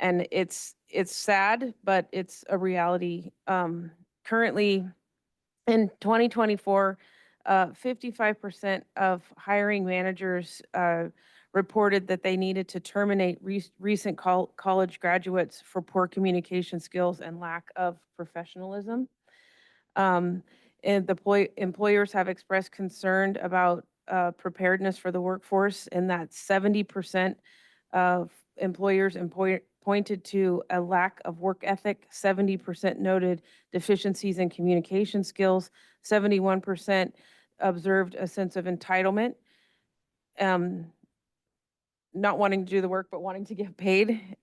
And it's sad, but it's a reality. Currently, in 2024, 55% of hiring managers reported that they needed to terminate recent college graduates for poor communication skills and lack of professionalism. Um, and the employers have expressed concern about preparedness for the workforce, and that 70% of employers pointed to a lack of work ethic, 70% noted deficiencies in communication skills, 71% observed a sense of entitlement, not wanting to do the work, but wanting to get paid.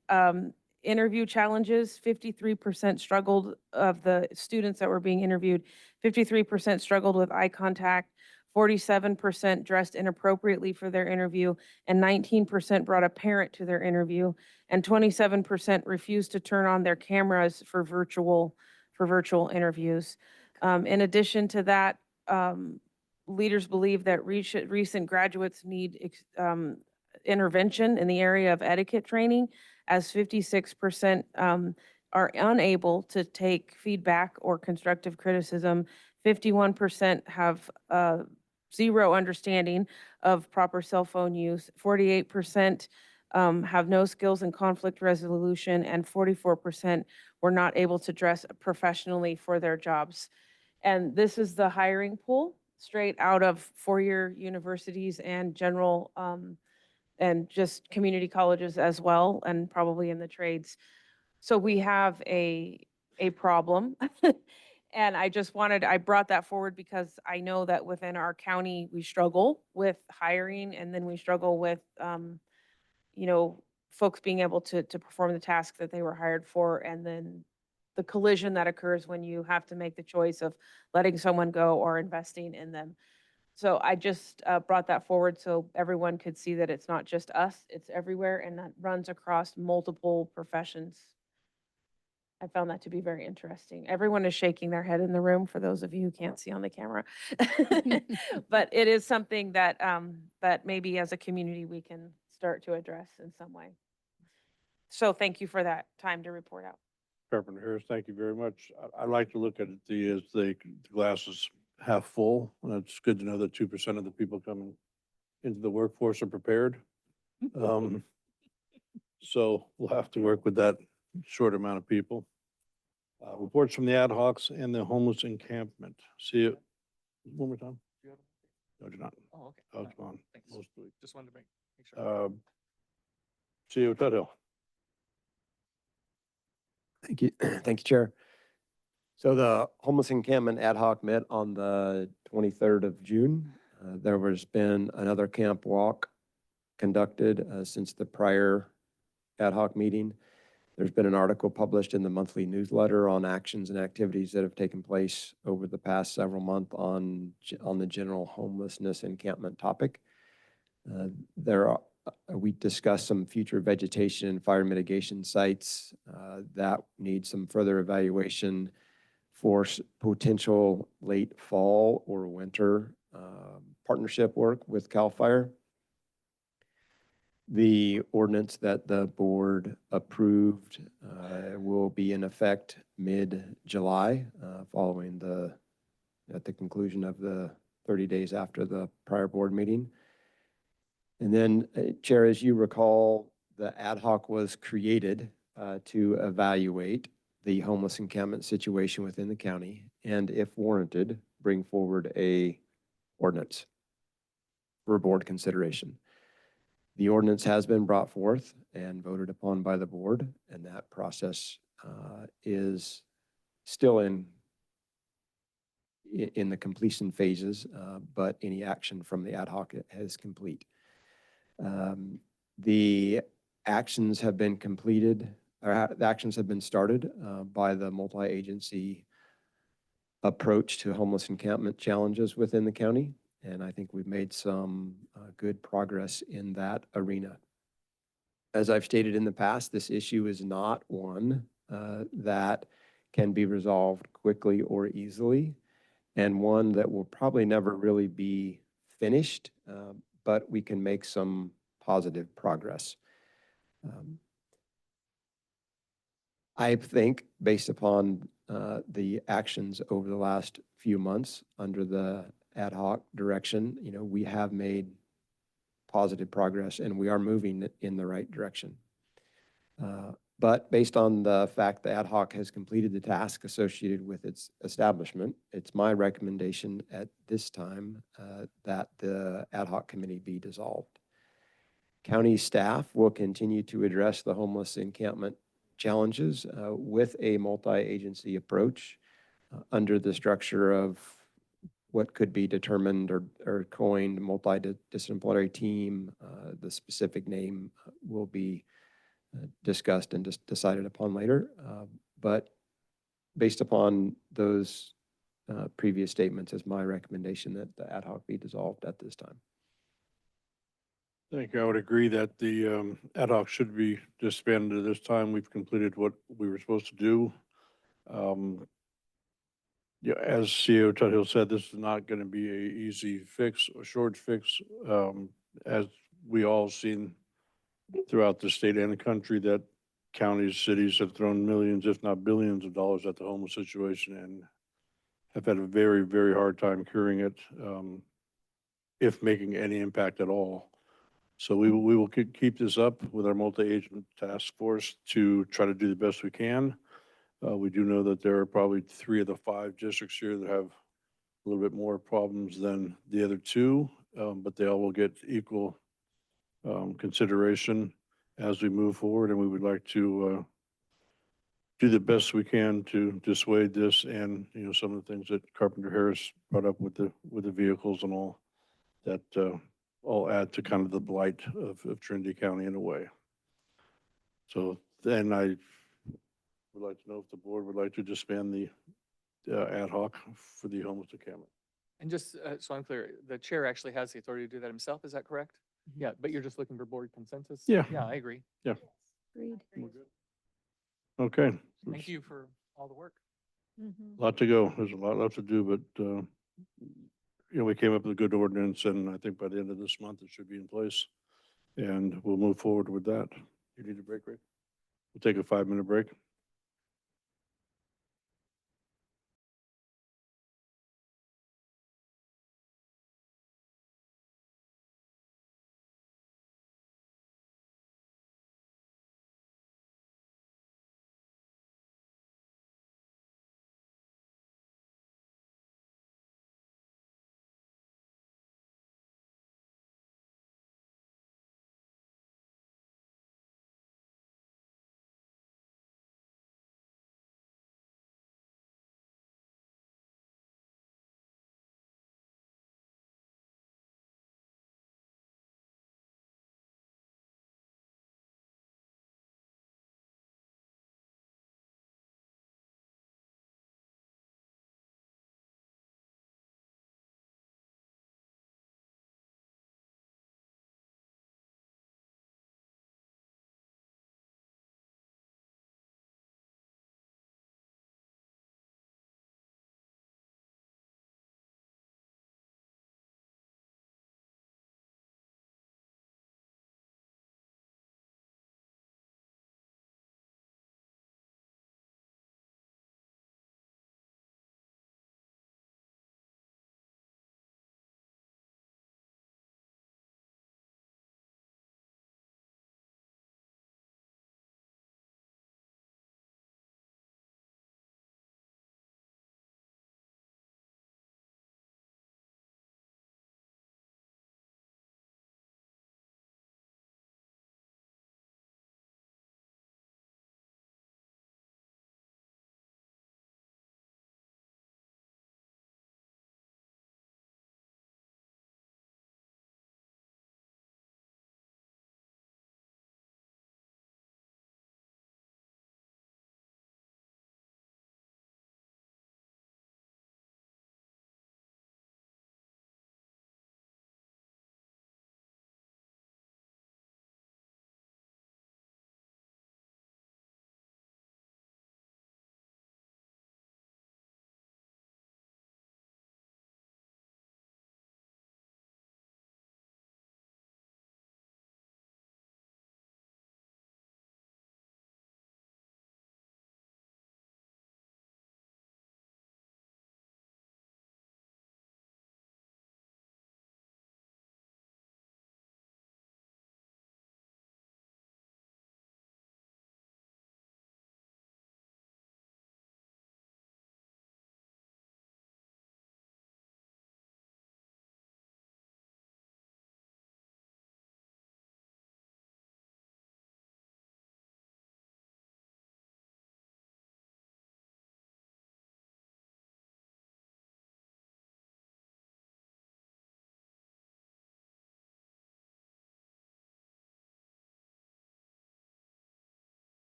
Interview challenges, 53% struggled of the students that were being interviewed, 53% struggled with eye contact, 47% dressed inappropriately for their interview, and 19% brought a parent to their interview, and 27% refused to turn on their cameras for virtual interviews. In addition to that, leaders believe that recent graduates need intervention in the area of etiquette training, as 56% are unable to take feedback or constructive criticism. 51% have zero understanding of proper cell phone use. 48% have no skills in conflict resolution, and 44% were not able to dress professionally for their jobs. And this is the hiring pool straight out of four-year universities and general and just community colleges as well, and probably in the trades. So we have a problem. And I brought that forward because I know that within our county, we struggle with hiring, and then we struggle with, folks being able to perform the task that they were hired for, and then the collision that occurs when you have to make the choice of letting someone go or investing in them. So I just brought that forward so everyone could see that it's not just us, it's everywhere, and that runs across multiple professions. I found that to be very interesting. Everyone is shaking their head in the room, for those of you who can't see on the camera. But it is something that, that maybe as a community we can start to address in some way. So thank you for that time to report out. Reverend Harris, thank you very much. I like to look at it as the glass is half full. And it's good to know that 2% of the people coming into the workforce are prepared. So we'll have to work with that short amount of people. Reports from the ad hocs and the homeless encampment. See it one more time? No, do not. Oh, okay. Oh, come on. Thanks. Mostly. Just wanted to make sure. CEO Tuthill. Thank you. Thank you, Chair. So the homeless encampment ad hoc met on the 23rd of June. There has been another camp walk conducted since the prior ad hoc meeting. There's been an article published in the monthly newsletter on actions and activities that have taken place over the past several months on the general homelessness encampment topic. We discussed some future vegetation and fire mitigation sites that need some further evaluation for potential late fall or winter partnership work with CAL FIRE. The ordinance that the board approved will be in effect mid-July, following at the conclusion of the 30 days after the prior board meeting. And then, Chair, as you recall, the ad hoc was created to evaluate the homeless encampment situation within the county, and if warranted, bring forward a ordinance for board consideration. The ordinance has been brought forth and voted upon by the board, and that process is still in the completion phases, but any action from the ad hoc is complete. The actions have been completed, or the actions have been started by the multi-agency approach to homeless encampment challenges within the county. And I think we've made some good progress in that arena. As I've stated in the past, this issue is not one that can be resolved quickly or easily, and one that will probably never really be finished, but we can make some positive progress. I think, based upon the actions over the last few months under the ad hoc direction, we have made positive progress and we are moving in the right direction. But based on the fact the ad hoc has completed the task associated with its establishment, it's my recommendation at this time that the ad hoc committee be dissolved. County staff will continue to address the homeless encampment challenges with a multi-agency approach under the structure of what could be determined or coined multidisciplinary team. The specific name will be discussed and decided upon later. But based upon those previous statements, is my recommendation that the ad hoc be dissolved at this time. I think I would agree that the ad hoc should be disbanded at this time. We've completed what we were supposed to do. Yeah, as CEO Tuthill said, this is not going to be a easy fix, a short fix. As we all seen throughout the state and the country, that counties, cities have thrown millions, if not billions of dollars at the homeless situation and have had a very, very hard time curing it, if making any impact at all. So we will keep this up with our multi-agent task force to try to do the best we can. We do know that there are probably 3 of the 5 districts here that have a little bit more problems than the other 2, but they all will get equal consideration as we move forward. And we would like to do the best we can to dissuade this and, some of the things that Carpenter Harris brought up with the vehicles and all that all add to kind of the blight of Trinity County in a way. So then I would like to know if the board would like to disband the ad hoc for the homeless encampment. And just so I'm clear, the chair actually has the authority to do that himself, is that correct? Yeah, but you're just looking for board consensus? Yeah. Yeah, I agree. Yeah. Agreed. Okay. Thank you for all the work. Lot to go. There's a lot left to do, but we came up with a good ordinance, and I think by the end of this month it should be in place, and we'll move forward with that. You need a break, Rick? We'll take a 5-minute break.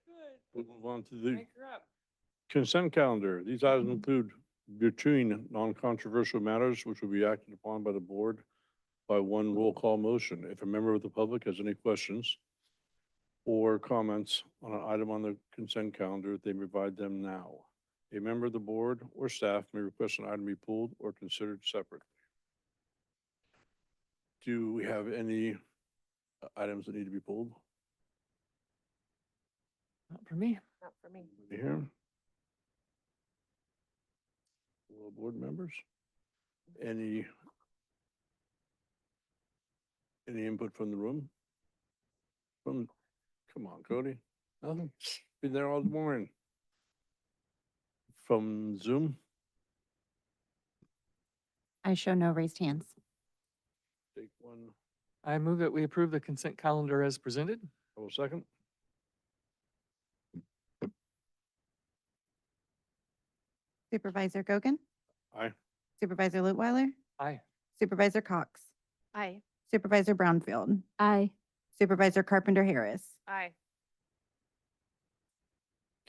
We'll move on to the Wake her up. consent calendar. These items include between non-controversial matters which will be acted upon by the board by one roll call motion. If a member of the public has any questions or comments on an item on the consent calendar, they provide them now. A member of the board or staff may request an item be pulled or considered separate. Do we have any items that need to be pulled? Not for me. Not for me. Here. Hello, board members. Any input from the room? Come on, Cody. Nothing? Been there all morning. From Zoom? I show no raised hands. Take one. I move that we approve the consent calendar as presented. I will second. Supervisor Gogan, Aye. Supervisor Lutwiler, Aye. Supervisor Cox, Aye. Supervisor Brownfield, Aye. Supervisor Carpenter Harris. Aye.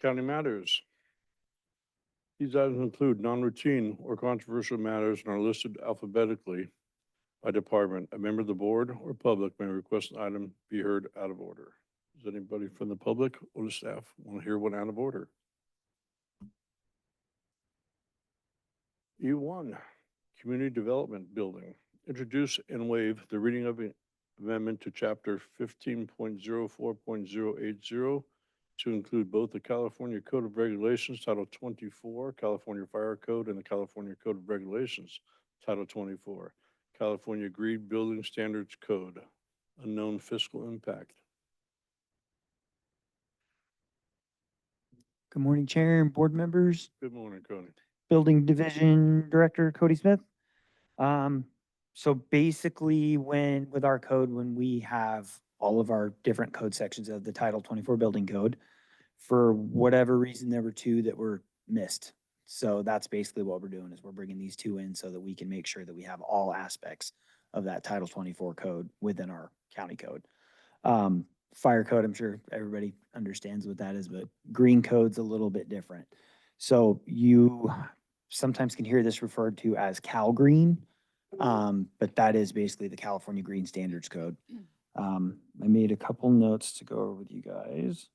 County matters. These items include non-routine or controversial matters and are listed alphabetically by department. A member of the board or public may request an item be heard out of order. Does anybody from the public or the staff want to hear one out of order? E1, Community Development Building. Introduce and waive the reading of an amendment to Chapter 15.04.080 to include both the California Code of Regulations, Title 24, California Fire Code, and the California Code of Regulations, Title 24, California Green Building Standards Code. Unknown fiscal impact. Good morning, Chair and board members. Good morning, Coney. Building Division Director Cody Smith. So basically with our code, when we have all of our different code sections of the Title 24 Building Code, for whatever reason, there were two that were missed. So that's basically what we're doing is we're bringing these two in so that we can make sure that we have all aspects of that Title 24 code within our county code. Fire code, I'm sure everybody understands what that is, but green code's a little bit different. So you sometimes can hear this referred to as Cal Green, but that is basically the California Green Standards Code. I made a couple notes to go over with you guys.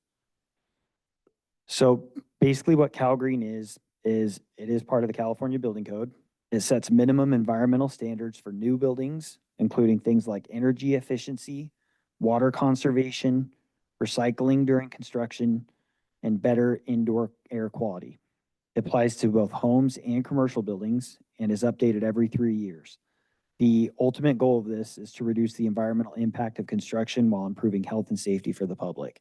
So basically what Cal Green is it is part of the California Building Code. It sets minimum environmental standards for new buildings, including things like energy efficiency, water conservation, recycling during construction, and better indoor air quality. It applies to both homes and commercial buildings and is updated every 3 years. The ultimate goal of this is to reduce the environmental impact of construction while improving health and safety for the public.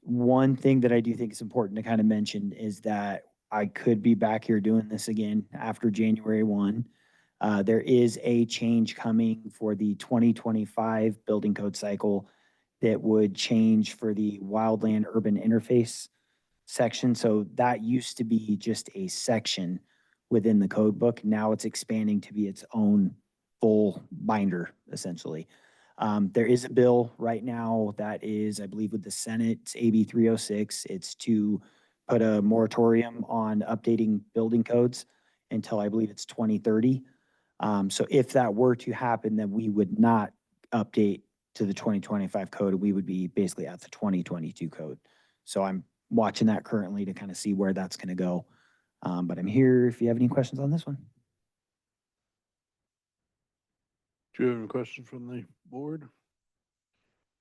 One thing that I do think is important to kind of mention is that I could be back here doing this again after January 1. There is a change coming for the 2025 building code cycle that would change for the wildland urban interface section. So that used to be just a section within the code book. Now it's expanding to be its own full binder, essentially. There is a bill right now that is, I believe, with the Senate, it's AB 306. It's to put a moratorium on updating building codes until I believe it's 2030. So if that were to happen, then we would not update to the 2025 code. We would be basically at the 2022 code. So I'm watching that currently to kind of see where that's going to go. But I'm here if you have any questions on this one. Do you have any questions from the board?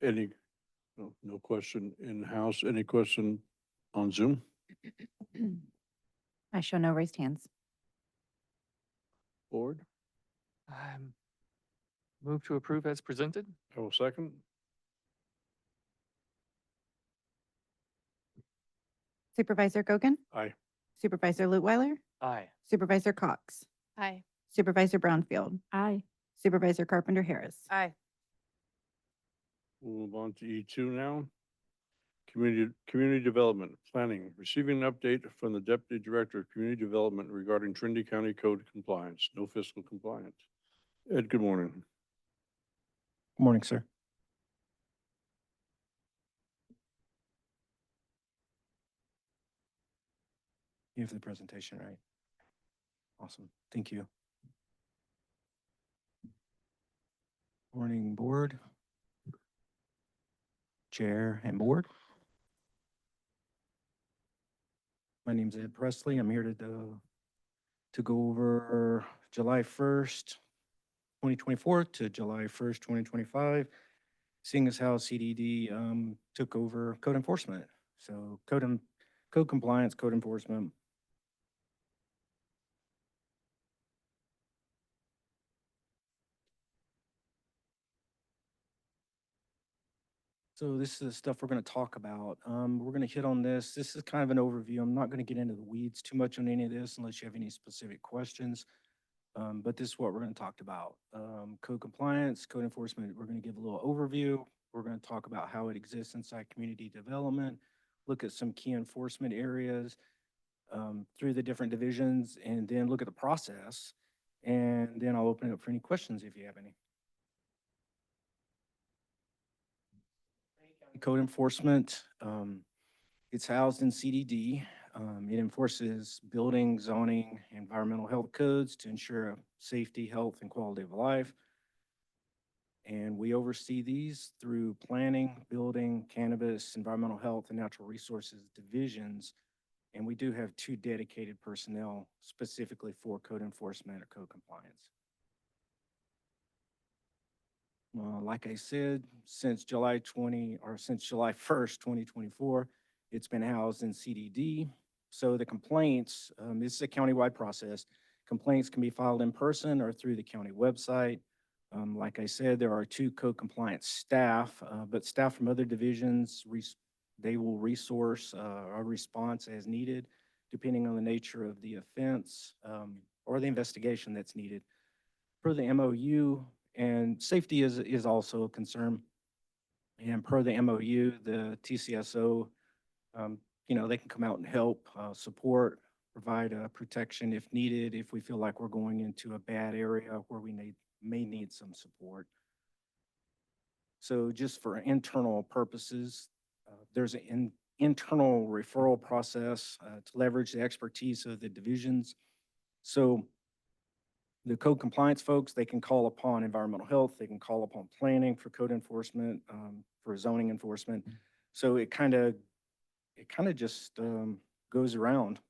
Any, no question in-house. Any question on Zoom? I show no raised hands. Board? Move to approve as presented. I will second. Supervisor Gogan, Aye. Supervisor Lutwiler, Aye. Supervisor Cox, Aye. Supervisor Brownfield, Aye. Supervisor Carpenter Harris. Aye. We'll move on to E2 now. Community Development Planning, receiving an update from the Deputy Director of Community Development regarding Trinity County Code compliance, no fiscal compliance. Ed, good morning. Good morning, sir. You have the presentation, right? Awesome. Thank you. Morning, board, chair, and board. My name's Ed Presley. I'm here to go over July 1st, 2024 to July 1st, 2025, seeing as how CDD took over code enforcement. So code compliance, code enforcement. So this is the stuff we're going to talk about. We're going to hit on this. This is kind of an overview. I'm not going to get into the weeds too much on any of this unless you have any specific questions. But this is what we're going to talk about. Code compliance, code enforcement. We're going to give a little overview. We're going to talk about how it exists inside community development, look at some key enforcement areas through the different divisions, and then look at the process. And then I'll open it up for any questions if you have any. Code enforcement, it's housed in CDD. It enforces building, zoning, environmental health codes to ensure safety, health, and quality of life. And we oversee these through planning, building, cannabis, environmental health, and natural resources divisions. And we do have 2 dedicated personnel specifically for code enforcement or code compliance. Like I said, since July 1st, 2024, it's been housed in CDD. So the complaints, this is a countywide process. Complaints can be filed in person or through the county website. Like I said, there are 2 code compliance staff, but staff from other divisions, they will resource a response as needed, depending on the nature of the offense or the investigation that's needed. Per the MOU, and safety is also a concern. And per the MOU, the TCSO, they can come out and help, support, provide protection if needed, if we feel like we're going into a bad area where we may need some support. So just for internal purposes, there's an internal referral process to leverage the expertise of the divisions. So the code compliance folks, they can call upon environmental health, they can call upon planning for code enforcement, for zoning enforcement. So it kind of just goes around.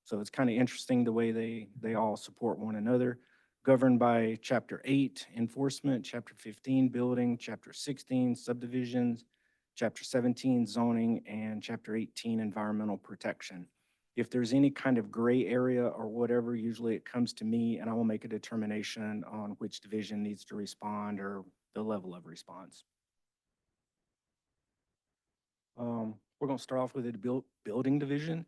So it's kind of interesting the way they all support one another. Governed by Chapter 8, enforcement, Chapter 15, building, Chapter 16, subdivisions, Chapter 17, zoning, and Chapter 18, environmental protection. If there's any kind of gray area or whatever, usually it comes to me and I will make a determination on which division needs to respond or the level of response. We're going to start off with the building division.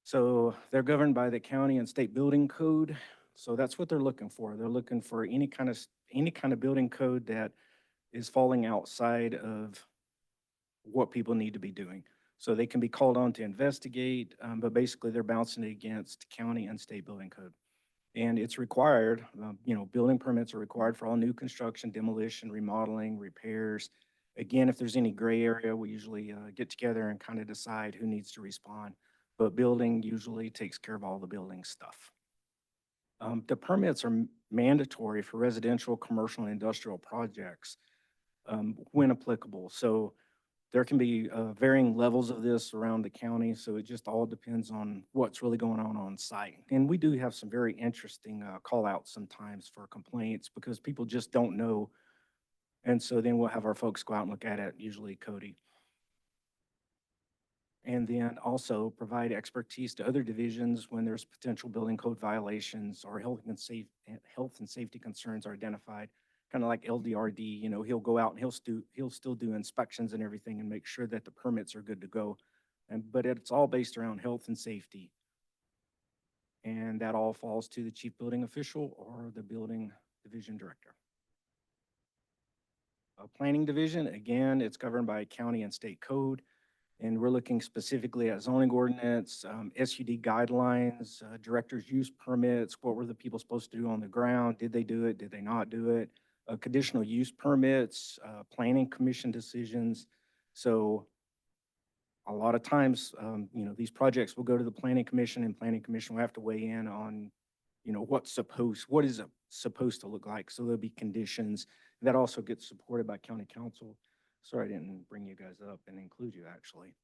So they're governed by the county and state building code. So that's what they're looking for. They're looking for any kind of building code that is falling outside of what people need to be doing. So they can be called on to investigate, but basically they're bouncing it against county and state building code. And it's required, building permits are required for all new construction, demolition, remodeling, repairs. Again, if there's any gray area, we usually get together and kind of decide who needs to respond. But building usually takes care of all the building stuff. The permits are mandatory for residential, commercial, and industrial projects when applicable. So there can be varying levels of this around the county, so it just all depends on what's really going on site. And we do have some very interesting call outs sometimes for complaints because people just don't know. And so then we'll have our folks go out and look at it, usually Cody. And then also provide expertise to other divisions when there's potential building code violations or health and safety concerns are identified. Kind of like LDRD, he'll go out and he'll still do inspections and everything and make sure that the permits are good to go. But it's all based around health and safety. And that all falls to the chief building official or the building division director. Planning division, again, it's governed by county and state code. And we're looking specifically at zoning ordinance, SUD guidelines, director's use permits. What were the people supposed to do on the ground? Did they do it? Did they not do it? Conditional use permits, planning commission decisions. So a lot of times, these projects will go to the planning commission, and planning commission will have to weigh in on, what is it supposed to look like? So there'll be conditions that also get supported by county council. Sorry, I didn't bring you guys up and include you actually,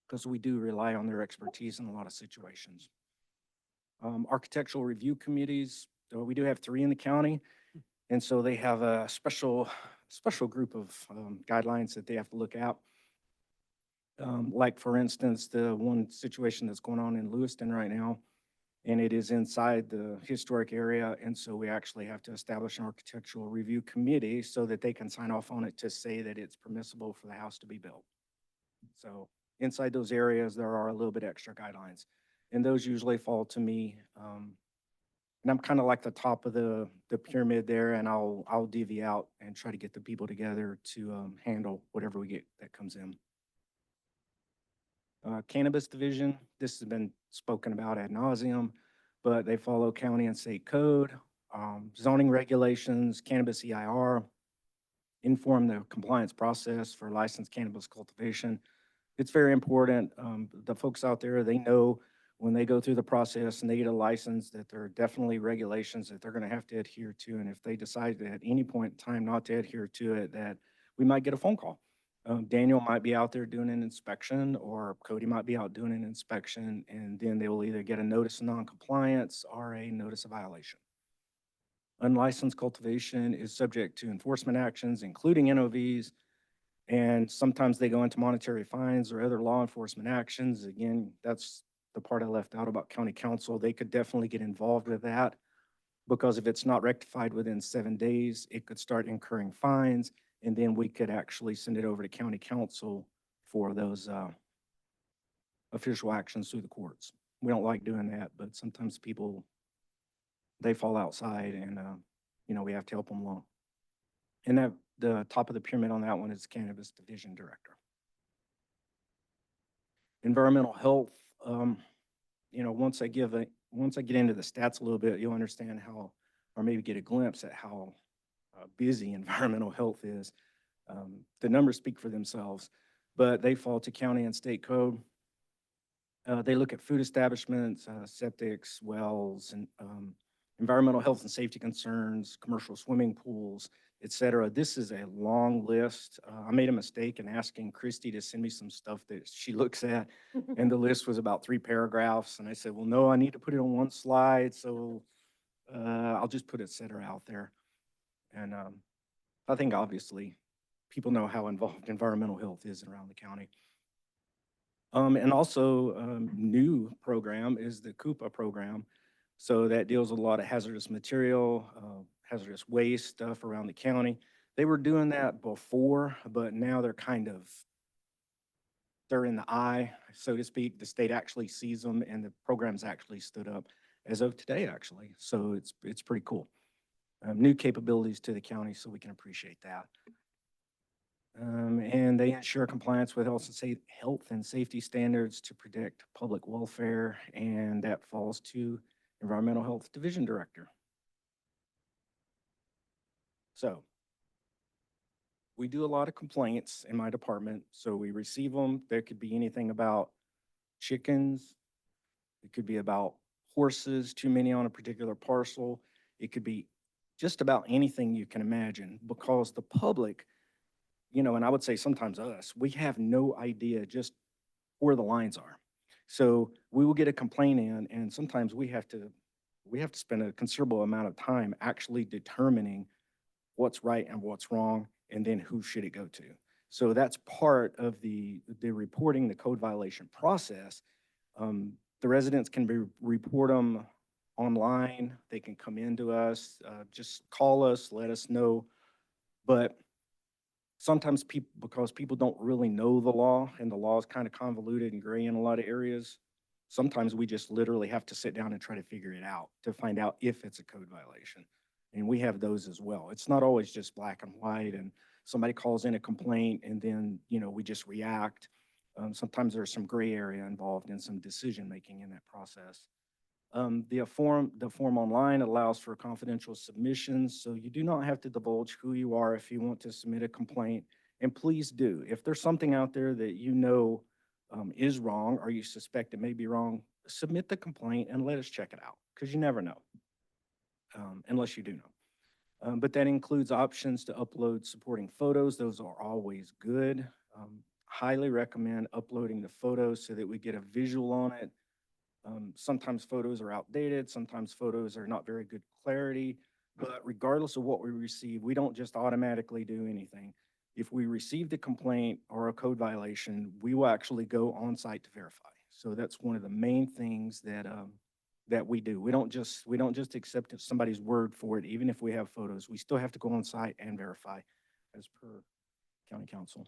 because we do rely on their expertise in a lot of situations. Architectural review committees, we do have 3 in the county. And so they have a special group of guidelines that they have to look at. Like for instance, the one situation that's going on in Lewiston right now, and it is inside the historic area. And so we actually have to establish an architectural review committee so that they can sign off on it to say that it's permissible for the house to be built. So inside those areas, there are a little bit extra guidelines, and those usually fall to me. And I'm kind of like the top of the pyramid there, and I'll divvy out and try to get the people together to handle whatever we get that comes in. Cannabis division, this has been spoken about ad nauseum, but they follow county and state code, zoning regulations, cannabis EIR, inform the compliance process for licensed cannabis cultivation. It's very important. The folks out there, they know when they go through the process and they get a license that there are definitely regulations that they're going to have to adhere to. And if they decide at any point in time not to adhere to it, that we might get a phone call. Daniel might be out there doing an inspection, or Cody might be out doing an inspection, and then they will either get a notice of noncompliance or a notice of violation. Unlicensed cultivation is subject to enforcement actions, including NOVs, and sometimes they go into monetary fines or other law enforcement actions. Again, that's the part I left out about county council. They could definitely get involved with that, because if it's not rectified within 7 days, it could start incurring fines, and then we could actually send it over to county council for those official actions through the courts. We don't like doing that, but sometimes people, they fall outside, and we have to help them along. And that the top of the pyramid on that one is Cannabis Division Director. Environmental health, once I get into the stats a little bit, you'll understand how, or maybe get a glimpse at how busy environmental health is. The numbers speak for themselves, but they fall to county and state code. They look at food establishments, septics, wells, and environmental health and safety concerns, commercial swimming pools, et cetera. This is a long list. I made a mistake in asking Christy to send me some stuff that she looks at, and the list was about 3 paragraphs. And I said, well, no, I need to put it on one slide, so I'll just put et cetera out there. And I think obviously people know how involved environmental health is around the county. And also new program is the Coupa program. So that deals with a lot of hazardous material, hazardous waste stuff around the county. They were doing that before, but now they're in the eye, so to speak. The state actually sees them, and the program's actually stood up as of today, actually. So it's pretty cool. New capabilities to the county, so we can appreciate that. And they ensure compliance with health and safety standards to protect public welfare, and that falls to Environmental Health Division Director. So we do a lot of complaints in my department. So we receive them. There could be anything about chickens. It could be about horses, too many on a particular parcel. It could be just about anything you can imagine, because the public, and I would say sometimes us, we have no idea just where the lines are. So we will get a complaint in, and sometimes we have to spend a considerable amount of time actually determining what's right and what's wrong, and then who should it go to. So that's part of the reporting, the code violation process. The residents can report them online. They can come into us, just call us, let us know. But sometimes because people don't really know the law, and the law is kind of convoluted and gray in a lot of areas, sometimes we just literally have to sit down and try to figure it out to find out if it's a code violation. And we have those as well. It's not always just black and white, and somebody calls in a complaint and then, we just react. Sometimes there's some gray area involved in some decision-making in that process. The form online allows for confidential submissions, so you do not have to divulge who you are if you want to submit a complaint, And please do. If there's something out there that you know is wrong or you suspect it may be wrong, submit the complaint and let us check it out, because you never know, unless you do know. But that includes options to upload supporting photos. Those are always good. Highly recommend uploading the photos so that we get a visual on it. Sometimes photos are outdated, sometimes photos are not very good clarity, but regardless of what we receive, we don't just automatically do anything. If we received a complaint or a code violation, we will actually go on site to verify. So that's one of the main things that we do. We don't just accept somebody's word for it, even if we have photos. We still have to go on site and verify as per county council.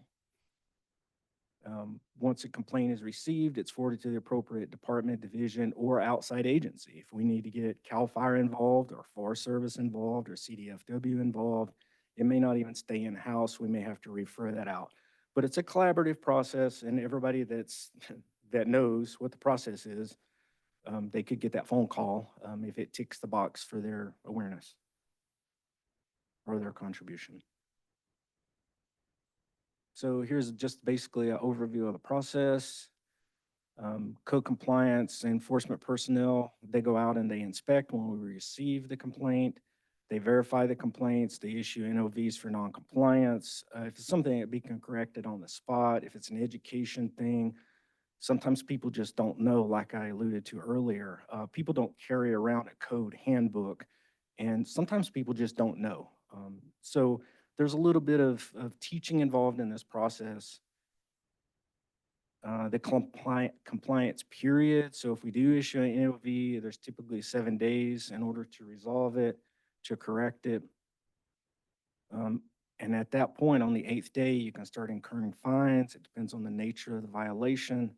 Once a complaint is received, it's forwarded to the appropriate department, division, or outside agency. If we need to get CAL FIRE involved, or Forest Service involved, or CDFW involved, it may not even stay in-house. We may have to refer that out. But it's a collaborative process, and everybody that knows what the process is, they could get that phone call if it ticks the box for their awareness or their contribution. So here's just basically an overview of the process. Code compliance enforcement personnel, they go out and they inspect when we receive the complaint. They verify the complaints. They issue NOVs for non-compliance. If it's something that can be corrected on the spot, if it's an education thing, sometimes people just don't know, like I alluded to earlier. People don't carry around a code handbook, and sometimes people just don't know. So there's a little bit of teaching involved in this process. The compliance period. So if we do issue an NOV, there's typically 7 days in order to resolve it, to correct it. And at that point, on the 8th day, you can start incurring fines. It depends on the nature of the violation.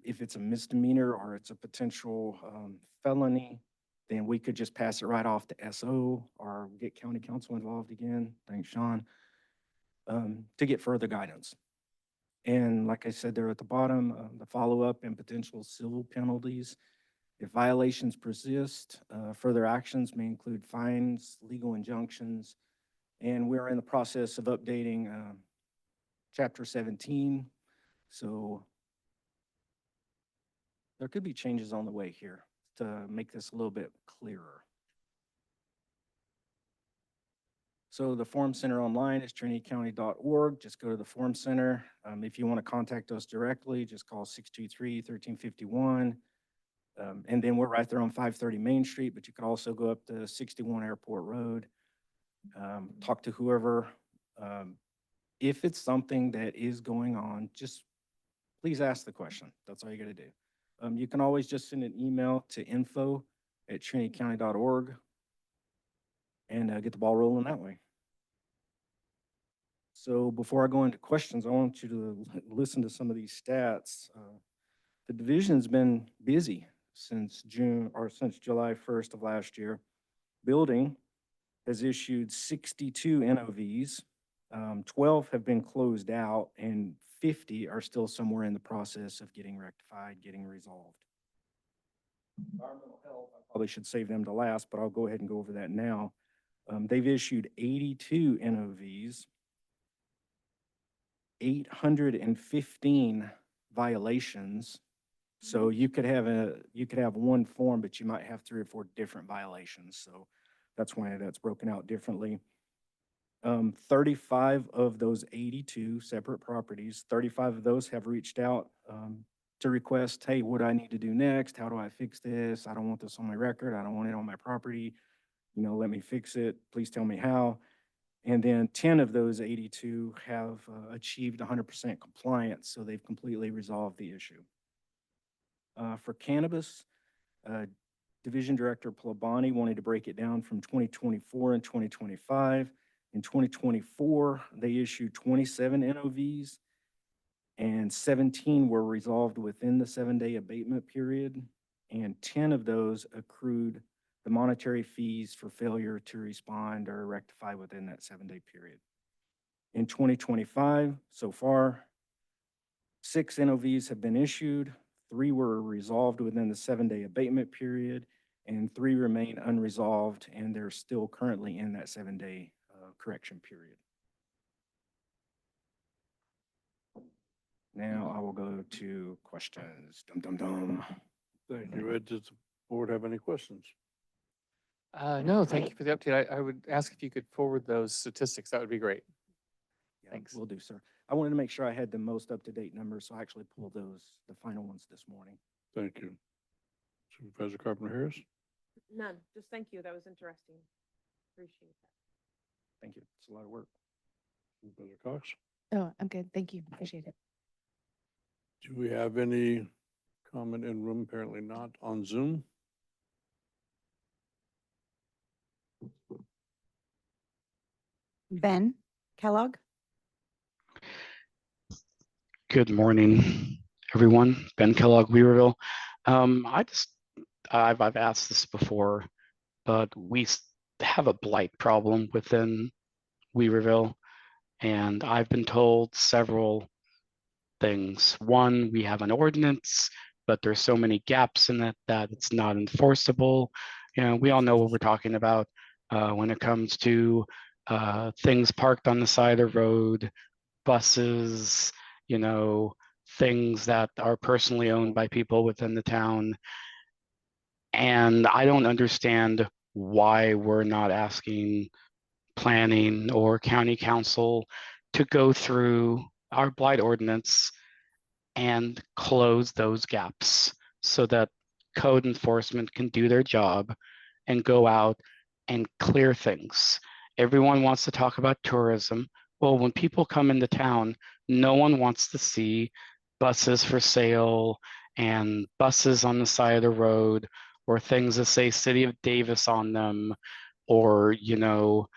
If it's a misdemeanor or it's a potential felony, then we could just pass it right off to SO or get county council involved again. Thanks, Sean, to get further guidance. And like I said there at the bottom, the follow-up and potential civil penalties. If violations persist, further actions may include fines, legal injunctions, and we're in the process of updating Chapter 17. So there could be changes on the way here to make this a little bit clearer. So the Form Center online is trinitycounty.org. Just go to the Form Center. If you want to contact us directly, just call 623-1351. And then we're right there on 530 Main Street, but you could also go up to 61 Airport Road, talk to whoever. If it's something that is going on, just please ask the question. That's all you got to do. You can always just send an email to info@trinitycounty.org and get the ball rolling that way. So before I go into questions, I want you to listen to some of these stats. The division's been busy since July 1st of last year. Building has issued 62 NOVs, 12 have been closed out, and 50 are still somewhere in the process of getting rectified, getting resolved. Environmental health, I probably should save them to last, but I'll go ahead and go over that now. They've issued 82 NOVs, 815 violations. So you could have one form, but you might have 3 or 4 different violations. So that's why that's broken out differently. 35 of those 82 separate properties, 35 of those have reached out to request, hey, what do I need to do next? How do I fix this? I don't want this on my record. I don't want it on my property. Let me fix it. Please tell me how. And then 10 of those 82 have achieved 100% compliance, so they've completely resolved the issue. For cannabis, Division Director Plabani wanted to break it down from 2024 and 2025. In 2024, they issued 27 NOVs, and 17 were resolved within the 7-day abatement period, and 10 of those accrued the monetary fees for failure to respond or rectify within that 7-day period. In 2025, so far, 6 NOVs have been issued, 3 were resolved within the 7-day abatement period, and 3 remain unresolved, and they're still currently in that 7-day correction period. Now I will go to questions. Dum, dum, dum. Thank you, Ed. Does the board have any questions? No, thank you for the update. I would ask if you could forward those statistics. That would be great. Yeah, Thanks. Will do, sir. I wanted to make sure I had the most up-to-date numbers, so I actually pulled those, the final ones this morning. Thank you. Supervisor Carpenter Harris? None, just thank you. That was interesting. Appreciate that. Thank you. It's a lot of work. Supervisor Cox? Oh, I'm good. Thank you. Appreciate it. Do we have any comment in room? Apparently not. On Zoom? Ben Kellogg. Good morning, everyone. Ben Kellogg, Weaverville. I've asked this before, but we have a blight problem within Weaverville, and I've been told several things. One, we have an ordinance, but there's so many gaps in it that it's not enforceable. You know, we all know what we're talking about when it comes to things parked on the side of the road, buses, you know, things that are personally owned by people within the town. And I don't understand why we're not asking planning or county council to go through our blight ordinance and close those gaps so that code enforcement can do their job and go out and clear things. Everyone wants to talk about tourism. Well, when people come into town, no one wants to see buses for sale and buses on the side of the road or things that say City of Davis on them, or, you know,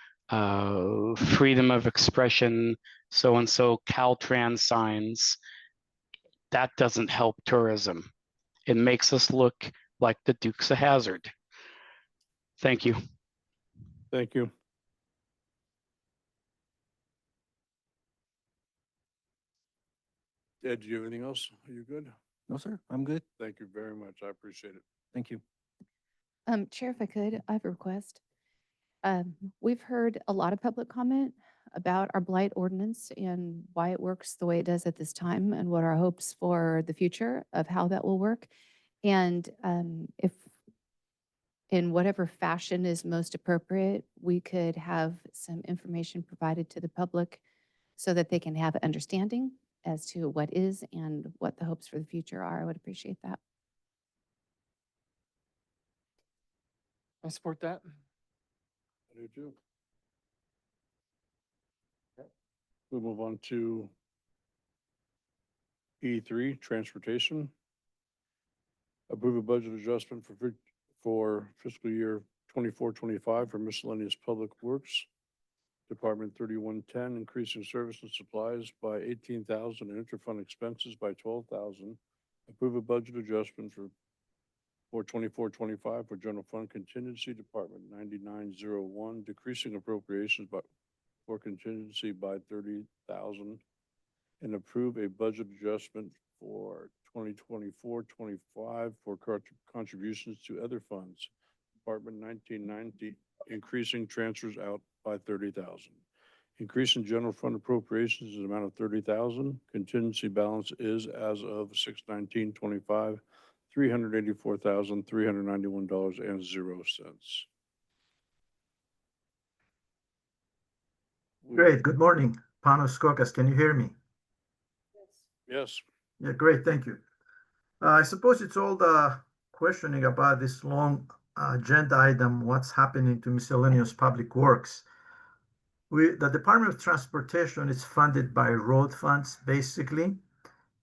freedom of expression, so-and-so Caltrans signs. That doesn't help tourism. It makes us look like the Dukes of Hazzard. Thank you. Thank you. Ed, do you have anything else? Are you good? No, sir, I'm good. Thank you very much. I appreciate it. Thank you. Chair, if I could, I have a request. We've heard a lot of public comment about our blight ordinance and why it works the way it does at this time and what our hopes for the future of how that will work. And if in whatever fashion is most appropriate, we could have some information provided to the public so that they can have an understanding as to what is and what the hopes for the future are. I would appreciate that. I support that. I do too. We'll move on to E3, transportation. Approve a budget adjustment for fiscal year 24-25 for miscellaneous public works. Department 3110, increasing service and supplies by 18,000 and interfund expenses by 12,000. Approve a budget adjustment for 24-25 for general fund contingency, Department 9901, decreasing appropriations for contingency by 30,000, and approve a budget adjustment for 2024-25 for contributions to other funds, Department 1990, increasing transfers out by 30,000. Increase in general fund appropriations is an amount of 30,000. Contingency balance is, as of 6/19/25, $384,391.00. Great. Good morning. Panos Kokas, can you hear me? Yes. Yeah, great. Thank you. I suppose it's all the questioning about this long agenda item, what's happening to miscellaneous public works. The Department of Transportation is funded by road funds, basically,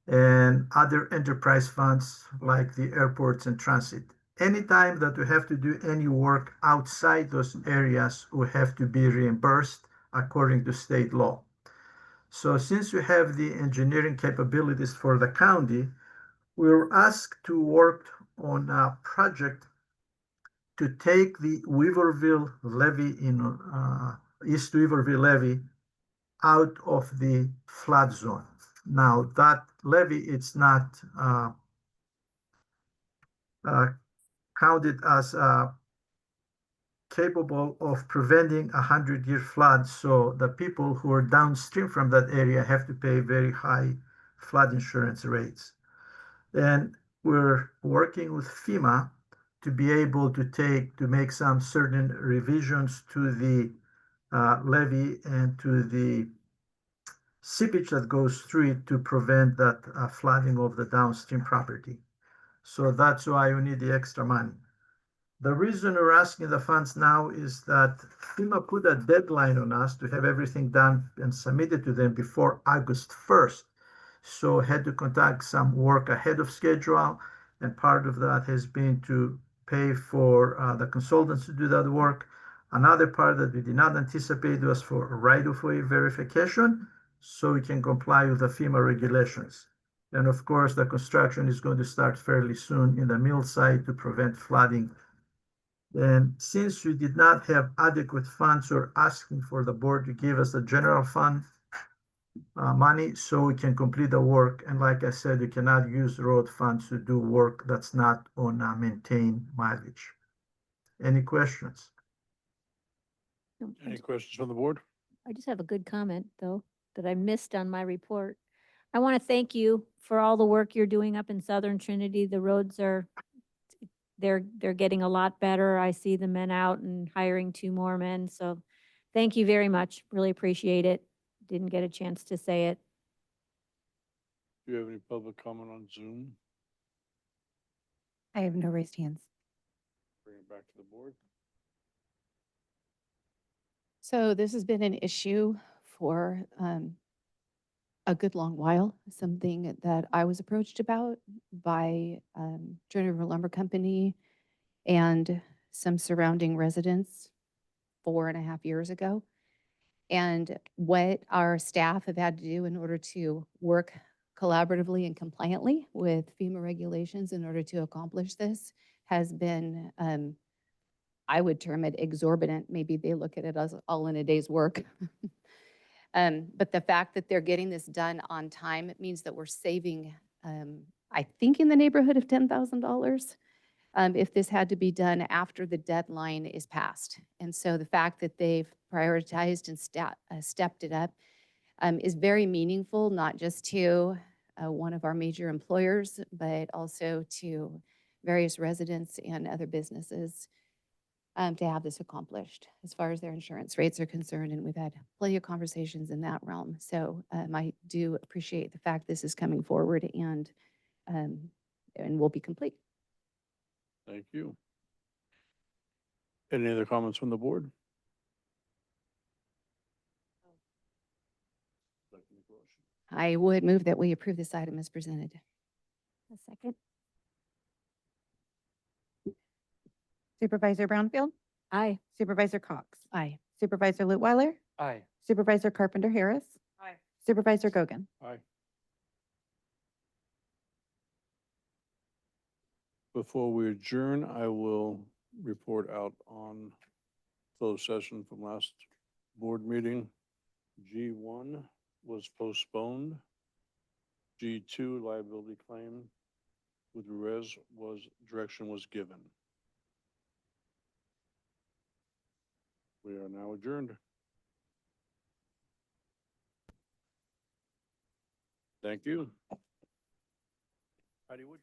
and other enterprise funds like the airports and transit. Anytime that we have to do any work outside those areas, we have to be reimbursed according to state law. So since we have the engineering capabilities for the county, we were asked to work on a project to take the Weaverville levee in East Weaverville levee out of the flood zone. Now that levee, it's not counted as capable of preventing 100-year flood. So the people who are downstream from that area have to pay very high flood insurance rates. And we're working with FEMA to be able to make some certain revisions to the levee and to the seepage that goes through it to prevent that flooding of the downstream property. So that's why we need the extra money. The reason we're asking the funds now is that FEMA put a deadline on us to have everything done and submitted to them before August 1st. So had to conduct some work ahead of schedule, and part of that has been to pay for the consultants to do that work. Another part that we did not anticipate was for right-of-way verification, so we can comply with the FEMA regulations. And of course, the construction is going to start fairly soon in the mill site to prevent flooding. And since we did not have adequate funds, we're asking for the board to give us the general fund money so we can complete the work. And like I said, we cannot use road funds to do work that's not on maintained mileage. Any questions? Any questions from the board? I just have a good comment, though, that I missed on my report. I want to thank you for all the work you're doing up in Southern Trinity. The roads are, they're getting a lot better. I see the men out and hiring 2 more men. So thank you very much. Really appreciate it. Didn't get a chance to say it. Do you have any public comment on Zoom? I have no raised hands. Bring it back to the board. So this has been an issue for a good long while, something that I was approached about by Trinity River Lumber Company and some surrounding residents 4.5 years ago. And what our staff have had to do in order to work collaboratively and compliantly with FEMA regulations in order to accomplish this has been, I would term it exorbitant. Maybe they look at it as all in a day's work. But the fact that they're getting this done on time, it means that we're saving, I think, in the neighborhood of $10,000 if this had to be done after the deadline is passed. And so the fact that they've prioritized and stepped it up is very meaningful, not just to one of our major employers, but also to various residents and other businesses to have this accomplished as far as their insurance rates are concerned. And we've had plenty of conversations in that realm. So I do appreciate the fact this is coming forward and will be complete. Thank you. Any other comments from the board? I would move that we approve this item as presented. A second. Supervisor Brownfield, Aye. Supervisor Cox, Aye. Supervisor Lutwiler, Aye. Supervisor Carpenter Harris, Aye. Supervisor Gogan. Aye. Before we adjourn, I will report out on closed session from last board meeting. G1 was postponed. G2 liability claim with Ruiz direction was given. We are now adjourned. Thank you. Heidi, what day?